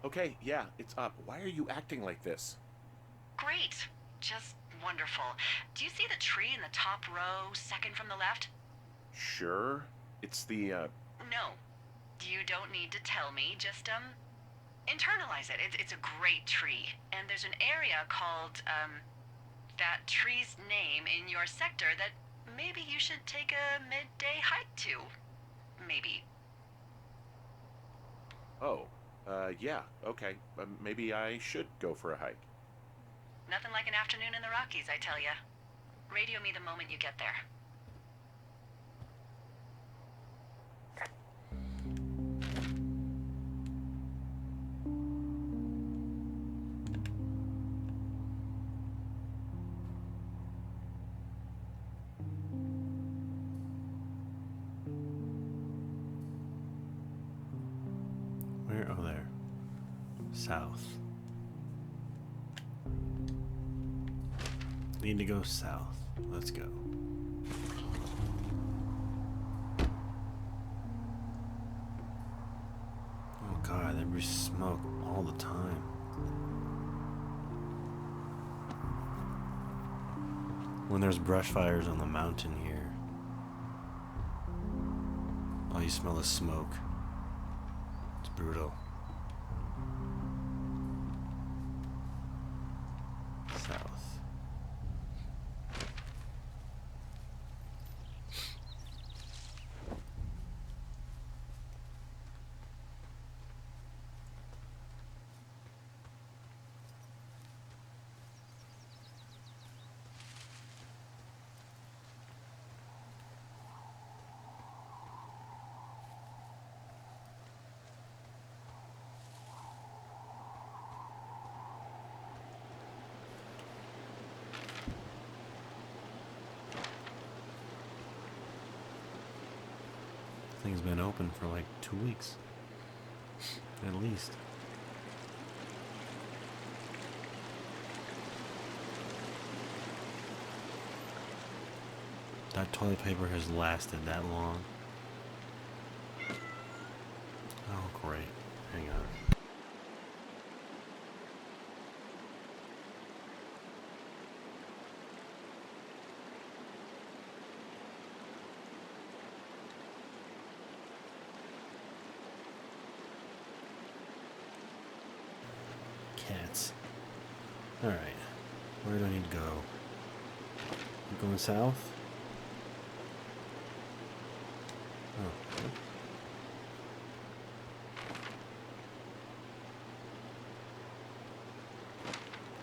Okay, yeah, it's up. Why are you acting like this? Great. Just wonderful. Do you see the tree in the top row, second from the left? Sure. It's the, No. You don't need to tell me. Just, internalize it. It's a great tree. And there's an area called, that tree's name in your sector that maybe you should take a midday hike to. Maybe. Oh, yeah, okay. Maybe I should go for a hike. Nothing like an afternoon in the Rockies, I tell ya. Radio me the moment you get there. Where? Oh, there. South. Need to go south. Let's go. Oh god, there's smoke all the time. When there's brush fires on the mountain here, all you smell is smoke. It's brutal. South. Thing's been open for like 2 weeks. At least. That toilet paper has lasted that long. Oh, great. Hang on. Cats. Alright. Where do I need to go? I'm going south? Oh.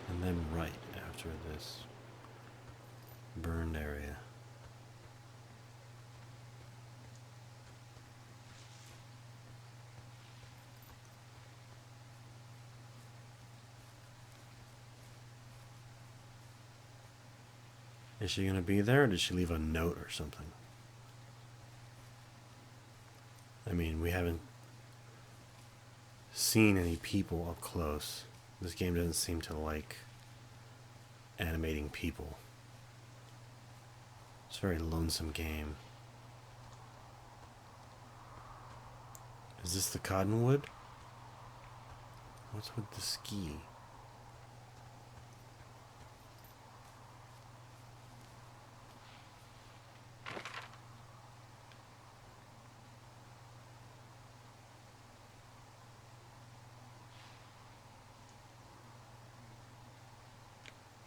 And then right after this burned area. Is she gonna be there, or did she leave a note or something? I mean, we haven't seen any people up close. This game doesn't seem to like animating people. It's a very lonesome game. Is this the cottonwood? What's with the ski?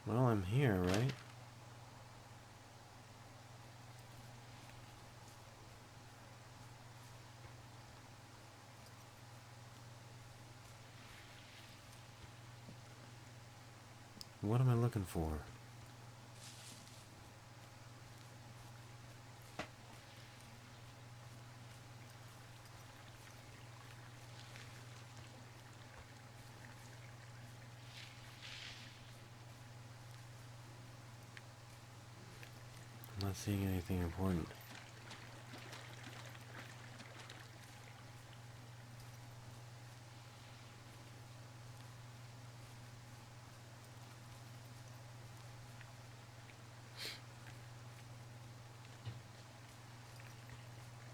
Well, I'm here, right? What am I looking for? I'm not seeing anything important.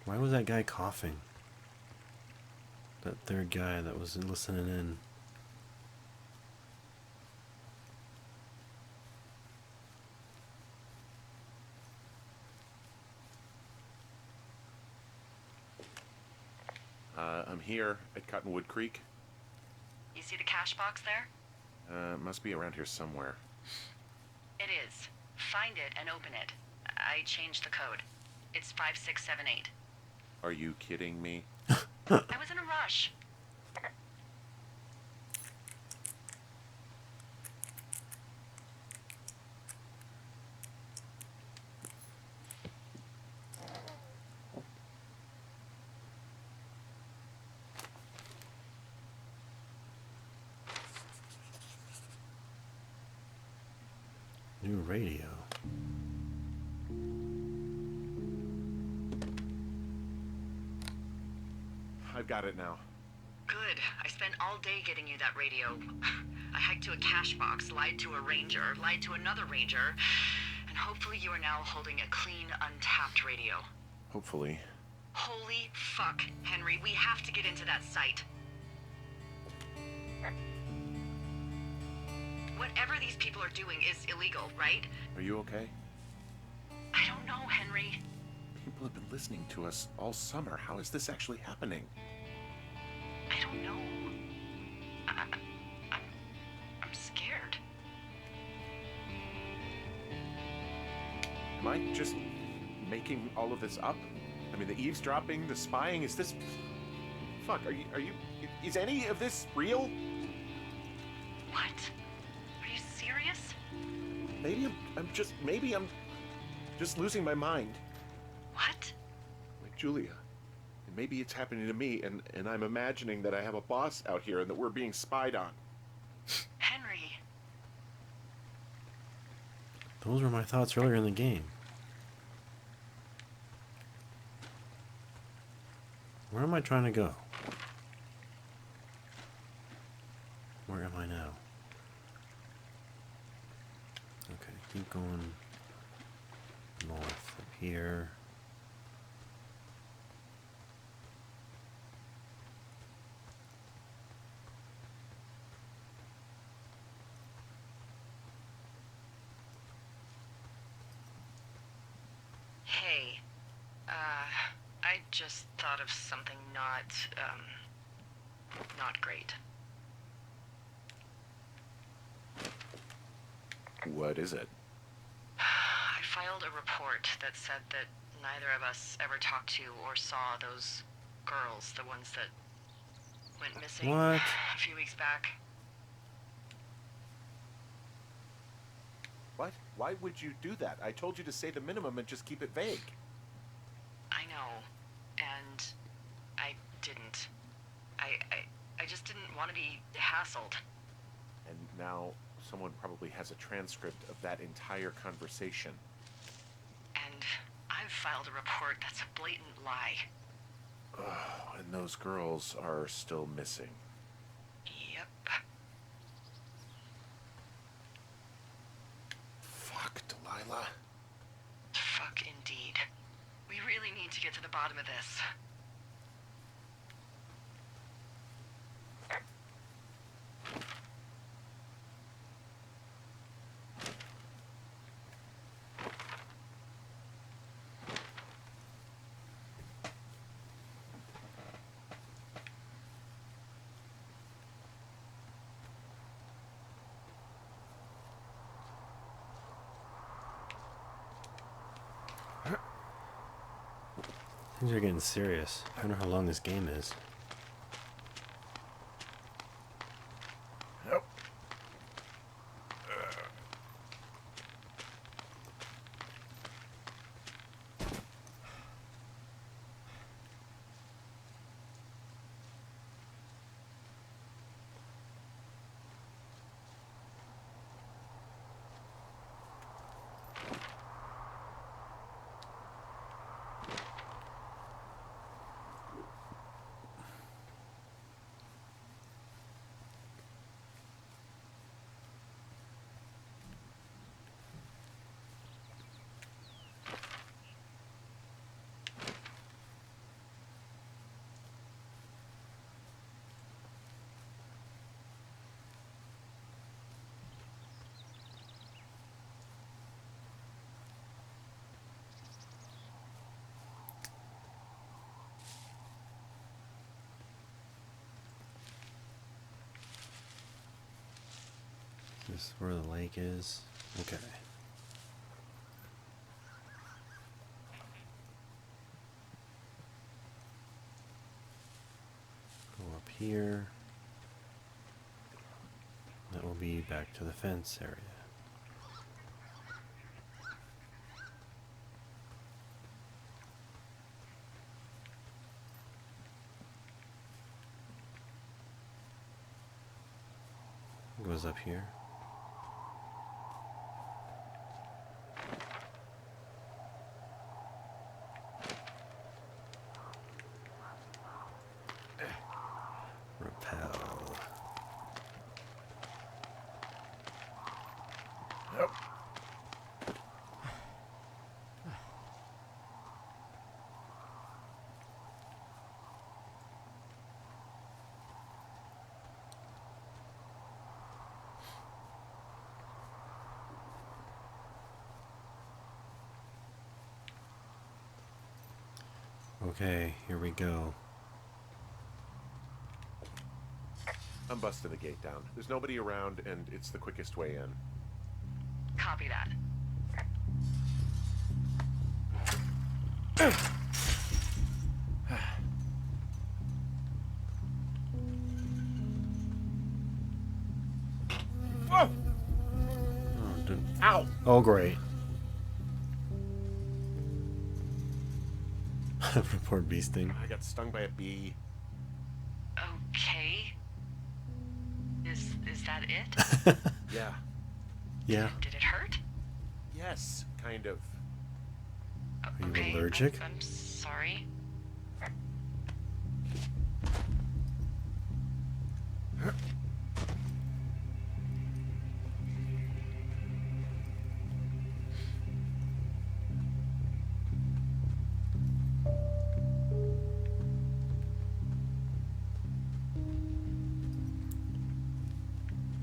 Why was that guy coughing? That third guy that was listening in. I'm here at Cottonwood Creek. You see the cash box there? Must be around here somewhere. It is. Find it and open it. I changed the code. It's 5678. Are you kidding me? I was in a rush. New radio. I've got it now. Good. I spent all day getting you that radio. I hiked to a cash box, lied to a ranger, lied to another ranger, and hopefully you are now holding a clean, untapped radio. Hopefully. Holy fuck, Henry, we have to get into that site. Whatever these people are doing is illegal, right? Are you okay? I don't know, Henry. People have been listening to us all summer. How is this actually happening? I don't know. I'm scared. Am I just making all of this up? I mean, the eavesdropping, the spying, is this... Fuck, are you... Is any of this real? What? Are you serious? Maybe I'm just losing my mind. What? Like Julia. And maybe it's happening to me, and I'm imagining that I have a boss out here and that we're being spied on. Henry. Those were my thoughts earlier in the game. Where am I trying to go? Where am I now? Okay, keep going north up here. Hey, I just thought of something not great. What is it? I filed a report that said that neither of us ever talked to or saw those girls, the ones that went missing What? a few weeks back. What? Why would you do that? I told you to say the minimum and just keep it vague. I know, and I didn't. I just didn't want to be hassled. And now someone probably has a transcript of that entire conversation. And I've filed a report that's a blatant lie. Oh, and those girls are still missing. Yep. Fuck, Delilah. Fuck indeed. We really need to get to the bottom of this. Things are getting serious. I don't know how long this game is. Yep. This is where the lake is. Okay. Go up here. That will be back to the fence area. Goes up here. Repel. Yep. Okay, here we go. I'm busting the gate down. There's nobody around, and it's the quickest way in. Copy that. Whoa! Oh, Ow! oh great. Report bee sting. I got stung by a bee. Okay. Is that it? Yeah. Yeah. Did it hurt? Yes, kind of. Are you Okay, allergic? I'm sorry.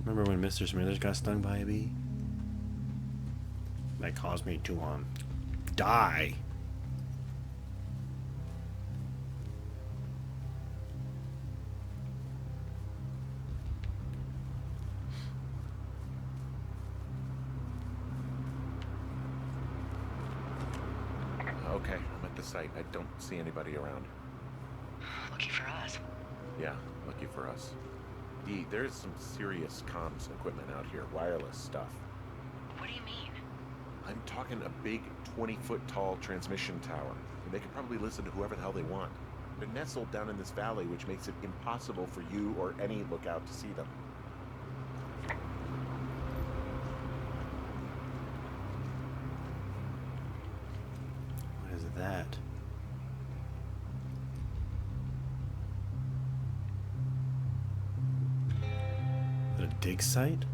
Remember when Mr. Smithers got stung by a bee? That caused me to die. Okay, I'm at the site. I don't see anybody around. Lucky for us. Yeah, lucky for us. Dee, there's some serious comms equipment out here, wireless stuff. What do you mean? I'm talking a big 20-foot tall transmission tower. And they can probably listen to whoever the hell they want. They're nestled down in this valley, which makes it impossible for you or any lookout to see them. What is that? Is it a dig site?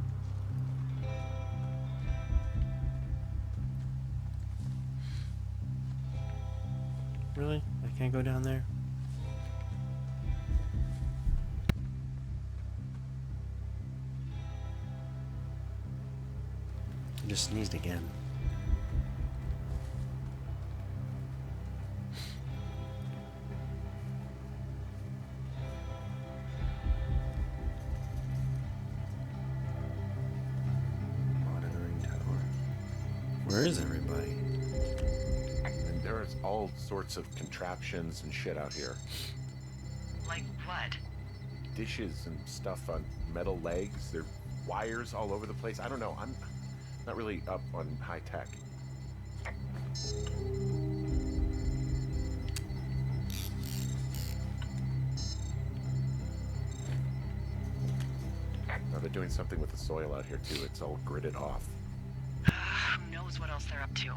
Really? I can't go down there? I just sneezed again. Monitoring tower. Where is everybody? And there are There's all sorts of contraptions and shit out here. Like what? Dishes and stuff on metal legs. There are wires all over the place. I don't know. I'm not really up on high tech. Now they're doing something with the soil out here too. It's all gridded off. Who knows what else they're up to?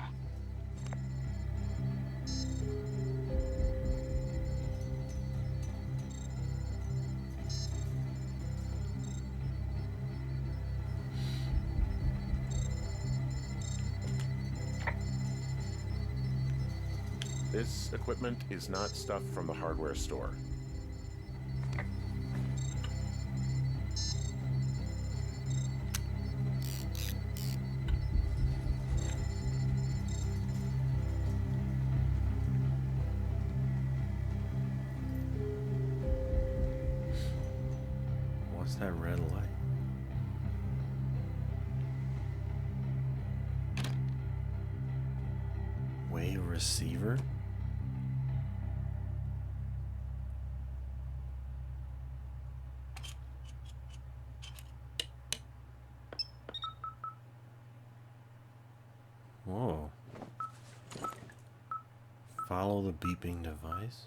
This equipment is not stuff from the hardware store. What's that red light? Wave receiver? Whoa. Follow the beeping device.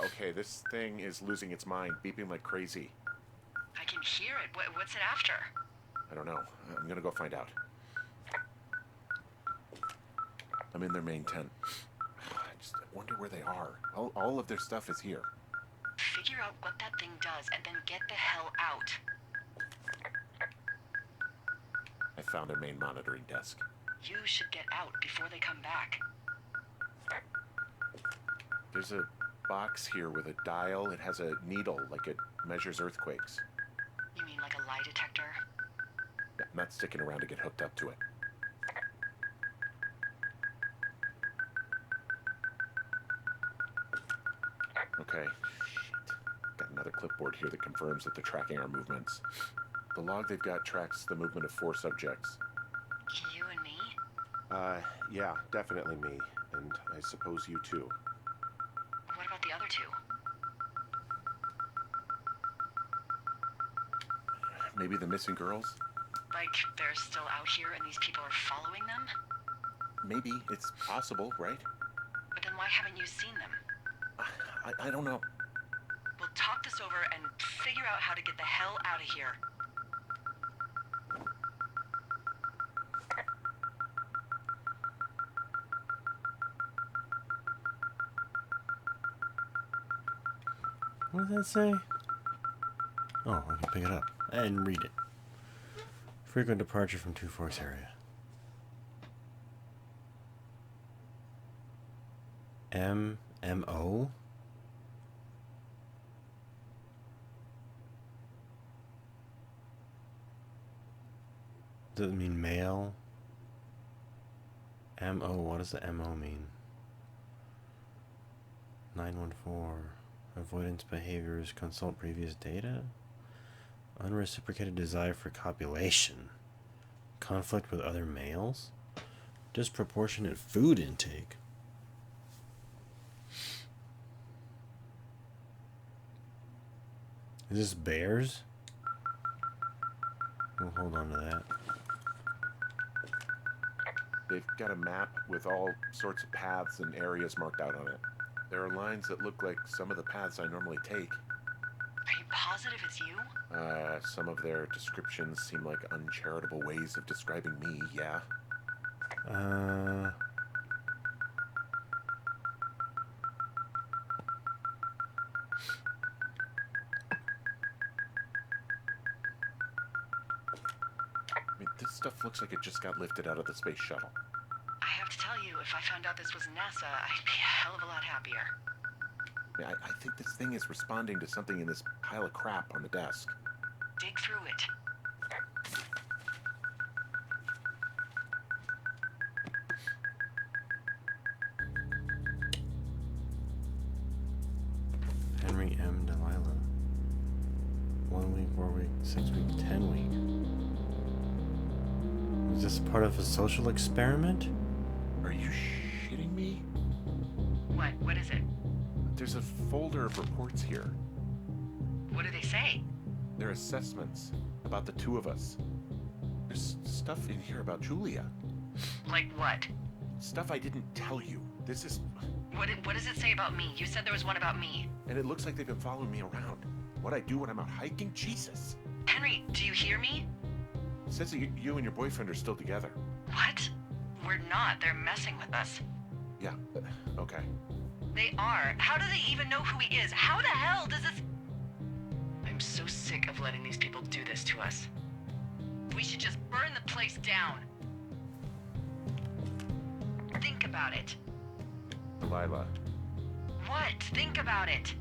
Okay, this thing is losing its mind, beeping like crazy. I can hear it. What's it after? I don't know. I'm gonna go find out. I'm in their main tent. I just wonder where they are. All of their stuff is here. Figure out what that thing does and then get the hell out. I found their main monitoring desk. You should get out before they come back. There's a box here with a dial. It has a needle, like it measures earthquakes. You mean like a lie detector? Yeah, I'm not sticking around to get hooked up to it. Okay. Shit. Got another clipboard here that confirms that they're tracking our movements. The log they've got tracks the movement of 4 subjects. You and me? Yeah, definitely me. And I suppose you too. What about the other two? Maybe the missing girls? Like, they're still out here and these people are following them? Maybe. It's possible, right? But then why haven't you seen them? I don't know. We'll talk this over and figure out how to get the hell out of here. What does that say? Oh, I can pick it up and read it. Frequent departure from Two Forks area. MO? Does it mean male? MO, what does the MO mean? 914. Avoidance behaviors, consult previous data. Unreciprocated desire for copulation. Conflict with other males. Disproportionate food intake. Is this bears? We'll hold on to that. They've got a map with all sorts of paths and areas marked out on it. There are lines that look like some of the paths I normally take. Are you positive it's you? Some of their descriptions seem like uncharitable ways of describing me, yeah. I mean, this stuff looks like it just got lifted out of the space shuttle. I have to tell you, if I found out this was NASA, I'd be a hell of a lot happier. I mean, I think this thing is responding to something in this pile of crap on the desk. Dig through it. Henry M. Delilah. 1 week, 4 week, 6 week, 10 week. Is this part of a social experiment? Are you shitting me? What? What is it? There's a folder of reports here. What do they say? They're assessments about the two of us. There's stuff in here about Julia. Like what? Stuff I didn't tell you. This is... What does it say about me? You said there was one about me. And it looks like they've been following me around. What I do when I'm out hiking? Jesus. Henry, do you hear me? It says that you and your boyfriend are still together. What? We're not. They're messing with us. Yeah, okay. They are. How do they even know who he is? How the hell does this... I'm so sick of letting these people do this to us. We should just burn the place down. Think about it. Delilah, What? Think about it.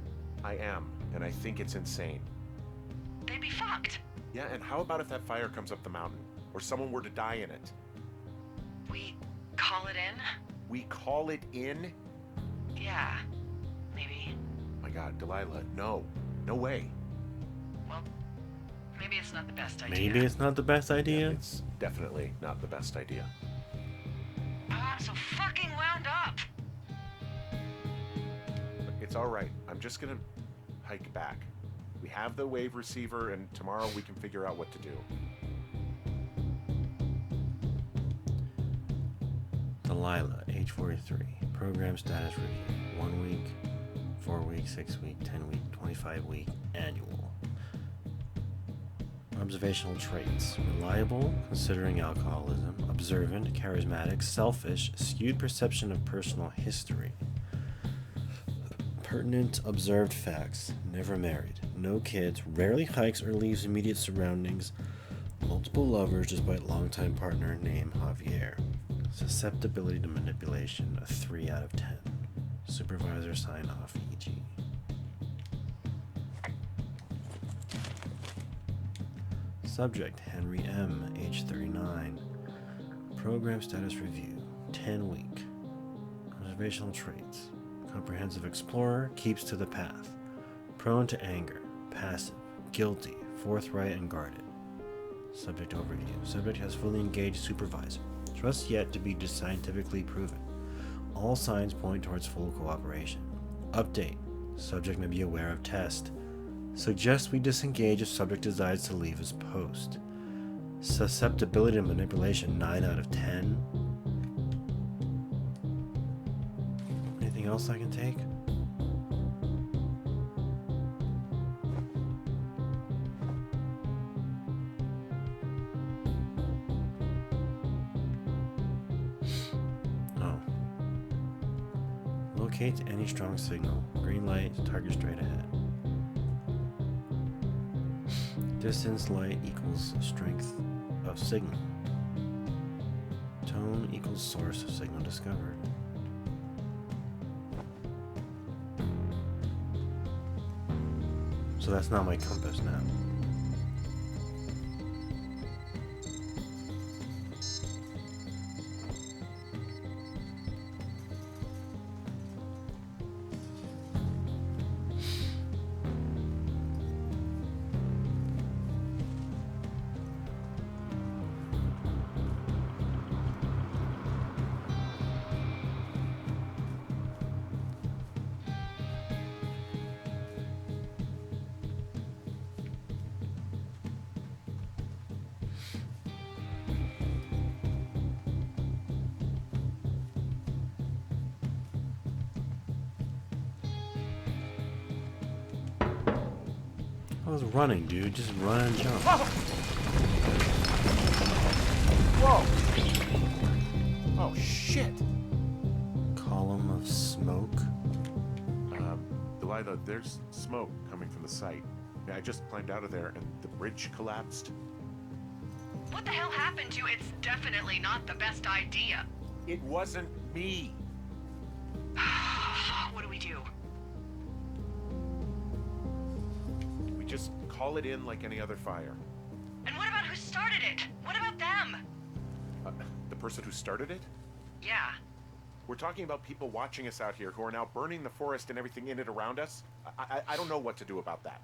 I am, and I think it's insane. They'd be fucked. Yeah, and how about if that fire comes up the mountain? Or someone were to die in it? We call it in? We call it in? Yeah. Maybe. My God, Delilah, no. No way. Well, maybe it's not the best idea. Maybe it's not the best idea. It's definitely not the best idea. I'm so fucking wound up. It's all right. I'm just gonna hike back. We have the wave receiver, and tomorrow we can figure out what to do. Delilah, age 43. Program status review. 1 week, 4 week, 6 week, 10 week, 25 week, annual. Observational traits. Reliable, considering alcoholism. Observant, charismatic, selfish, skewed perception of personal history. Pertinent observed facts. Never married. No kids. Rarely hikes or leaves immediate surroundings. Multiple lovers despite longtime partner named Javier. Susceptibility to manipulation, a 3 out of 10. Supervisor sign off, e.g. Subject, Henry M., age 39. Program status review, 10 week. Observational traits. Comprehensive explorer, keeps to the path. Prone to anger, passive, guilty, forthright, and guarded. Subject overview. Subject has fully engaged supervisor. Trust yet to be scientifically proven. All signs point towards full cooperation. Update. Subject may be aware of test. Suggests we disengage if subject decides to leave his post. Susceptibility to manipulation, 9 out of 10. Anything else I can take? Oh. Locate any strong signal. Green light, target straight ahead. Distance light equals strength of signal. Tone equals source of signal discovered. So that's not my compass now. I was running, dude. Just run and jump. Whoa! Oh, shit! Column of smoke. Delilah, there's smoke coming from the site. Yeah, I just climbed out of there and the bridge collapsed. What the hell happened to you? It's definitely not the best idea. It wasn't me! What do we do? We just call it in like any other fire. And what about who started it? What about them? The person who started it? Yeah. We're talking about people watching us out here who are now burning the forest and everything in it around us. I don't know what to do about that.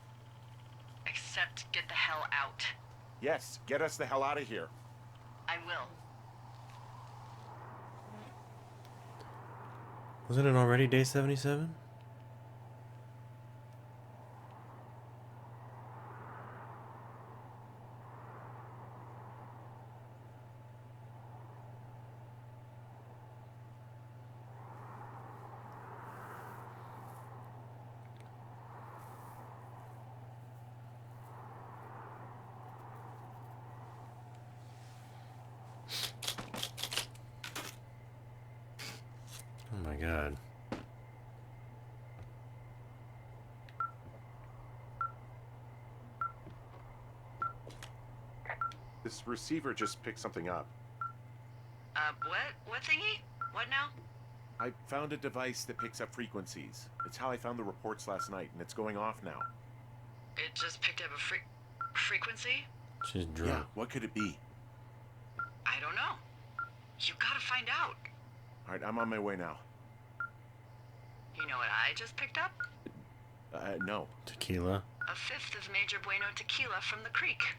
except get the hell out. Yes, get us the hell out of here. I will. Wasn't it already day 77? Oh my god. This receiver just picked something up. What? What thingy? What now? I found a device that picks up frequencies. It's how I found the reports last night, and it's going off now. It just picked up a frequency? She's drunk. Yeah, what could it be? I don't know. You gotta find out. All right, I'm on my way now. You know what I just picked up? No. Tequila. A fifth of Major Bueno tequila from the creek.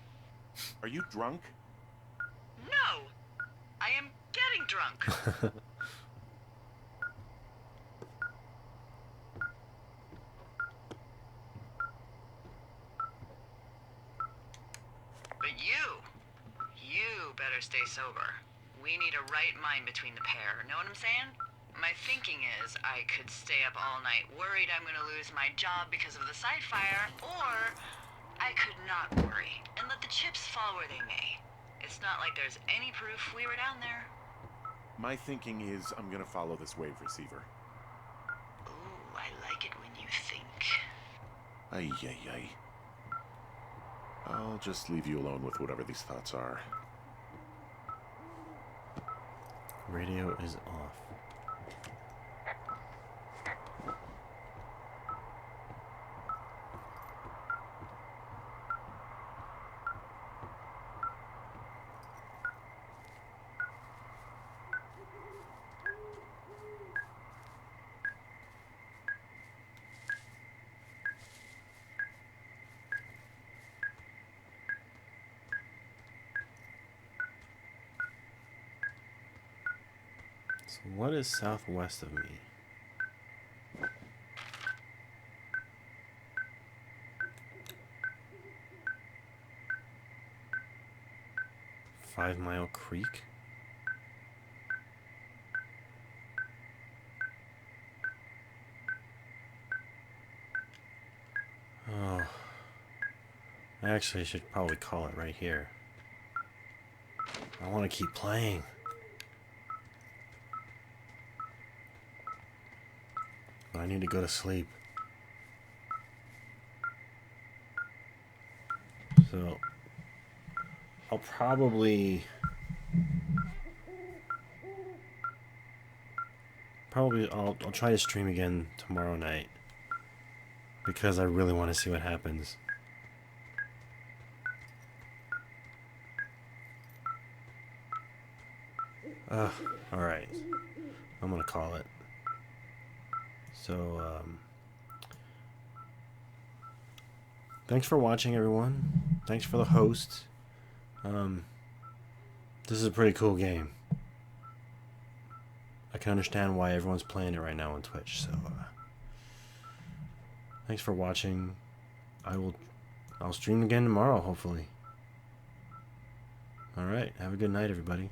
Are you drunk? No! I am getting drunk. But you better stay sober. We need a right mind between the pair, know what I'm saying? My thinking is I could stay up all night worried I'm gonna lose my job because of the site fire, or I could not worry and let the chips fall where they may. It's not like there's any proof we were down there. My thinking is I'm gonna follow this wave receiver. Ooh, I like it when you think. Ay, ay, ay. I'll just leave you alone with whatever these thoughts are. Radio is off. So what is southwest of me? Five Mile Creek? Oh, I actually should probably call it right here. I want to keep playing. But I need to go to sleep. So I'll probably I'll try to stream again tomorrow night because I really want to see what happens. All right. I'm gonna call it. So, thanks for watching, everyone. Thanks for the host. This is a pretty cool game. I can understand why everyone's playing it right now on Twitch. So, thanks for watching. I'll stream again tomorrow, hopefully. All right. Have a good night, everybody.